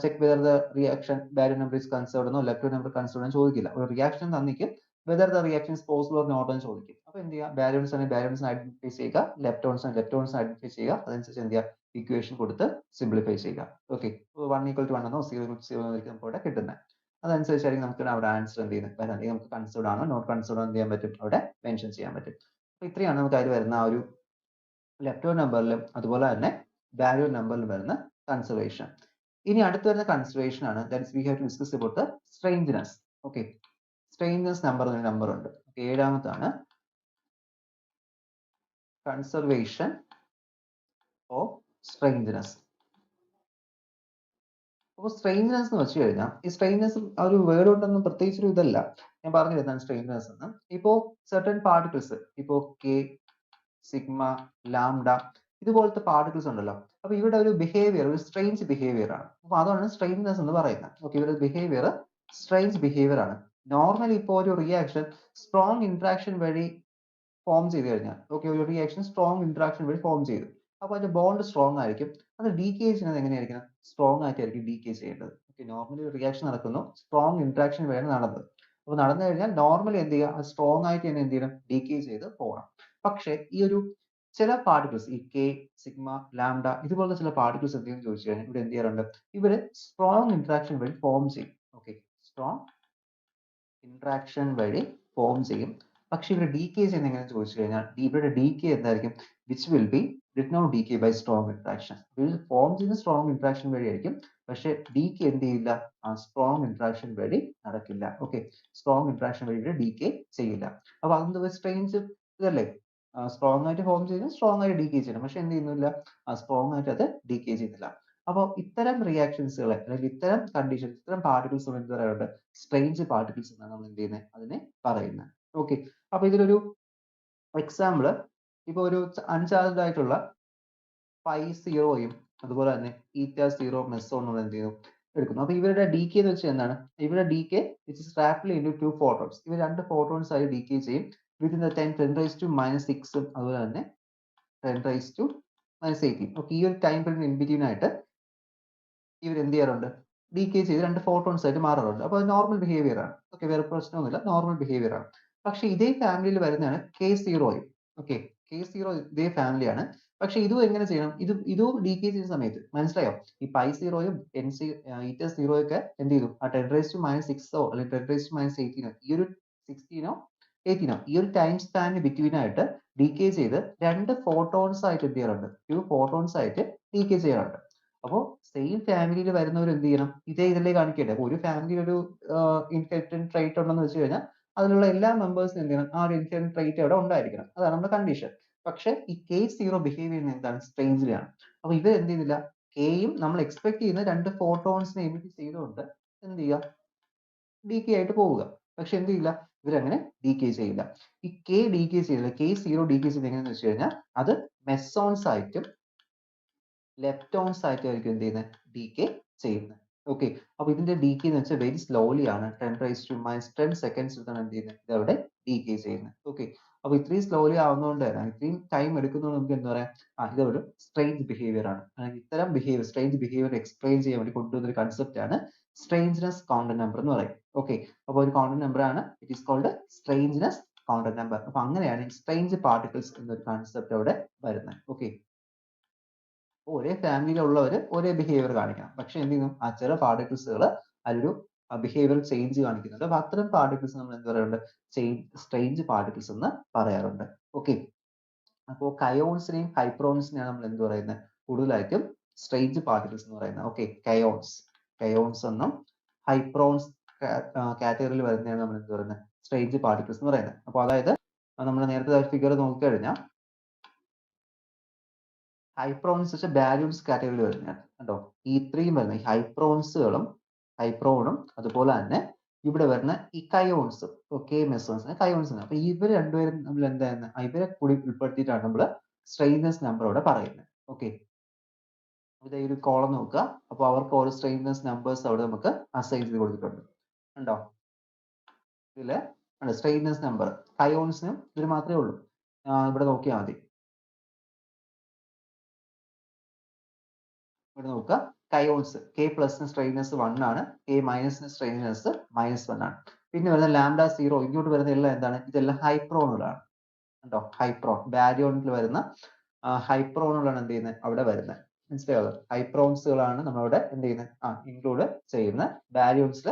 check whether the reaction baryon number is conserved എന്നോ ലെപ്റ്റോൺ നമ്പർ കൺസേർവ്ഡ് എന്ന് ചോദിക്കില്ല. ഒരു റിയാക്ഷൻ തന്നിക്കും, whether the reaction is possible or not എന്ന് ചോദിക്കും. അപ്പൊ എന്ത് ചെയ്യുക, ബാരിയോൺസ് ആണെങ്കിൽ ബാരിയോൺസ് ഐഡന്റിഫൈ ചെയ്യുക, ലെപ്റ്റോൺസ് ഐഡന്റിഫൈ ചെയ്യുക, അതനുസരിച്ച് എന്ത് ചെയ്യുക, ഇക്വേഷൻ കൊടുത്ത് സിംപ്ലിഫൈ ചെയ്യുക. ഓക്കെ, 1 = 1 എന്നോ 0 = 0 എന്നോ നമുക്ക് ഇവിടെ കിട്ടുന്നത്. അതനുസരിച്ചായിരിക്കും നമുക്ക് അവിടെ ആൻസർ എന്ത് ചെയ്യുന്നത്, അല്ലെങ്കിൽ നമുക്ക് കൺസേർവ്ഡ് ആണോ നോട്ട് കൺസേർവ്ഡ് ആണോ എന്ത് ചെയ്യാൻ പറ്റും, അവിടെ മെൻഷൻ ചെയ്യാൻ പറ്റും. അപ്പൊ ഇത്രയാണ് നമുക്ക് അതിൽ വരുന്ന ആ ഒരു ലെപ്റ്റോൺ നമ്പറിലും അതുപോലെ തന്നെ ബാരിയോൺ നമ്പറിലും വരുന്ന കൺസർവേഷൻ. ഇനി അടുത്ത് വരുന്ന കൺസിഡറേഷൻ ആണ് that we have to discuss about the strangeness. Okay, strangeness number എന്നൊരു നമ്പർ ഉണ്ട്. ഏഴാമത്താണ് കൺസർവേഷൻ ഓഫ് സ്ട്രേഞ്ച്നെസ്. അപ്പോൾ സ്ട്രേഞ്ച്നെസ് എന്ന് വെച്ച് കഴിഞ്ഞാൽ ഈ സ്ട്രേഞ്ച്നെസ് ആ ഒരു വേർഡ് കൊണ്ടൊന്നും പ്രത്യേകിച്ച് ഒരു ഇതല്ല. ഞാൻ പറഞ്ഞത് എന്താണ് സ്ട്രേഞ്ച്നെസ് എന്ന്. ഇപ്പോ സർട്ടൻ പാർട്ടിക്കിൾസ്, ഇപ്പോ കെ, സിഗ്മ, ലാംഡ ഇതുപോലത്തെ പാർട്ടിക്കിൾസ് ഉണ്ടല്ലോ. അപ്പൊ ഇവരുടെ ഒരു ബിഹേവിയർ ഒരു സ്ട്രേഞ്ച് ബിഹേവിയർ ആണ്. അപ്പൊ അതാണ് സ്ട്രേഞ്ച്നെസ് എന്ന് പറയുന്നത്. ഓക്കെ, ഇവരുടെ ബിഹേവിയർ സ്ട്രേഞ്ച് ബിഹേവിയർ ആണ്. നോർമലി ഇപ്പോൾ ഒരു റിയാക്ഷൻ സ്ട്രോങ് ഇന്ററാക്ഷൻ വഴി ഫോം ചെയ്ത് കഴിഞ്ഞാൽ, ഓക്കെ, ഒരു റിയാക്ഷൻ സ്ട്രോങ് ഇന്ററാക്ഷൻ വഴി ഫോം ചെയ്തു, അപ്പൊ അതിന്റെ ബോണ്ട് സ്ട്രോങ് ആയിരിക്കും. അത് ഡീകേ ചെയ്യുന്നത് എങ്ങനെയായിരിക്കണം? സ്ട്രോങ് ആയിട്ടായിരിക്കും ഡീകേ ചെയ്യേണ്ടത്. ഓക്കെ, നോർമലി ഒരു റിയാക്ഷൻ നടക്കുന്നു, സ്ട്രോങ് ഇന്ററാക്ഷൻ വഴിയാണ് നടന്നത്. അപ്പൊ നടന്നു കഴിഞ്ഞാൽ നോർമലി എന്ത് ചെയ്യുക? സ്ട്രോങ് ആയിട്ട് തന്നെ എന്ത് ചെയ്യണം? ഡീകേ ചെയ്ത് പോകണം. പക്ഷെ ഈ ഒരു ചില പാർട്ടിക്കിൾസ്, ഈ കെ, സിഗ്മ, ലാംഡ ഇതുപോലത്തെ ചില പാർട്ടിക്കിൾസ് എന്തെങ്കിലും ചോദിച്ചു കഴിഞ്ഞാൽ ഇവിടെ എന്ത് ചെയ്യാറുണ്ട്? ഇവര് സ്ട്രോങ് ഇന്ററാക്ഷൻ വഴി ഫോം ചെയ്യും. ഓക്കെ, സ്ട്രോങ് ഇന്ററാക്ഷൻ വഴി ഫോം ചെയ്യും. പക്ഷെ ഇവിടെ ഡീകേ ചെയ്യുന്ന എങ്ങനെ ചോദിച്ചു കഴിഞ്ഞാൽ ഇവിടെ ഡീകേ എന്തായിരിക്കും? Which will be did not decay by strong interaction. Form ചെയ്യുന്ന സ്ട്രോങ് ഇന്ററാക്ഷൻ വഴിയായിരിക്കും, പക്ഷെ ഡീകേ എന്ത് ചെയ്യില്ല? ആ സ്ട്രോങ് ഇന്ററാക്ഷൻ വഴി നടക്കില്ല. ഓക്കെ, സ്ട്രോങ് ഇന്ററാക്ഷൻ വഴി ഇവിടെ ഡീകേ ചെയ്യില്ല. അപ്പൊ അതെന്ത് സ്ട്രേഞ്ച് ഇതല്ലേ? സ്ട്രോങ് ആയിട്ട് ഫോം ചെയ്യുന്നത് സ്ട്രോങ് ആയിട്ട് ഡീകേ ചെയ്യണം, പക്ഷെ എന്ത് ചെയ്യുന്നില്ല? സ്ട്രോങ് ആയിട്ട് അത് ഡീകേ ചെയ്യുന്നില്ല. അപ്പോൾ ഇത്തരം റിയാക്ഷൻസുകളെ അല്ലെങ്കിൽ ഇത്തരം കണ്ടീഷൻസ്, ഇത്തരം പാർട്ടിക്കിൾസ് എന്ത് പറയാറുണ്ട്? സ്ട്രേഞ്ച് പാർട്ടിക്കിൾസ് എന്നാണ് നമ്മൾ എന്ത് ചെയ്യുന്നത്? അതിനെ പറയുന്നത്. ഓക്കെ, അപ്പൊ ഇതിലൊരു എക്സാമ്പിൾ, ഇപ്പൊ ഒരു അൺചാർജ്ഡ് ആയിട്ടുള്ള പൈ സീറോയും അതുപോലെ തന്നെ ഈറ്റ സീറോ മെസോൺ നമ്മൾ എന്ത് ചെയ്യുന്നു? എടുക്കുന്നു. അപ്പൊ ഇവരുടെ ഡീകേ എന്ന് വെച്ചാൽ എന്താണ്? ഇവരുടെ decay which is rapidly into two photons. ഇവർ രണ്ട് ഫോട്ടോൺസ് ആയി ഡീകേ ചെയ്യും വിത്തിൻ ദ ടൈം 10⁻⁻⁶ അതുപോലെ തന്നെ 10⁻⁻18. ഓക്കെ, ഈ ഒരു ടൈം പീരീഡ് ഇൻ ബിറ്റ്വീൻ ആയിട്ട് ഇവർ എന്ത് ചെയ്യാറുണ്ട്? ഡീകേ ചെയ്ത് രണ്ട് ഫോട്ടോൺസ് ആയിട്ട് മാറാറുണ്ട്. അപ്പോൾ അത് നോർമൽ ബിഹേവിയർ ആണ്. ഓക്കെ, വേറെ പ്രശ്നമൊന്നുമില്ല, നോർമൽ ബിഹേവിയർ ആണ്. പക്ഷെ ഇതേ ഫാമിലിയിൽ വരുന്നതാണ് കെ സീറോയും. ഓക്കെ, കെ സീറോ ഇതേ ഫാമിലിയാണ്. പക്ഷെ ഇതും എങ്ങനെ ചെയ്യണം? ഇതും ഡീകേ ചെയ്യുന്ന സമയത്ത് മനസ്സിലായോ? ഈ പൈ സീറോയും ഈറ്റ സീറോയും ഒക്കെ എന്ത് ചെയ്തു? ആ 10⁻⁻⁶ അല്ലെങ്കിൽ 10⁻⁻18 ഈ ഒരു 16 18 ഈ ഒരു ടൈം സ്പാനിന് ബിറ്റ്വീൻ ആയിട്ട് ഡീകേ ചെയ്ത് രണ്ട് ഫോട്ടോൺസ് ആയിട്ട് എന്ത് ചെയ്യാറുണ്ട്? ടു ഫോട്ടോൺസ് ആയിട്ട് ഡീകേ ചെയ്യാറുണ്ട്. അപ്പോൾ സെയിം ഫാമിലിയിൽ വരുന്നവർ എന്ത് ചെയ്യണം? ഇതിലേ കാണിക്കട്ടെ. അപ്പൊ ഒരു ഫാമിലിയിൽ ഒരു ഇൻഹെറിറ്റന്റ് ട്രൈറ്റ് ഉണ്ടെന്ന് വെച്ച് കഴിഞ്ഞാൽ അതിലുള്ള എല്ലാ മെമ്പേഴ്സിനും എന്ത് ചെയ്യണം? ആ ഒരു ഇൻഹെറിറ്റന്റ് ട്രൈറ്റ് അവിടെ ഉണ്ടായിരിക്കണം. അതാണ് നമ്മുടെ കണ്ടീഷൻ. പക്ഷെ ഈ കെ സീറോ ബിഹേവ് ചെയ്യുന്നത് എന്താണ്? സ്ട്രേഞ്ച്ലി ആണ്. അപ്പൊ ഇത് എന്ത് ചെയ്യുന്നില്ല? കെയും നമ്മൾ എക്സ്പെക്ട് ചെയ്യുന്ന രണ്ട് ഫോട്ടോൺസിനെ എമിറ്റ് ചെയ്തുകൊണ്ട് എന്ത് ചെയ്യുക? ഡീകേ ആയിട്ട് പോവുക. പക്ഷെ എന്ത് ചെയ്യില്ല? ഇവരങ്ങനെ ഡീകേ ചെയ്യില്ല. ഈ കെ ഡീകേ ചെയ്യില്ല. കെ സീറോ ഡീകേ ചെയ്യുന്നത് എങ്ങനെയാണെന്ന് വെച്ച് കഴിഞ്ഞാൽ അത് മെസോൺസ് ആയിട്ടും ലെപ്റ്റോൺസ് ആയിട്ടായിരിക്കും എന്ത് ചെയ്യുന്നത്? ഡീകേ ചെയ്യുന്നത്. ഓക്കെ, അപ്പൊ ഇതിന്റെ ഡീകേ എന്ന് വെച്ചാൽ വെരി സ്ലോലി ആണ്. 10⁻⁻10 സെക്കൻഡ്സ് എടുത്താണ് എന്ത് ചെയ്യുന്നത്? ഇത് അവിടെ ഡീകേ ചെയ്യുന്നത്. ഓക്കെ, അപ്പൊ ഇത്രയും സ്ലോലി ആവുന്നതുകൊണ്ട് തന്നെ ഇത്രയും ടൈം എടുക്കുന്നതുകൊണ്ട് നമുക്ക് എന്താ പറയാ? ഇതൊരു സ്ട്രേഞ്ച് ബിഹേവിയർ ആണ്. അല്ലെങ്കിൽ ഇത്തരം ബിഹേവിയർ സ്ട്രേഞ്ച് ബിഹേവിയർ എക്സ്പ്ലെയിൻ ചെയ്യാൻ വേണ്ടി കൊണ്ടുവന്ന ഒരു കൺസെപ്റ്റ് ആണ് സ്ട്രേഞ്ച്നെസ് കോണ്ടന്റ് നമ്പർ എന്ന് പറയും. ഓക്കെ, അപ്പോൾ ഒരു കോണ്ടന്റ് നമ്പർ ആണ്. It is called strangeness content number. അപ്പൊ അങ്ങനെയാണ് സ്ട്രേഞ്ച് പാർട്ടിക്കിൾസ് എന്നൊരു കൺസെപ്റ്റ് അവിടെ വരുന്നത്. ഓക്കെ, ഒരേ ഫാമിലിയിലുള്ളവർ ഒരേ ബിഹേവിയർ കാണിക്കണം. പക്ഷെ എന്ത് ചെയ്യുന്നു? ചില പാർട്ടിക്കിൾസുകൾ അതിലൊരു ബിഹേവിയർ ചേഞ്ച് കാണിക്കുന്നുണ്ട്. അപ്പൊ അത്തരം പാർട്ടിക്കിൾസ് നമ്മൾ എന്ത് പറയാറുണ്ട്? സ്ട്രേഞ്ച് പാർട്ടിക്കിൾസ് എന്ന് പറയാറുണ്ട്. ഓക്കെ, അപ്പോൾ കയോൺസിനെയും ഹൈപ്രോൺസിനെയാണ് നമ്മൾ എന്ത് പറയുന്നത്? കൂടുതലായിട്ടും സ്ട്രേഞ്ച് പാർട്ടിക്കിൾസ് എന്ന് പറയുന്നത്. ഓക്കെ, കയോൺസ് എന്നും ഹൈപ്രോൺസ് കാറ്റഗറിയിൽ വരുന്നതാണ് നമ്മൾ എന്ത് പറയുന്നത്? സ്ട്രേഞ്ച് പാർട്ടിക്കിൾസ് എന്ന് പറയുന്നത്. അപ്പോൾ അതായത് നമ്മൾ നേരത്തെ ഫിഗർ നോക്കിക്കഴിഞ്ഞാൽ ഹൈപ്രോൺസ് വെച്ചാൽ ബാരിയോൺസ് കാറ്റഗറിയിൽ വരുന്നതാണ് കേട്ടോ. ഈ ഇത്രയും വരുന്ന ഈ ഹൈപ്രോണും അതുപോലെ തന്നെ ഇവിടെ വരുന്ന ഈ കയോൺസും, ഓക്കെ, മെസോൺസ് കയോൺസ്. അപ്പൊ ഇവർ രണ്ടുപേരും നമ്മൾ എന്തായിരുന്നു? ഇവരെ കൂടി ഉൾപ്പെടുത്തിയിട്ടാണ് നമ്മൾ സ്ട്രെയിൻനെസ് നമ്പർ ഇവിടെ പറയുന്നത്. ഓക്കെ, ഇത് ഒരു കോളം നോക്കുക. അപ്പൊ അവർക്ക് ഓരോ സ്ട്രെയിൻനെസ് നമ്പേഴ്സ് അവിടെ നമുക്ക് അസൈൻ ചെയ്ത് കൊടുത്തിട്ടുണ്ട്. ഉണ്ടോ? ഇതില് സ്ട്രെയിൻനെസ് നമ്പർ കയോൺസിനും ഇതിൽ മാത്രമേ ഉള്ളൂ. ഇവിടെ നോക്കിയാൽ മതി. ഇവിടെ നോക്കുക, കയോൺസ് കെ പ്ലസിന് സ്ട്രെയിൻനെസ് 1 ആണ്, കെ മൈനസിന് സ്ട്രെയിൻനെസ് -1 ആണ്. പിന്നെ വരുന്ന ലാംഡ സീറോ ഇങ്ങോട്ട് വരുന്ന എല്ലാം എന്താണ്? ഇതെല്ലാം ഹൈപ്രോണുകളാണ്. കണ്ടോ? ഹൈപ്രോൺ ബാരിയോണിൽ വരുന്ന ഹൈപ്രോണുകളാണ് എന്ത് ചെയ്യുന്നത്? അവിടെ വരുന്നത്. മനസ്സിലായോ? ഹൈപ്രോൺസുകളാണ് നമ്മളവിടെ എന്ത് ചെയ്യുന്നത്? ഇൻക്ലൂഡ് ചെയ്യുന്നത്. ബാരിയോൺസിൽ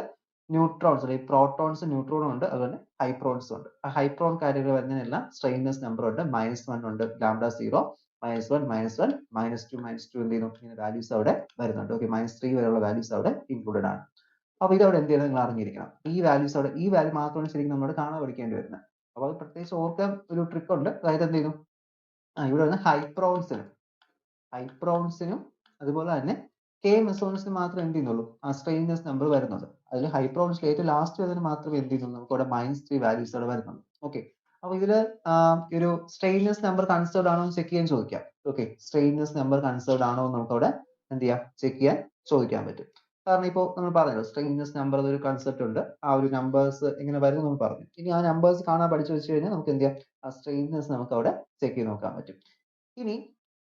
ന്യൂട്രോൺസ് അല്ലെങ്കിൽ പ്രോട്ടോൺസ് ന്യൂട്രോണും ഉണ്ട്, അതുപോലെ ഹൈപ്രോൺസും ഉണ്ട്. ഹൈപ്രോൺ കാറ്റഗറി വരുന്നതിനെല്ലാം സ്ട്രെയിൻനെസ് നമ്പർ ഉണ്ട്. -1 ഉണ്ട് ലാംഡ സീറോ, -1, -1, -2, -2 എന്ത് ചെയ്യുന്നു, ഇങ്ങനെ വാല്യൂസ് അവിടെ വരുന്നുണ്ട്. ഓക്കെ, -3 വരെയുള്ള വാല്യൂസ് അവിടെ ഇൻക്ലൂഡഡ് ആണ്. അപ്പൊ ഇതവിടെ എന്ത് ചെയ്യണം, നിങ്ങൾ അറിഞ്ഞിരിക്കണം. ഈ വാല്യൂസ് അവിടെ, ഈ വാല്യൂ മാത്രമാണ് ശരിക്കും നമ്മൾ കാണാൻ പഠിക്കേണ്ടി വരുന്നത്. അപ്പൊ അത് പ്രത്യേകിച്ച് ഓർക്കാൻ ഒരു ട്രിക്ക് ഉണ്ട്. അതായത് എന്ത് ചെയ്യുന്നു, ഇവിടെ വരുന്ന ഹൈപ്രോൺസിനും അതുപോലെ തന്നെ കെ മെസോൺസിന് മാത്രമേ എന്ത് ചെയ്യുന്നുള്ളൂ, ആ സ്ട്രെയിൻലെസ് നമ്പർ വരുന്നത്. അതിൽ ഹൈപ്രോൺസിൽ ഏറ്റവും ലാസ്റ്റ് വരുന്നതിന് മാത്രമേ എന്ത് ചെയ്യുന്നുള്ളൂ, നമുക്ക് ഇവിടെ -3 വാല്യൂസ് അവിടെ വരുന്നുള്ളൂ. ഓക്കെ, അപ്പൊ ഇതില് ഒരു സ്ട്രെയിൻലെസ് നമ്പർ കൺസിഡർഡ് ആണോ എന്ന് ചെക്ക് ചെയ്യാൻ ചോദിക്കാം. ഓക്കെ, സ്ട്രെയിൻലെസ് നമ്പർ കൺസിഡർഡ് ആണോ എന്ന് നമുക്ക് അവിടെ എന്ത് ചെയ്യാം, ചെക്ക് ചെയ്യാൻ ചോദിക്കാൻ പറ്റും. കാരണം ഇപ്പോൾ നമ്മൾ പറഞ്ഞല്ലോ, സ്ട്രെയിൻലെസ് നമ്പർ എന്നൊരു കൺസെപ്റ്റ് ഉണ്ട്. ആ ഒരു നമ്പേഴ്സ് എങ്ങനെ വരും നമ്മൾ പറഞ്ഞു. ഇനി ആ നമ്പേഴ്സ് കാണാൻ പഠിച്ചു വെച്ച് കഴിഞ്ഞാൽ നമുക്ക് എന്ത് ചെയ്യാം, ആ സ്ട്രെയിൻലെസ് നമുക്ക് അവിടെ ചെക്ക് ചെയ്ത് നോക്കാൻ പറ്റും. ഇനി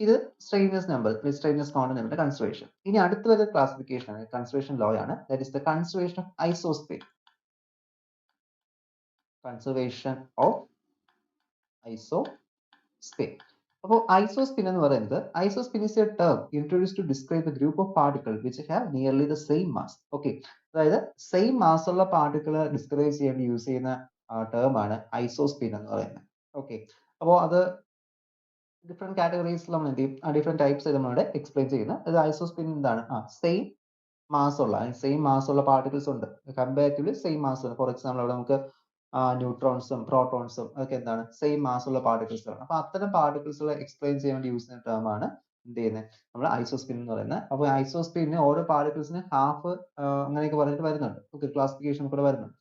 ഇത് സ്ട്രെയിൻലെസ് നമ്പർ, സ്ട്രെയിൻലെസ് കോണ്ടന്റ് നമ്പറിന്റെ കൺസിഡറേഷൻ. ഇനി അടുത്ത വരുന്ന ക്ലാസിഫിക്കേഷൻ ആണ്, കൺസിഡറേഷൻ ലോ ആണ്. That is the consideration of ഐസോസ്പിൻ. Consideration of ഐസോസ്പിൻ. അപ്പോൾ ഐസോസ്പിൻ എന്ന് പറയുന്നത്, ഐസോസ്പിൻ is a term introduced to describe a group of particles which have nearly the same mass. Okay, അതായത് സെയിം മാസ് ഉള്ള പാർട്ടിക്കിൾ ഡിസ്ക്രൈബ് ചെയ്യാൻ use ചെയ്യുന്ന term ആണ് ഐസോസ്പിൻ എന്ന് പറയുന്നത്. ഓക്കെ, അപ്പോൾ അത് ഡിഫറെന്റ് കാറ്റഗറീസിൽ നമ്മൾ എന്ത് ചെയ്യും, ഡിഫറെന്റ് ടൈപ്സ് നമ്മളിവിടെ എക്സ്പ്ലെയിൻ ചെയ്യുന്നത്. അത് ഐസോസ്പിൻ എന്താണ്, സെയിം മാസ് ഉള്ള പാർട്ടിക്കിൾസ് ഉണ്ട്, കമ്പാരിറ്റീവ്ലി സെയിം മാസ് ഉണ്ട്. ഫോർ എക്സാമ്പിൾ അവിടെ നമുക്ക് ന്യൂട്രോൺസും പ്രോട്ടോൺസും അതൊക്കെ എന്താണ്, സെയിം മാസ് ഉള്ള പാർട്ടിക്കിൾസ് ആണ്. അപ്പൊ അത്തരം പാർട്ടിക്കിൾസ് എക്സ്പ്ലെയിൻ ചെയ്യാൻ വേണ്ടി യൂസ് ചെയ്യുന്ന ടേം ആണ് എന്ത് ചെയ്യുന്നത്, നമ്മൾ ഐസോസ്പിൻ എന്ന് പറയുന്നത്. അപ്പൊ ഐസോസ്പിന് ഓരോ പാർട്ടിക്കിൾസിന് ഹാഫ് അങ്ങനെയൊക്കെ പറഞ്ഞിട്ട് വരുന്നുണ്ട്. ഓക്കെ, ക്ലാസിഫിക്കേഷൻ കൂടെ വരുന്നുണ്ട്.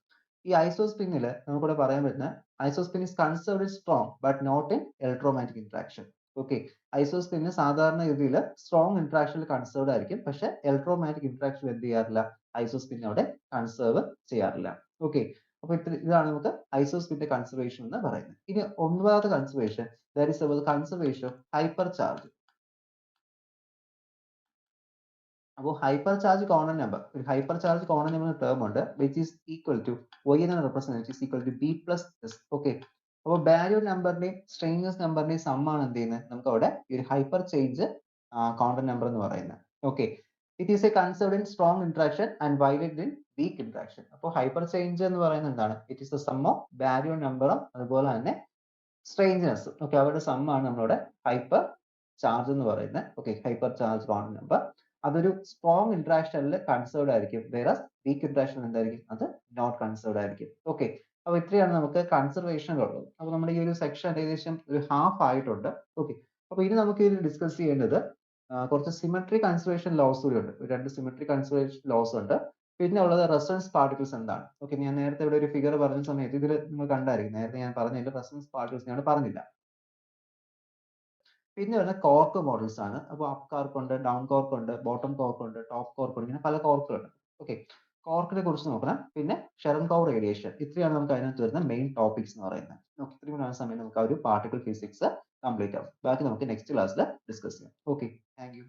ഈ ഐസോസ്പിന്നിൽ നമുക്കിവിടെ പറയാൻ പറ്റുന്ന, isospin is considered strong but not in electromagnetic interaction. Okay, ഐസോസ്പിന് സാധാരണ രീതിയിൽ സ്ട്രോങ് ഇന്ററാക്ഷനിൽ കൺസേർവ്ഡ് ആയിരിക്കും, പക്ഷെ ഇലക്ട്രോമാഗ്നറ്റിക് ഇന്ററാക്ഷൻ എന്ത് ചെയ്യാറില്ല, ഐസോസ്പിൻ അവിടെ കൺസേർവ് ചെയ്യാറില്ല. ഓക്കെ, അപ്പൊ ഇതാണ് നമുക്ക് ഐസോസ്പിന്റെ കൺസർവേഷൻ എന്ന് പറയുന്നത്. ഇനി ഒൻപതാമത്തെ conservation, that is about conservation of hypercharge. അപ്പോൾ ഹൈപ്പർ ചാർജ് കോമൺ നമ്പർ, ഒരു ഹൈപ്പർ ചാർജ് കോമൺ നമ്പർ എന്ന ടേം ഉണ്ട്, which is equal to y എന്നാണ് represent, is equal to b plus S. Okay, അപ്പോൾ ബാരിയർ നമ്പറിന്റെയും സ്ട്രെയിൻലെസ് നമ്പറിന്റെയും sum ആണ് എന്ത് ചെയ്യുന്നത്, നമുക്ക് അവിടെ ഈ ഒരു ഹൈപ്പർ ചേഞ്ച് കോമൺ നമ്പർ എന്ന് പറയുന്നത്. Okay, it is a conserved in strong interaction and violent in weak interaction. അപ്പോൾ ഹൈപ്പർ ചേഞ്ച് എന്ന് പറയുന്നത് എന്താണ്, it is the sum of baryon നമ്പറും അതുപോലെ തന്നെ സ്ട്രെയിൻനെസ്. ഓക്കെ, അവരുടെ സം ആണ് നമ്മളുടെ ഹൈപ്പർ ചാർജ് എന്ന് പറയുന്നത്. Okay, hyper charge common number അതൊരു സ്ട്രോങ് ഇന്ററാക്ഷനിൽ കൺസേർവ്ഡ് ആയിരിക്കും, വേറസ് വീക്ക് ഇന്ററാക്ഷൻ എന്തായിരിക്കും, അത് നോട്ട് കൺസേർവ്ഡ് ആയിരിക്കും. ഓക്കെ, അപ്പൊ ഇത്രയാണ് നമുക്ക് കൺസർവേഷൻ ഉള്ളത്. അപ്പൊ നമ്മുടെ ഈ ഒരു സെക്ഷൻ ഏകദേശം ഒരു ഹാഫ് ആയിട്ടുണ്ട്. ഓക്കെ, അപ്പൊ ഇനി നമുക്ക് ഇതിൽ ഡിസ്കസ് ചെയ്യേണ്ടത് കുറച്ച് സിമെട്രി കൺസർവേഷൻ ലോസ് കൂടി ഉണ്ട്. രണ്ട് സിമെട്രി കൺസർവേഷൻ ലോസ് ഉണ്ട്. പിന്നെ ഉള്ളത് റെസൊണൻസ് പാർട്ടിക്കിൾസ് എന്താണ്. ഓക്കെ, ഞാൻ നേരത്തെ ഇവിടെ ഒരു ഫിഗർ പറഞ്ഞ സമയത്ത് ഇതിൽ നിങ്ങൾ കണ്ടായിരിക്കും, നേരത്തെ ഞാൻ പറഞ്ഞതിൽ റെസൊണൻസ് പാർട്ടിക്കിൾസ് ഞാൻ പറഞ്ഞില്ല. പിന്നെ വരുന്ന കോർക്ക് മോഡൽസ് ആണ്. അപ്പോൾ അപ്പ് കോർക്ക് ഉണ്ട്, ഡൗൺ കോർക്ക് ഉണ്ട്, ബോട്ടം കോർക്ക് ഉണ്ട്, ടോപ്പ് കോർക്ക് ഉണ്ട്, ഇങ്ങനെ പല കോർക്കുകളുണ്ട്. ഓക്കെ, കോർക്കിനെ കുറിച്ച് നോക്കണം. പിന്നെ ഷെറൻകോവ് റേഡിയേഷൻ, ഇത്രയാണ് നമുക്ക് അതിനകത്ത് വരുന്ന മെയിൻ ടോപ്പിക്സ് എന്ന് പറയുന്നത്. ഇത്രയും സമയം നമുക്ക് ആ ഒരു പാർട്ടിക്കിൾ ഫിസിക്സ് കംപ്ലീറ്റ് ആവും. ബാക്കി നമുക്ക് നെക്സ്റ്റ് ക്ലാസ്സിൽ ഡിസ്കസ് ചെയ്യാം. Okay, thank you.